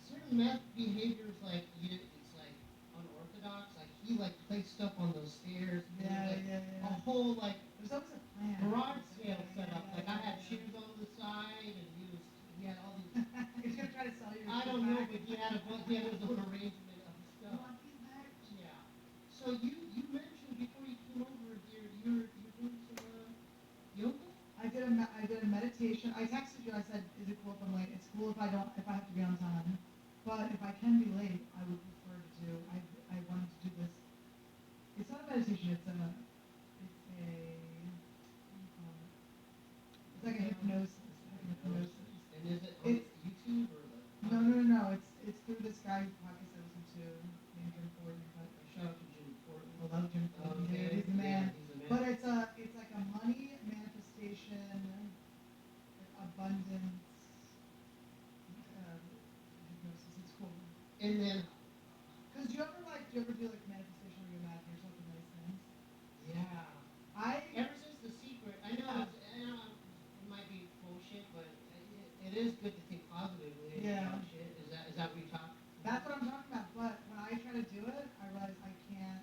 certain meth behaviors, like it's like unorthodox. Like he like placed stuff on those stairs. And Yeah, like, yeah. A whole like There's always a plan. garage sale set up. Yeah, Like I had yeah. shoes on the side, and he had all these. He's gonna try to sell you. I don't know, but he had his own arrangement of stuff. Yeah. So you mentioned before you came over here, you're doing some yoga. I did a meditation. I texted you. I said, "Is it cool if I'm late? It's cool if I have to be on time. But if I can be late, I would prefer to do. I wanted to do this. It's not a meditation. It's a. What do you call it? It's like a hypnosis. And is it on It's- YouTube or like? No. It's through this guy whose podcast I listen to named Jim Ford. Shout out to Jim Portland. I love Jim Ford. Okay. He's the man. Yeah, he's the man. But it's like a money manifestation, abundance hypnosis. It's cool. And then, Cause do you ever do like manifestation where you imagine yourself in nice things? yeah. Ever since The Secret, I know it might be bullshit, but it is good to think positively Yeah. about shit. Is that what you talk? That's what I'm talking about. But when I try to do it, I realize I can't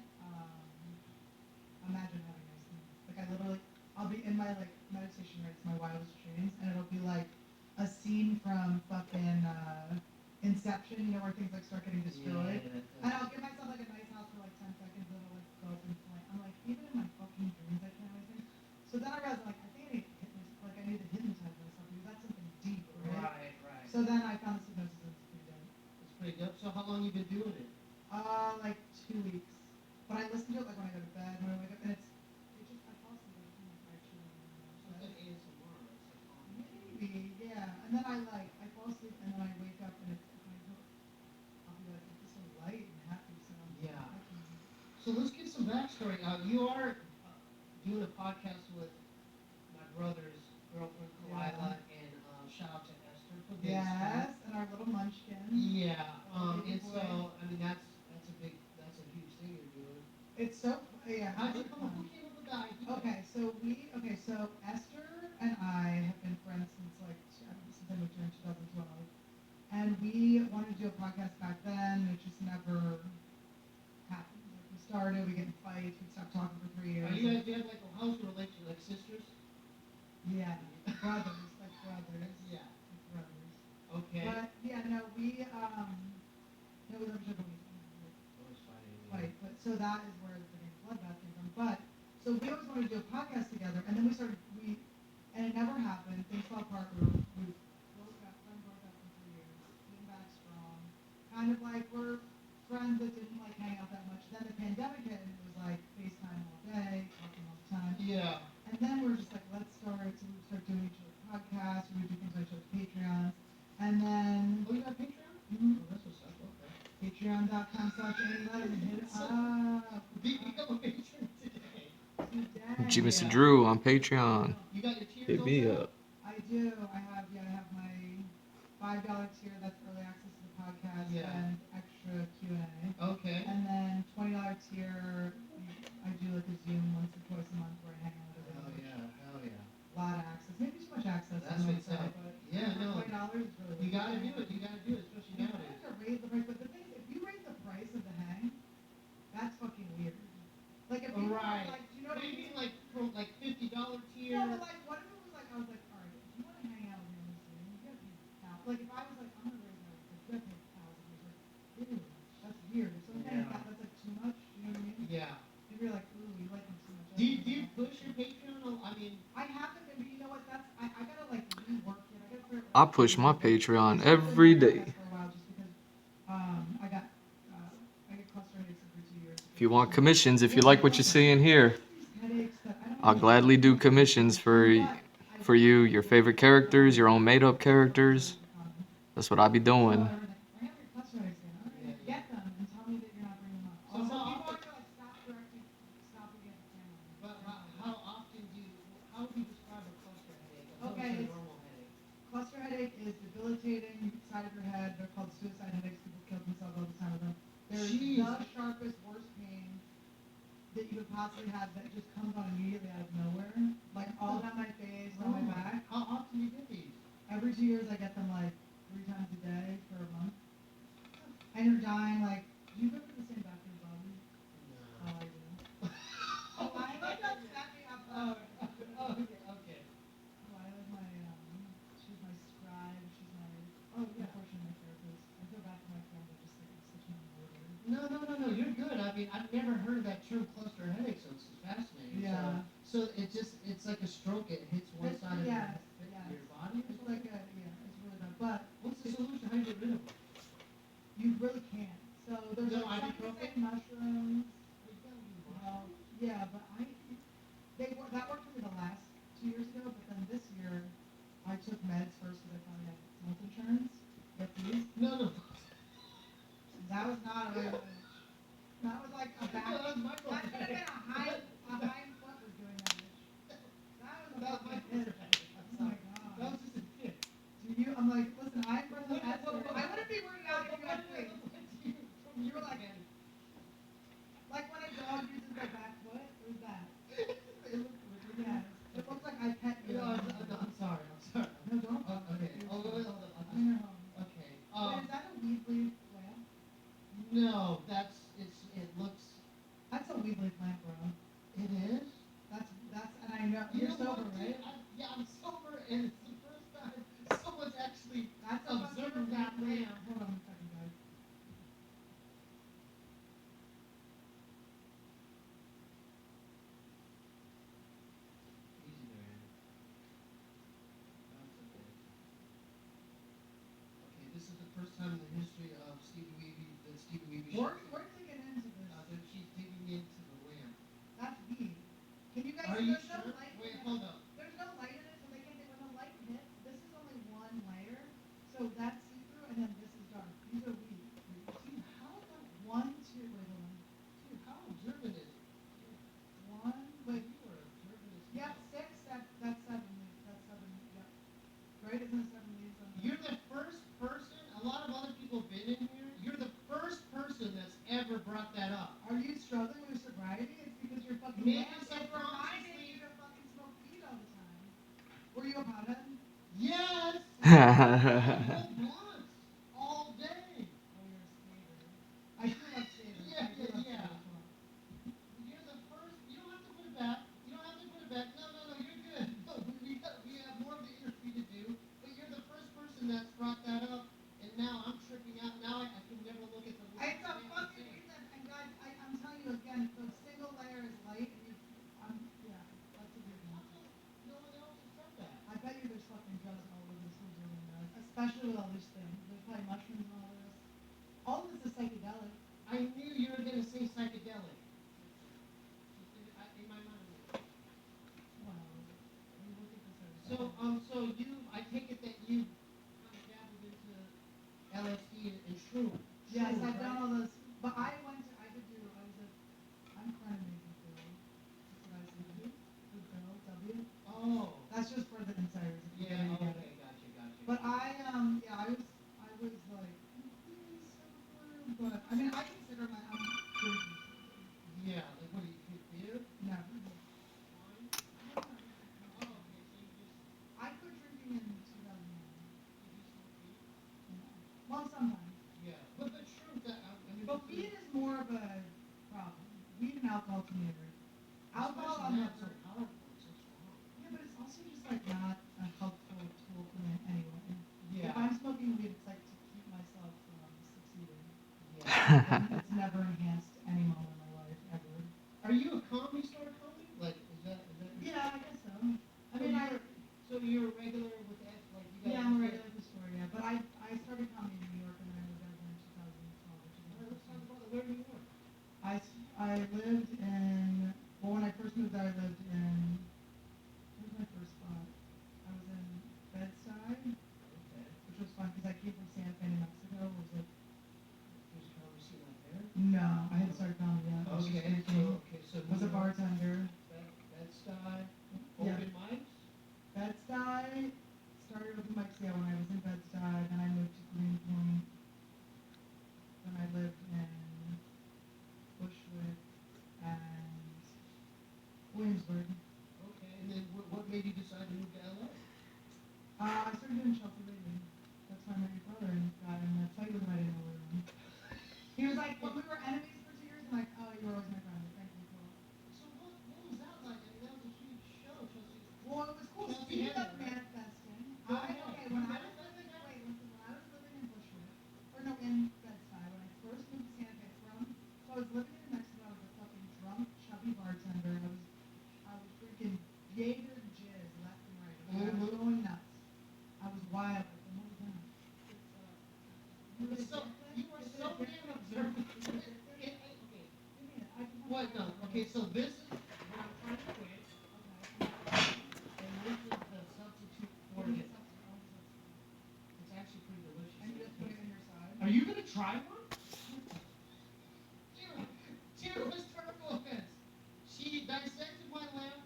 imagine having nice things. Like I'll be in my like meditation, right? It's my wildest dreams, and it'll be like a scene from fucking Inception, you know, where things like start getting destroyed. And I'll give myself like a nice house for like 10 seconds, and it'll like go up in flame. I'm like, even in my fucking dreams, I can't have nice things. So then I realized, like, I think I need to hypnotize myself because that's something deep, right? Right. So then I found this hypnosis and it's pretty dope. It's pretty dope. So how long you been doing it? Like 2 weeks. But I listen to it like when I go to bed, when I wake up, and I fall asleep every time I actually. So it's like ASMR. It's like Maybe, yeah. And then I fall asleep and then I wake up and I'll be like, it's so light and happy. So Yeah. I can, So let's get some backstory. You are doing a podcast with my brother's girlfriend, Kalila, and shout out to Esther for this. yes, and our little munchkin. Yeah. Baby And boy. so I mean that's a huge thing you're doing. It's so yeah. How'd you it's come up? fun. Who came up with the idea? So Esther and I have been friends since since I moved here in 2012, and we wanted to do a podcast back then. And it just never happened. Like we started, we get in fights, we stopped talking for 3 years. Are you guys do you have like a how's your relation, like sisters? Yeah, brothers, like brothers. Yeah. Like brothers. Okay. But yeah, no, we love each other. Always fighting. Right, but so that is where the name Bloodbath came from. But so we always wanted to do a podcast together, and then and it never happened. Things fell apart. We broke up for 3 years, came back strong. Kind of like we're friends that didn't like hang out that much. Then the pandemic hit, and it was like FaceTime all day, talking all the time. Yeah. And then we're just like, let's start. So we start doing each other podcasts. We would do things like each other's Patreons, and then. Oh, you got Patreon? Mhm. Oh, that's what's up. Okay. Patreon.com/AnyLove and hit it up. Become a patron today. Today. G Mr. Drew on Patreon. You got your tiers Hit me also? up. I do. I have my $5 tier. That's early access to the podcast Yeah. and extra Q&A. Okay. And then $20 tier, I do like a Zoom once or twice a month where I hang out with Hell everybody. yeah. Hell yeah. A lot of access. Maybe too much access. That's I might what's say, up. but Yeah, for no. $20 is really. You gotta do it. You gotta do it, especially You nowadays. have to raise the price, but the thing is, if you raise the price of the hang, that's fucking weird. Like if you Right. like, do you know what I Maybe mean? like from $50 tier. No, but like, what if it was like, I was like, all right, if you want to hang out with me on this thing, you gotta pay $1,000 I push my Patreon every day. For a while, just because I get cluster headaches every 2 years. If you want commissions, if you like what you see in here, Headaches that I don't I'll gladly do commissions for you, your favorite characters, your own made up characters. That's what I be doing. I have your cluster headaches again. All right, get them and tell me that you're not bringing them up. So Also, how people often- are like, stop directing, stop looking at the camera. But how often how would you describe a cluster headache? Okay, A it's- normal headache. Cluster headache is debilitating side of your head. They're called suicide headaches. People kill themselves all the time with them. They're Jeez. the sharpest, worst pain that you could possibly have that just comes on immediately out of nowhere. Like all down my face, on my back. How often do you get these? Every 2 years I get them like 3 times a day for a month. And you're dying like, do you go to the same bathroom, Bobby? Oh, I do. Oh, I like that set me up. Okay. Lila's my, she's my scribe, she's my, unfortunately my therapist. I feel bad for my friend, I just think it's such an murder. No, you're good. I mean, I've never heard of that term cluster headache, so it's fascinating. Yeah. So it's like a stroke. It hits one It's- side of yeah, your body. It's like a, it's really bad, but What's the solution? How do you get rid of them? you really can't. So there's No, like some ibuprofen? say mushrooms. You gotta do Well, mushrooms. yeah, but that worked for me the last 2 years ago, but then this year I took meds first because I finally had health insurance. Get these. No. That was not a regular itch. That was like a back. That was my That could have been a hind foot was doing that itch. That was a That was my fucking cluster itch. headache. I'm Oh my sorry. god. That was just a tip. I'm like, listen, I'm from the What- Esther. what- I wouldn't be weirded out if you had twins. You were like, when a dog uses their back foot, it was that. Yeah. It looks like I pet you. I'm sorry. No, don't. Okay. Oh, wait, hold on. I'm in your home. Okay. Wait, is that a Weebly plant? No, it looks. That's a Weebly plant, bro. It is? And I know, you're know sober, what, right? Yeah, I'm sober, and it's the first time someone's actually That's a observing fucking that plant. lamp. Hold on a second, guys. Easy there, Andy. That's okay. Okay, this is the first time in the history of Stevie Weeby that Stevie Weeby. Where did they get into this? That she's digging into the lamp. That's weed. Can you guys Are see you there's no sure? light? Wait, in it. hold up. There's no light in it, so they can't get when the light hits. This is only one layer, so that's see through, and then this is dark. These are weed. Dude, how the 1, 2, wait, hold on. dude, how observant is it? 1, wait. You are observant as Yep, hell. 6. That's 7 leaves. That's 7. Yep. Right? Isn't it 7 leaves on the? You're the first person. A lot of other people have been in here. You're the first person that's ever brought that up. Are you struggling with sobriety? It's because you're fucking. Maybe mad. It's subconsciously- reminding you to fucking smoke weed all the time. Were you a pothead? Yes. Smoke blunts all day. Oh, you're a skater. I do love skaters. Yeah, I do love yeah. skaters a lot. You're the first. You don't have to put it back. You don't have to put it back. No, you're good. No, we have more of the interview to do. But you're the first person that's brought that up, and now I'm tripping out. Now I can never look at the. It's a fucking reason, and guys, I'm telling you again, the single layer is light, and that's a weird one. No one else has said that. I bet you there's fucking drugs all over this whole doing this, especially with all these things. There's probably mushrooms and all this. All of this is psychedelic. I knew you were gonna say psychedelic. In my mind. Wow. We look at this every So, day. I take it that you kind of dabbled into LSD and shrooms. Yes, Shrooms, I've done right? all those, but I'm Clinamazing Bill. That's what I was thinking. The Bill, W. Oh. That's just for the insiders. If you Yeah, get it. okay, gotcha. But I was like completely sober, but I mean, I consider I'm drinking sober. Yeah, like what do you drink beer? Never. Wine? Oh, okay, so you just, I quit drinking in 2009. you just smoke weed? Well, sometimes. Yeah, but shrooms, I mean. But weed is more of a problem. Weed and alcohol to me are. Alcohol, I'm not so so. powerful, it's so strong. Yeah, but it's also just like not a helpful tool for me anyway. Yeah. If I'm smoking weed, it's like to keep myself from succeeding. Yeah. And it's never enhanced any moment in my life ever. Are you a comedy store comic? Like, is that? Yeah, I guess so. I So mean, so you're a regular with that, like you guys. yeah, I'm a regular yeah, when I was in Bed-Stuy, then I moved to Greenpoint, then I lived in Bushwick and Williamsburg. Okay, and then what made you decide to move to LA? I started doing Chelsea Lately. That's how I met your brother and got in the fight with him. I didn't know we were in. He was like, well, we were enemies for 2 years. I'm like, oh, you were always my friend. Thank you. Cool. So what was that like? I mean, that was a huge show, Chelsea. Well, it was cool. Chelsea Speaking of Handler. manifesting, Go okay, ahead. when I was Manifesting? living, wait, listen, when I was living in Bushwick, or no, in Bed-Stuy, when I first moved to Santa Fe so I was living in New Mexico, I was a fucking drunk, chubby bartender. I was drinking Jaeger jizz left and right. Okay? I was going nuts. I was wild. Like, what was that? You were so damn observant. Okay. What? No. Okay, so this is when I'm trying to quit. And this is the substitute for it. It's actually pretty delicious. And you just put it in your side. Are you gonna try one? Tara was terrible offense. She dissected my lamp.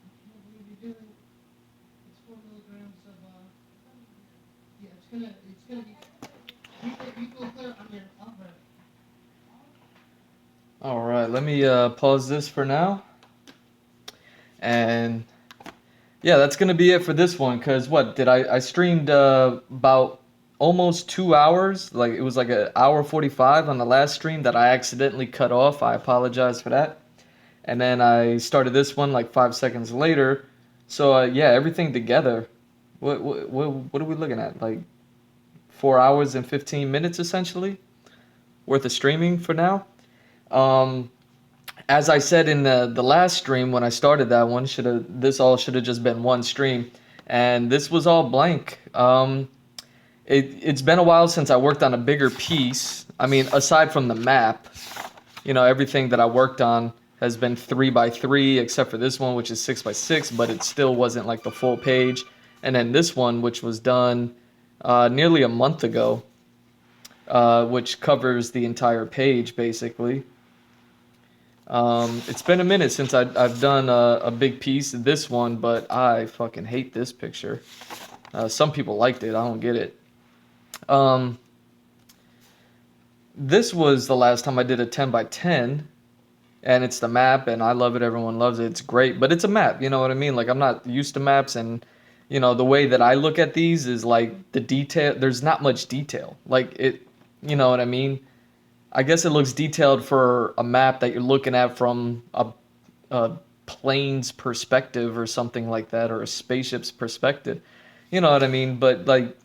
I can't believe you're doing. It's 4 milligrams of yeah, it's gonna be. You go clear. I mean, I'll grab it. All right, let me pause this for now. And yeah, that's gonna be it for this one. Cause what did I streamed about almost 2 hours. Like it was like an hour 45 on the last stream that I accidentally cut off. I apologize for that. And then I started this one like 5 seconds later. So yeah, everything together. What are we looking at? Like 4 hours and 15 minutes essentially worth of streaming for now. As I said in the last stream when I started that one, this all should have just been one stream, and this was all blank. It's been a while since I worked on a bigger piece. I mean, aside from the map, everything that I worked on has been 3x3, except for this one, which is 6x6, but it still wasn't like the full page. And then this one, which was done nearly a month ago, which covers the entire page, basically. It's been a minute since I've done a big piece of this one, but I fucking hate this picture. Some people liked it. I don't get it. This was the last time I did a 10x10, and it's the map, and I love it. Everyone loves it. It's great, but it's a map. You know what I mean? Like, I'm not used to maps, and the way that I look at these is like the detail. There's not much detail. Like it, you know what I mean? I guess it looks detailed for a map that you're looking at from a plane's perspective or something like that, or a spaceship's perspective. You know what I mean? But like,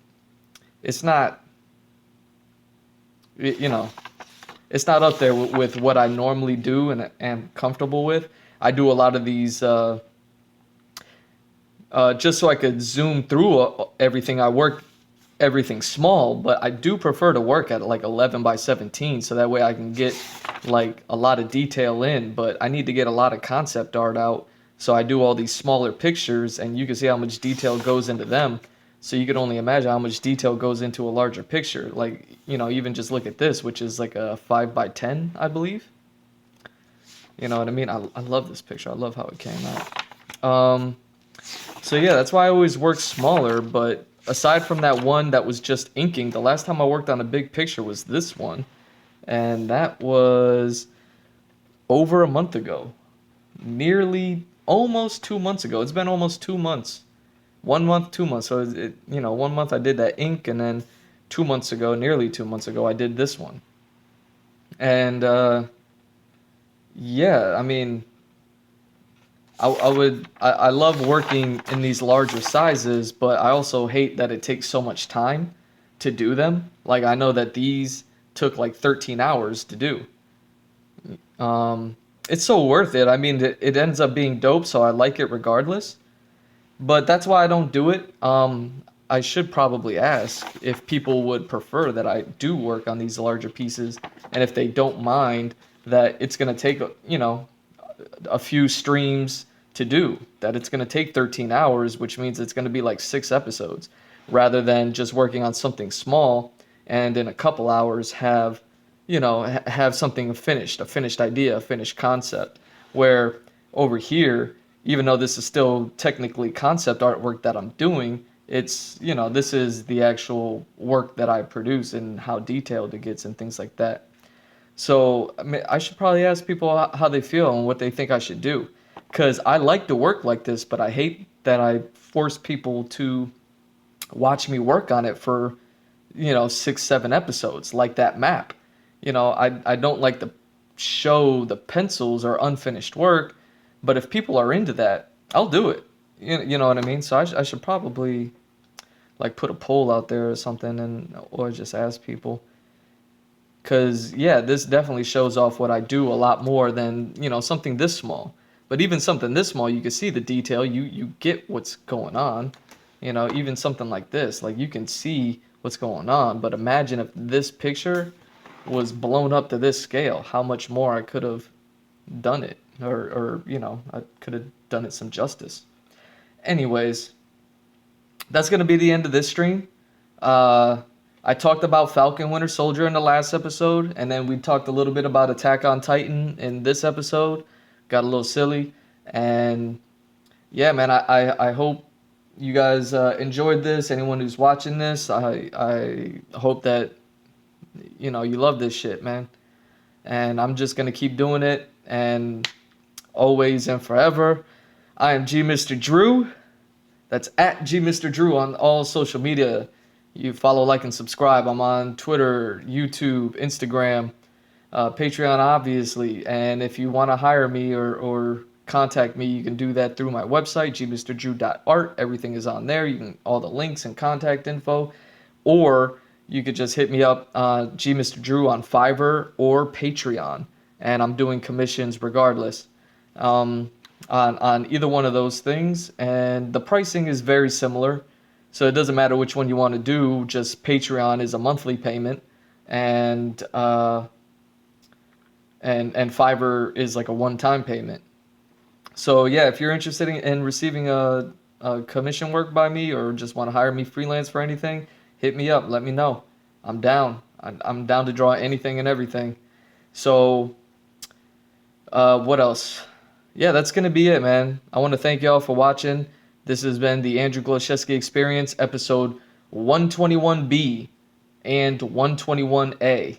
it's not. It's not up there with what I normally do and am comfortable with. I do a lot of these just so I could zoom through everything. I work everything small, but I do prefer to work at like 11x17, so that way I can get like a lot of detail in, but I need to get a lot of concept art out. So I do all these smaller pictures, and you can see how much detail goes into them. So you could only imagine how much detail goes into a larger picture. Like, even just look at this, which is like a 5x10, I believe. You know what I mean? I love this picture. I love how it came out. So yeah, that's why I always work smaller. But aside from that one that was just inking, the last time I worked on a big picture was this one. And that was over a month ago. Nearly almost 2 months ago. It's been almost 2 months. 1 month, 2 months. So 1 month I did that ink, and then 2 months ago, nearly 2 months ago, I did this one. And yeah, I mean, I love working in these larger sizes, but I also hate that it takes so much time to do them. Like, I know that these took like 13 hours to do. It's so worth it. I mean, it ends up being dope, so I like it regardless. But that's why I don't do it. I should probably ask if people would prefer that I do work on these larger pieces, and if they don't mind that it's going to take, a few streams to do, that it's going to take 13 hours, which means it's going to be like 6 episodes, rather than just working on something small and in a couple hours have something finished, a finished idea, a finished concept, where over here, even though this is still technically concept artwork that I'm doing, it's, you know, this is the actual work that I produce and how detailed it gets and things like that. So I mean, I should probably ask people how they feel and what they think I should do. Because I like to work like this, but I hate that I force people to watch me work on it for, you know, 6, 7 episodes, like that map. You know, I don't like to show the pencils or unfinished work, but if people are into that, I'll do it. You know what I mean? So I should probably like put a poll out there or something, and or just ask people. Cause yeah, this definitely shows off what I do a lot more than, you know, something this small. But even something this small, you can see the detail. You get what's going on. You know, even something like this, like you can see what's going on. But imagine if this picture was blown up to this scale, how much more I could have done it, or you know, I could have done it some justice. Anyways, that's gonna be the end of this stream. Uh, I talked about Falcon Winter Soldier in the last episode, and then we talked a little bit about Attack on Titan in this episode. Got a little silly, and yeah, man, I hope you guys enjoyed this. Anyone who's watching this, I hope that, you know, you love this shit, man. And I'm just gonna keep doing it, and always and forever. I am G Mr. Drew. That's at G Mr. Drew on all social media. You follow, like, and subscribe. I'm on Twitter, YouTube, Instagram, Patreon, obviously. And if you want to hire me or contact me, you can do that through my website, gmrdrew.art. Everything is on there. You can all the links and contact info. Or you could just hit me up, G Mr. Drew on Fiverr or Patreon. And I'm doing commissions regardless. On either one of those things, and the pricing is very similar, so it doesn't matter which one you want to do. Just Patreon is a monthly payment, and Fiverr is like a one-time payment. So yeah, if you're interested in receiving a commission work by me, or just want to hire me freelance for anything, hit me up. Let me know. I'm down. I'm down to draw anything and everything. So what else? Yeah, that's going to be it, man. I want to thank y'all for watching. This has been the Andrew Glowczewski Experience, episode 121B and 121A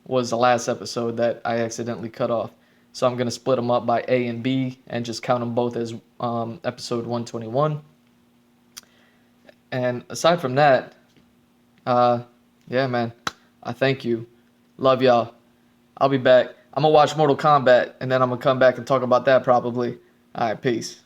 was the last episode that I accidentally cut off. So I'm going to split them up by A and B and just count them both as episode 121. And aside from that, yeah, man, I thank you. Love y'all. I'll be back. I'm going to watch Mortal Kombat, and then I'm going to come back and talk about that probably. All right, peace.